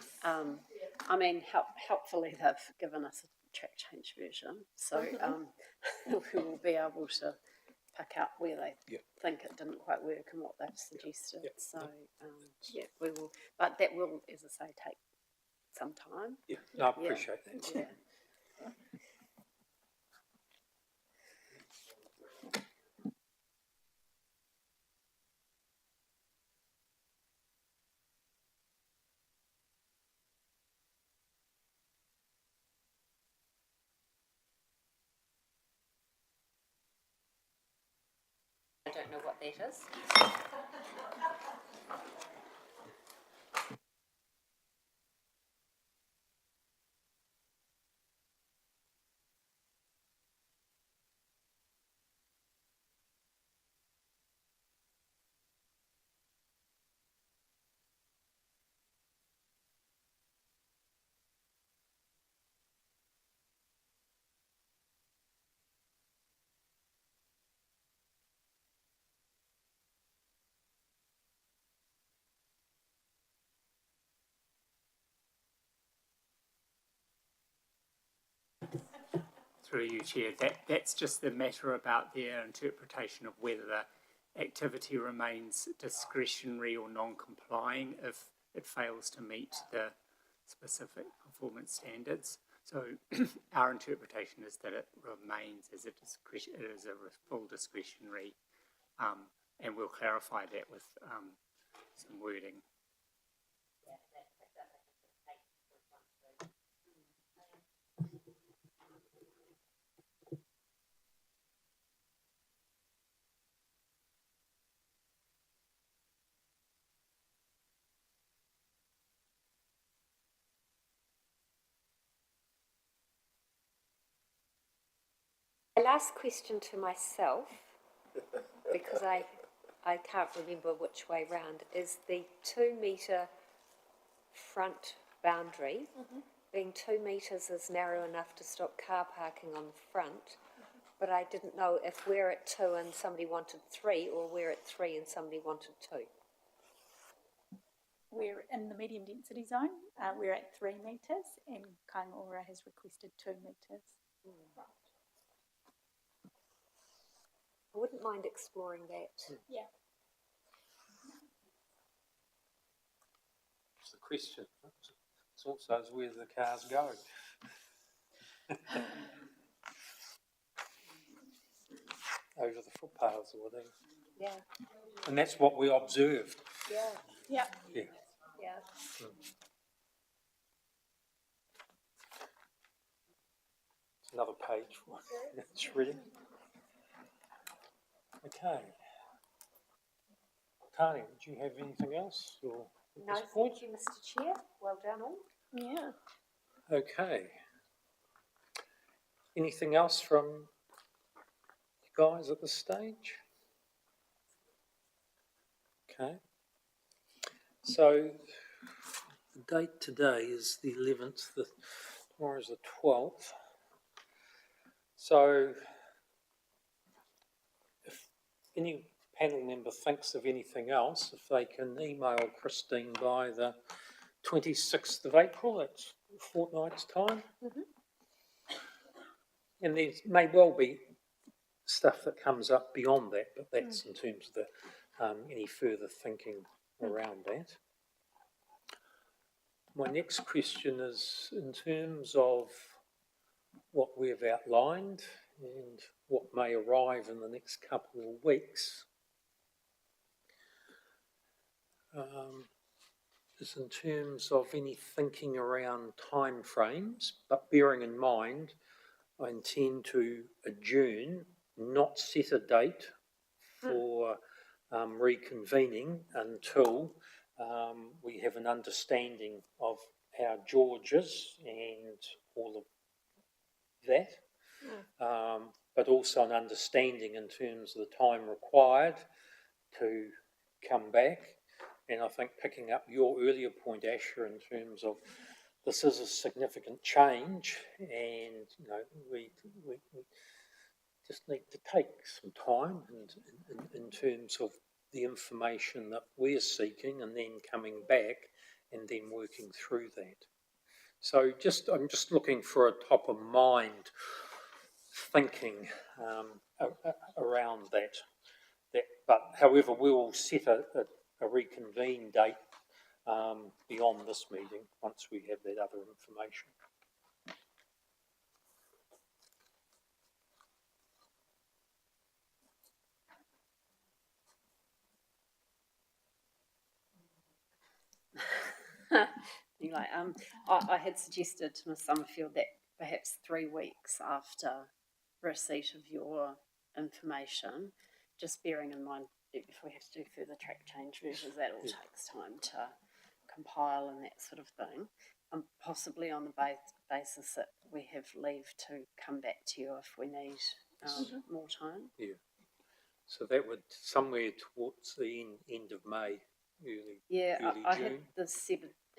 I mean, helpfully they've given us a track change version, so we will be able to pick up where they think it didn't quite work and what they've suggested. So we will. But that will, as I say, take some time. Yeah, no, I appreciate that. Yeah. I don't know what that is. Through you, Chair, that's just the matter about their interpretation of whether the activity remains discretionary or non-complying if it fails to meet the specific performance standards. So our interpretation is that it remains as it is a full discretionary, and we'll clarify that with some wording. My last question to myself, because I can't remember which way round, is the 2 metre front boundary. Being 2 metres is narrow enough to stop car parking on the front, but I didn't know if we're at 2 and somebody wanted 3, or we're at 3 and somebody wanted 2. We're in the medium density zone. We're at 3 metres, and Kaingaora has requested 2 metres. I wouldn't mind exploring that. Yeah. It's the question. It's also where the cars go. Over the footpaths or whatever. Yeah. And that's what we observed. Yeah. Yeah. Yeah. Yeah. It's another page for it's reading. Okay. Tani, do you have anything else? Or at No, this point? thank you, Mr. Chair. Well done all. Yeah. Okay. Anything else from you guys at this stage? Okay. So the date today is the 11th, tomorrow is the 12th. So if any panel member thinks of anything else, if they can email Christine by the 26th of April, that's a fortnight's time. And there may well be stuff that comes up beyond that, but that's in terms of the any further thinking around that. My next question is in terms of what we've outlined and what may arrive in the next couple of weeks. Is in terms of any thinking around timeframes, but bearing in mind I intend to adjourn, not set a date for reconvening until we have an understanding of how George is and all of that, but also an understanding in terms of the time required to come back. And I think picking up your earlier point, Asher, in terms of this is a significant change, and you know we just need to take some time and in terms of the information that we're seeking, and then coming back and then working through that. So I'm just looking for a top of mind thinking around that. But however, we will set a reconvene date beyond this meeting once we have that other information. Anyway, I had suggested to Ms Summerfield that perhaps 3 weeks after receipt of your information, just bearing in mind if we have to do further track change versions, that all takes time to compile and that sort of thing, and possibly on the basis that we have leave to come back to you if we need more time. Yeah. So that would somewhere towards the end of May, early I June. had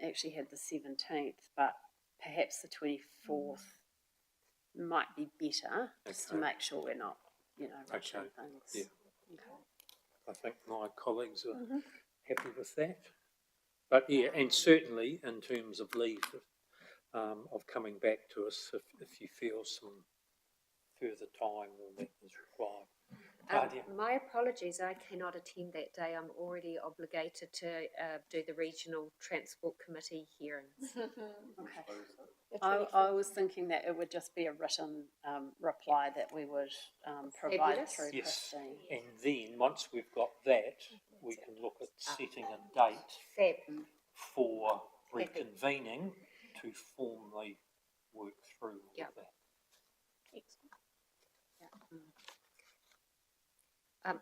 actually had the 17th, but perhaps the 24th might be better, just to make sure we're not, rushing things. Yeah. I think my colleagues are happy with that. But yeah, and certainly in terms of leave of coming back to us if you feel some further time than that is required. Um, Claudia? my apologies, I cannot attend that day. I'm already obligated to do the Regional Transport Committee hearings. I was thinking that it would just be a written reply that we would provide Fabulous. through Yes, Christine. and then, once we've got that, we can look at setting a date Fab. for reconvening to formally work through all Yep. of that.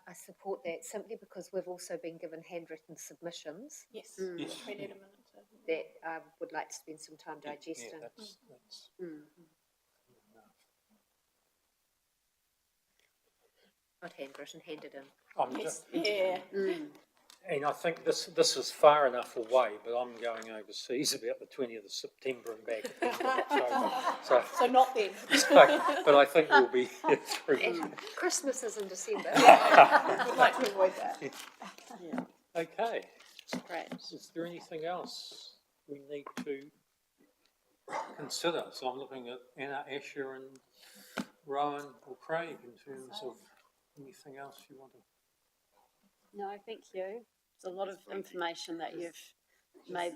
I support that simply because we've also been given handwritten submissions Yes. Yes. We need a minute to. that I would like to spend some time digesting. Yeah, that's Not handwritten, handed in. I'm Yes. just, Yeah. and I think this is far enough away, but I'm going overseas about the 20th of September and back at the end of October. So not then. But I think we'll be through. And Christmas is in December. We'd like to avoid that. Okay. Great. Is there anything else we need to consider? So I'm looking at Anna, Asher and Rowan or Craig in terms of anything else you want to... No, thank you. It's a lot of information that you've made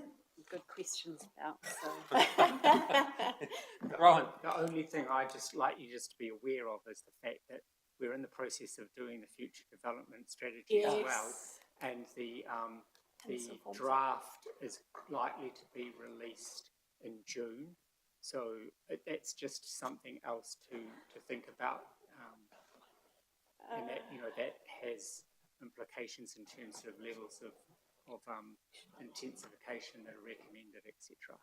good questions about. So. Rowan? The only thing I'd just like you just to be aware of is the fact that we're in the process of doing the future development strategy as well. And the draft is likely to be released in June. So that's just something else to think about. And that, you know, that has implications in terms of levels of intensification that are recommended, etc.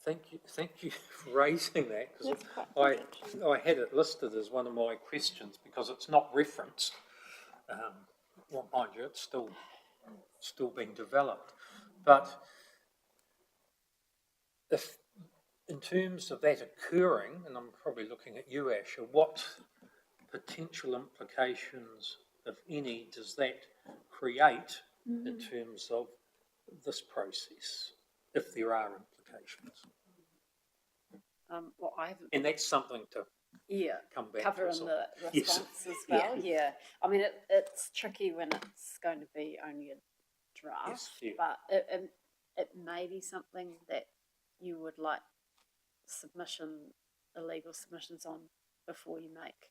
Thank you for raising that, because I had it listed as one of my questions because it's not referenced. Well, mind you, it's still being developed. But if, in terms of that occurring, and I'm probably looking at you, Asher, what potential implications, if any, does that create in terms of this process, if there are implications? Well, I haven't. And that's something to come back cover to. in the response as well. Yeah. I mean, it's tricky when it's going to be only a draft, but it may be something that you would like illegal submissions on before you make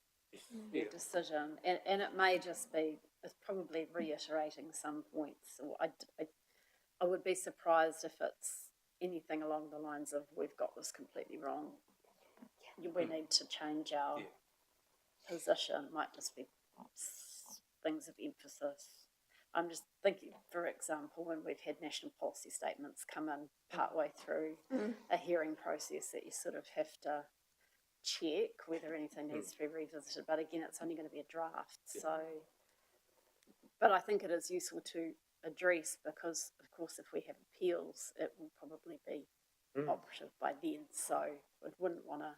your decision, and it may just be, it's probably reiterating some points. Or I would be surprised if it's anything along the lines of we've got this completely wrong. We need to change our position. Might just be things of emphasis. I'm just thinking, for example, when we've had national policy statements come in partway through a hearing process, that you sort of have to check whether anything needs to be revisited. But again, it's only going to be a draft. So, but I think it is useful to address because, of course, if we have appeals, it will probably be operative by then. So I wouldn't want to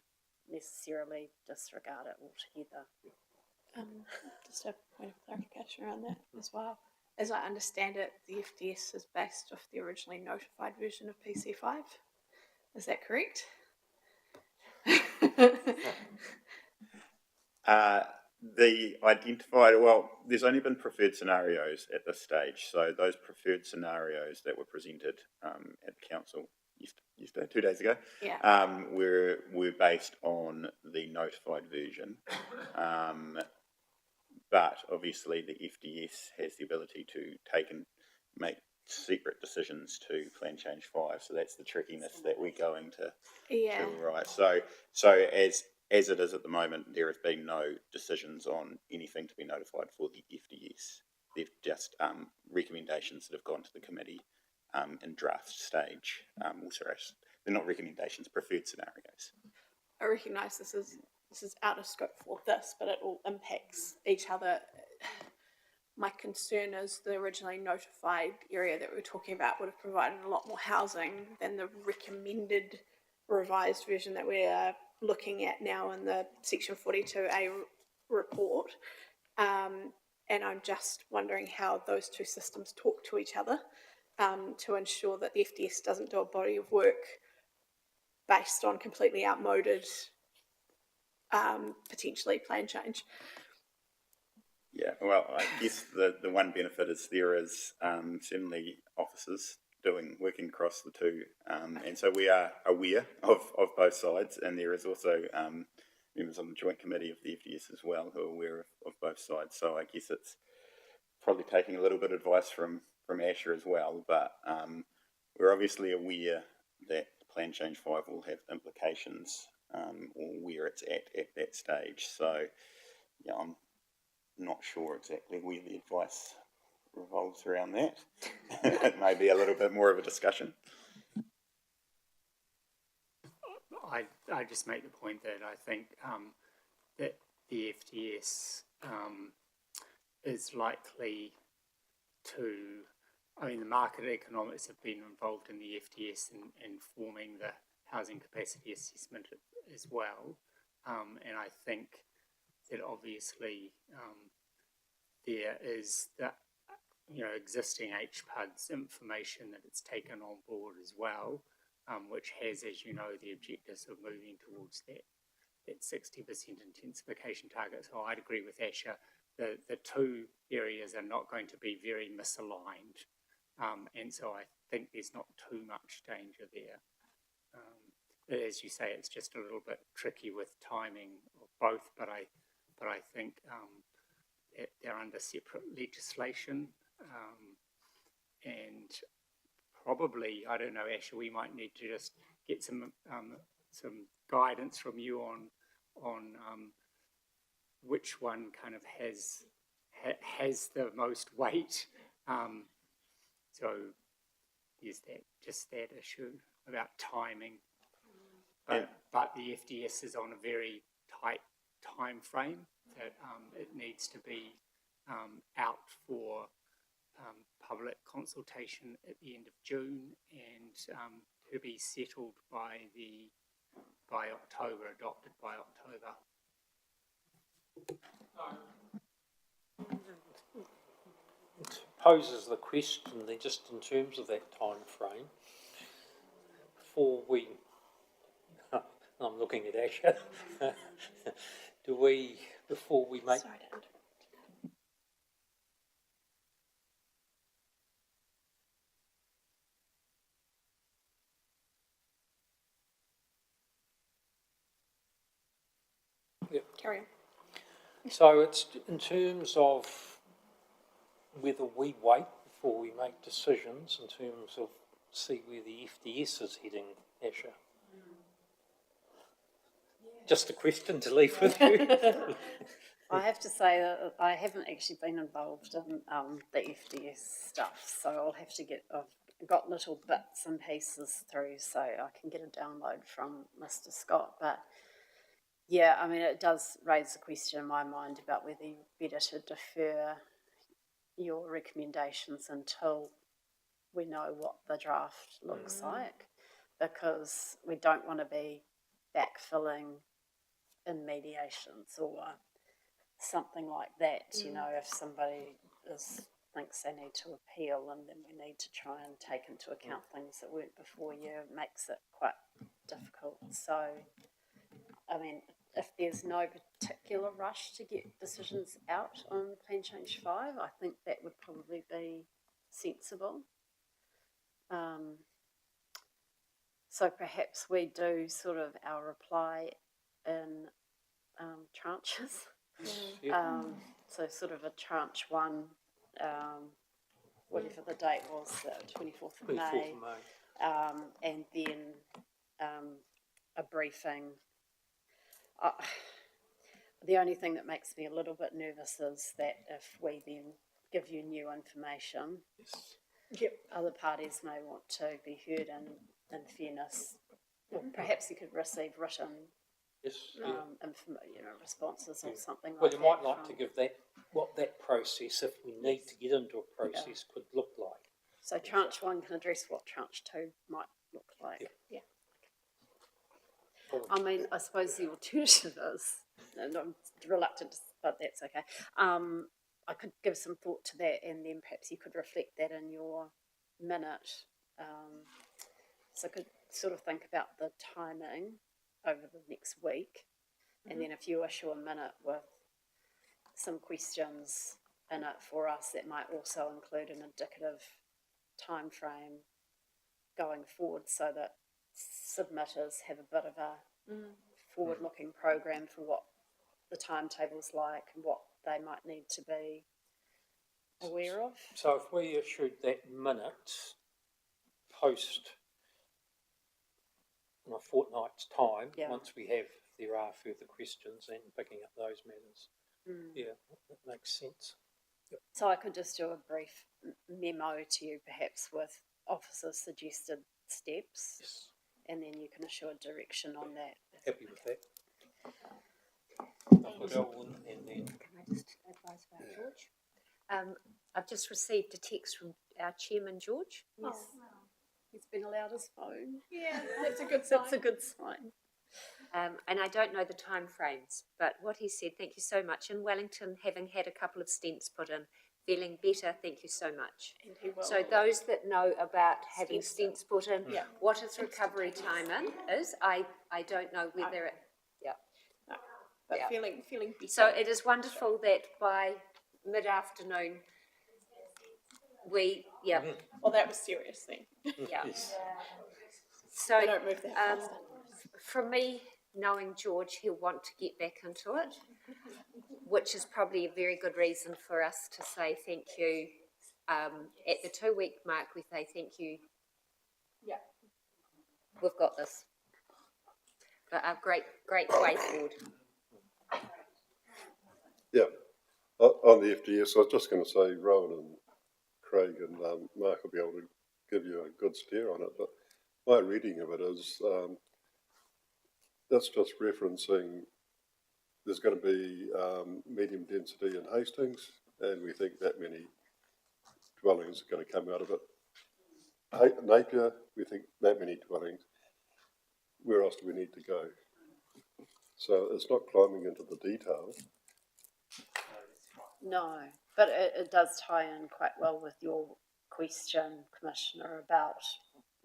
necessarily disregard it altogether. Just a point of clarification around that as well. As I understand it, the FDS is based off the originally notified version of PC5. Is that correct? The identified, well, there's only been preferred scenarios at this stage. So those preferred scenarios that were presented at council yesterday, 2 days ago, were based on the notified version. But obviously the FDS has the ability to take and make separate decisions to Plan Change 5. So that's the trickiness that we're going to write. So as it is at the moment, there have been no decisions on anything to be notified for the FDS. They've just recommendations that have gone to the committee in draft stage. They're not recommendations, preferred scenarios. I recognise this is out of scope for this, but it all impacts each other. My concern is the originally notified area that we were talking about would have provided a lot more housing than the recommended revised version that we are looking at now in the Section 42A report. And I'm just wondering how those two systems talk to each other to ensure that the FDS doesn't do a body of work based on completely outmoded potentially plan change. Yeah, well, I guess the one benefit is there is certainly officers working across the two, and so we are aware of both sides, and there is also members on the joint committee of the FDS as well who are aware of both sides. So I guess it's probably taking a little bit of advice from Asher as well, but we're obviously aware that Plan Change 5 will have implications or where it's at that stage. So yeah, I'm not sure exactly where the advice revolves around that. It may be a little bit more of a discussion. I just make the point that I think that the FDS is likely to, I mean, the market economics have been involved in the FDS in forming the housing capacity assessment as well. And I think that obviously there is that, existing HPUD's information that it's taken on board as well, which has, as you know, the objectives of moving towards that 60% intensification target. So I'd agree with Asher. The two areas are not going to be very misaligned. And so I think there's not too much danger there. As you say, it's just a little bit tricky with timing of both, but I think they're under separate legislation, and probably, I don't know, Asher, we might need to just get some guidance from you on which one kind of has the most weight. So is that just that issue about timing? But the FDS is on a very tight time frame that it needs to be out for public consultation at the end of June and to be settled by October, adopted by October. It poses the question then, just in terms of that time frame, before we, I'm looking at Asher, before we make... Sorry, Dan. Yep. Carry on. So it's in terms of whether we wait before we make decisions in terms of see where the FDS is heading, Asher. Just a question to leave with you. I have to say that I haven't actually been involved in the FDS stuff, so I'll have to I've got little bits and pieces through so I can get a download from Mr. Scott. But yeah, I mean, it does raise a question in my mind about whether you're better to defer your recommendations until we know what the draft looks like, because we don't want to be backfilling in mediations or something like that. You know, if somebody thinks they need to appeal and then we need to try and take into account things that weren't before you, it makes it quite difficult. So, I mean, if there's no particular rush to get decisions out on Plan Change 5, I think that would probably be sensible. So perhaps we do sort of our reply in tranches. So sort of a tranche one, whatever the date was, the 24th of May. And then a briefing. The only thing that makes me a little bit nervous is that if we then give you new information, other parties may want to be heard in fairness. Or perhaps you could receive written responses or something like that. Well, you might like to give what that process, if we need to get into a process, could look like. So tranche one can address what tranche two might look like. Yeah. I mean, I suppose the alternative is, and I'm reluctant, but that's okay. I could give some thought to that, and then perhaps you could reflect that in your minute. So I could sort of think about the timing over the next week, And then if you issue a minute with some questions in it for us, that might also include an indicative time frame going forward, so that submitters have a bit of a forward-looking program for what the timetable's like and what they might need to be aware of. So if we issued that minute post in a fortnight's time, once we have, there are further questions and picking up those matters. Yeah, that makes sense. Yep. So I could just do a brief memo to you, perhaps with officers' suggested steps, and then you can issue a direction on that. Happy with that. And then Can I just advise about George? I've just received a text from our chairman, George. Yes. Oh, wow. He's been allowed his phone. Yeah, that's a good sign. That's a good sign. And I don't know the time frames, but what he said, thank you so much. In Wellington, having had a couple of stents put in, feeling better, thank you so much. And he will. So those that know about having Stents stents put in, Yeah. what his recovery time is, I don't know whether it, But Yeah. feeling better. So it is wonderful that by mid-afternoon, Well, that was serious then. yeah. yes. So, They don't move that fast. from me, knowing George, he'll want to get back into it, which is probably a very good reason for us to say thank you. At the 2-week mark, we say thank you. Yeah. We've got this. But a great way forward. Yeah, on the FDS, I was just going to say Rowan and Craig and Mark will be able to give you a good steer on it, but my reading of it is that's just referencing there's going to be medium density in Hastings, and we think that many dwellings are going to come out of it. Napier, we think that many dwellings. Where else do we need to go? So it's not climbing into the detail. No, but it does tie in quite well with your question, Commissioner, about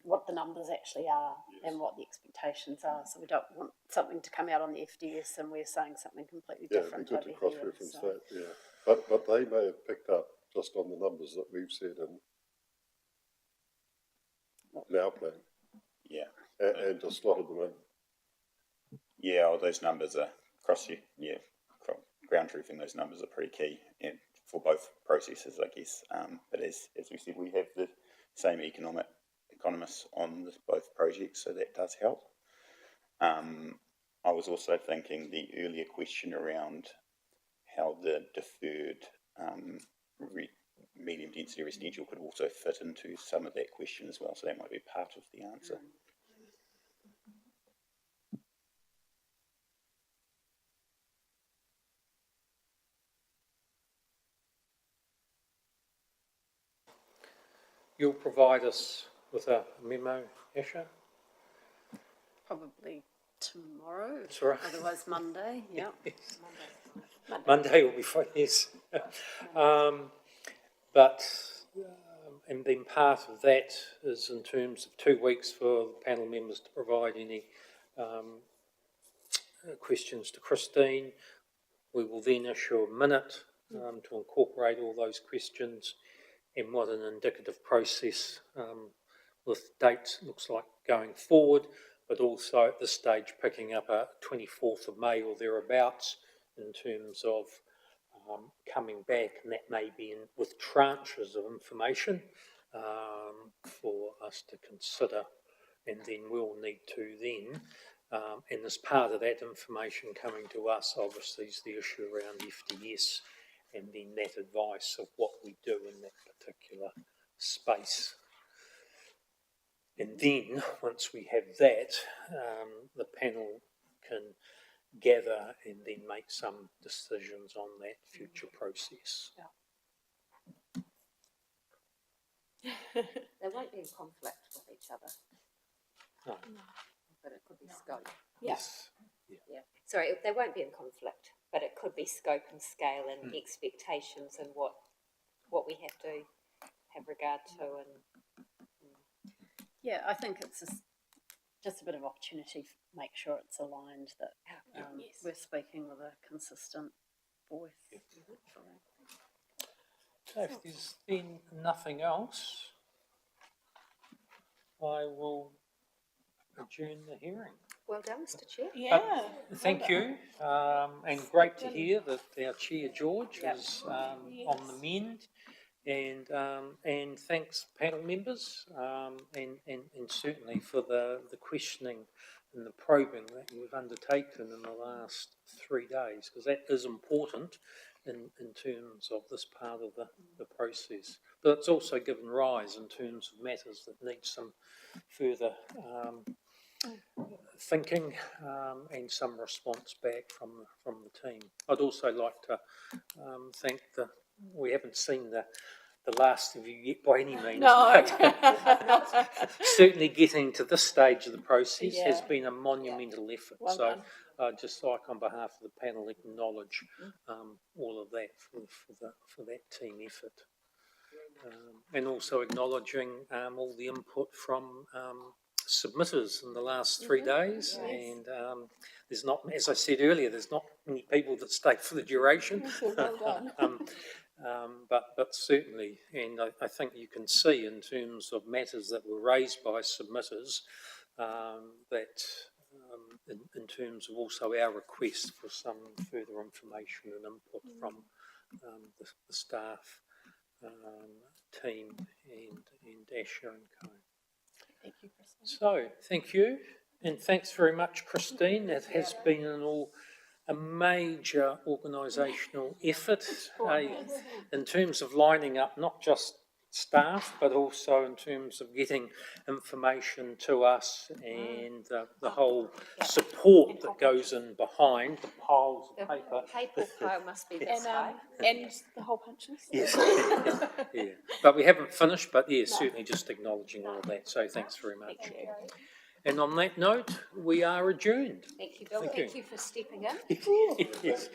what the numbers actually are and what the expectations are. So we don't want something to come out on the FDS and we're saying something completely different. Yeah, it'd be good to over here, cross-reference so. that, yeah. But they may have picked up just on the numbers that we've said in our plan. Yeah. And just slotted them in. Yeah, well, those numbers are ground truthing. Those numbers are pretty key for both processes, I guess. But as we said, we have the same economists on both projects, so that does help. I was also thinking the earlier question around how the deferred medium density residential could also fit into some of that question as well. So that might be part of the answer. You'll provide us with a memo, Asha? Probably tomorrow, That's all right. otherwise Monday, yeah. Monday will be fine, yes. And then part of that is in terms of 2 weeks for the panel members to provide any questions to Christine. We will then issue a minute to incorporate all those questions and what an indicative process with dates looks like going forward, but also at this stage picking up a 24th of May or thereabouts in terms of coming back, and that may be with tranches of information for us to consider, and then we'll need to then, and as part of that information coming to us, obviously is the issue around FDS, and then that advice of what we do in that particular space. And then, once we have that, the panel can gather and then make some decisions on that future process. They won't be in conflict with each other. No. But it could be scope. Yes. Yeah. Sorry, they won't be in conflict, but it could be scope and scale and expectations and what we have to have regard to. And Yeah, I think it's just a bit of opportunity, make sure it's aligned, that we're speaking with a consistent voice. So if there's been nothing else, I will adjourn the hearing. Well done, Mr Chair. Yeah. Thank you, and great to hear that our Chair George is on the mend. And thanks panel members, and certainly for the questioning and the probing that you've undertaken in the last 3 days, because that is important in terms of this part of the process. But it's also given rise in terms of matters that need some further thinking and some response back from the team. I'd also like to thank we haven't seen the last of you yet by any means. No. But certainly getting to this stage of the process has Yeah. been a monumental effort. Well So done. I'd just like on behalf of the panel acknowledge all of that for that team effort. And also acknowledging all the input from submitters in the last 3 days, and there's not, as I said earlier, there's not many people that stay for the duration. Well done. But certainly, and I think you can see in terms of matters that were raised by submitters, that in terms of also our request for some further information and input from the staff team and Asher and Co. Thank you, Christine. So, thank you, and thanks very much, Christine. It has been a major organisational effort in terms of lining up not just staff, but also in terms of getting information to us and the whole support that goes in behind the piles of paper. Paper pile must be this high. And the whole punch list. Yes, yeah. But we haven't finished, but yes, certainly just acknowledging all of that. So thanks very much. And on that note, we are adjourned. Thank you, Bill. Thank Thank you. you for stepping in. Yes.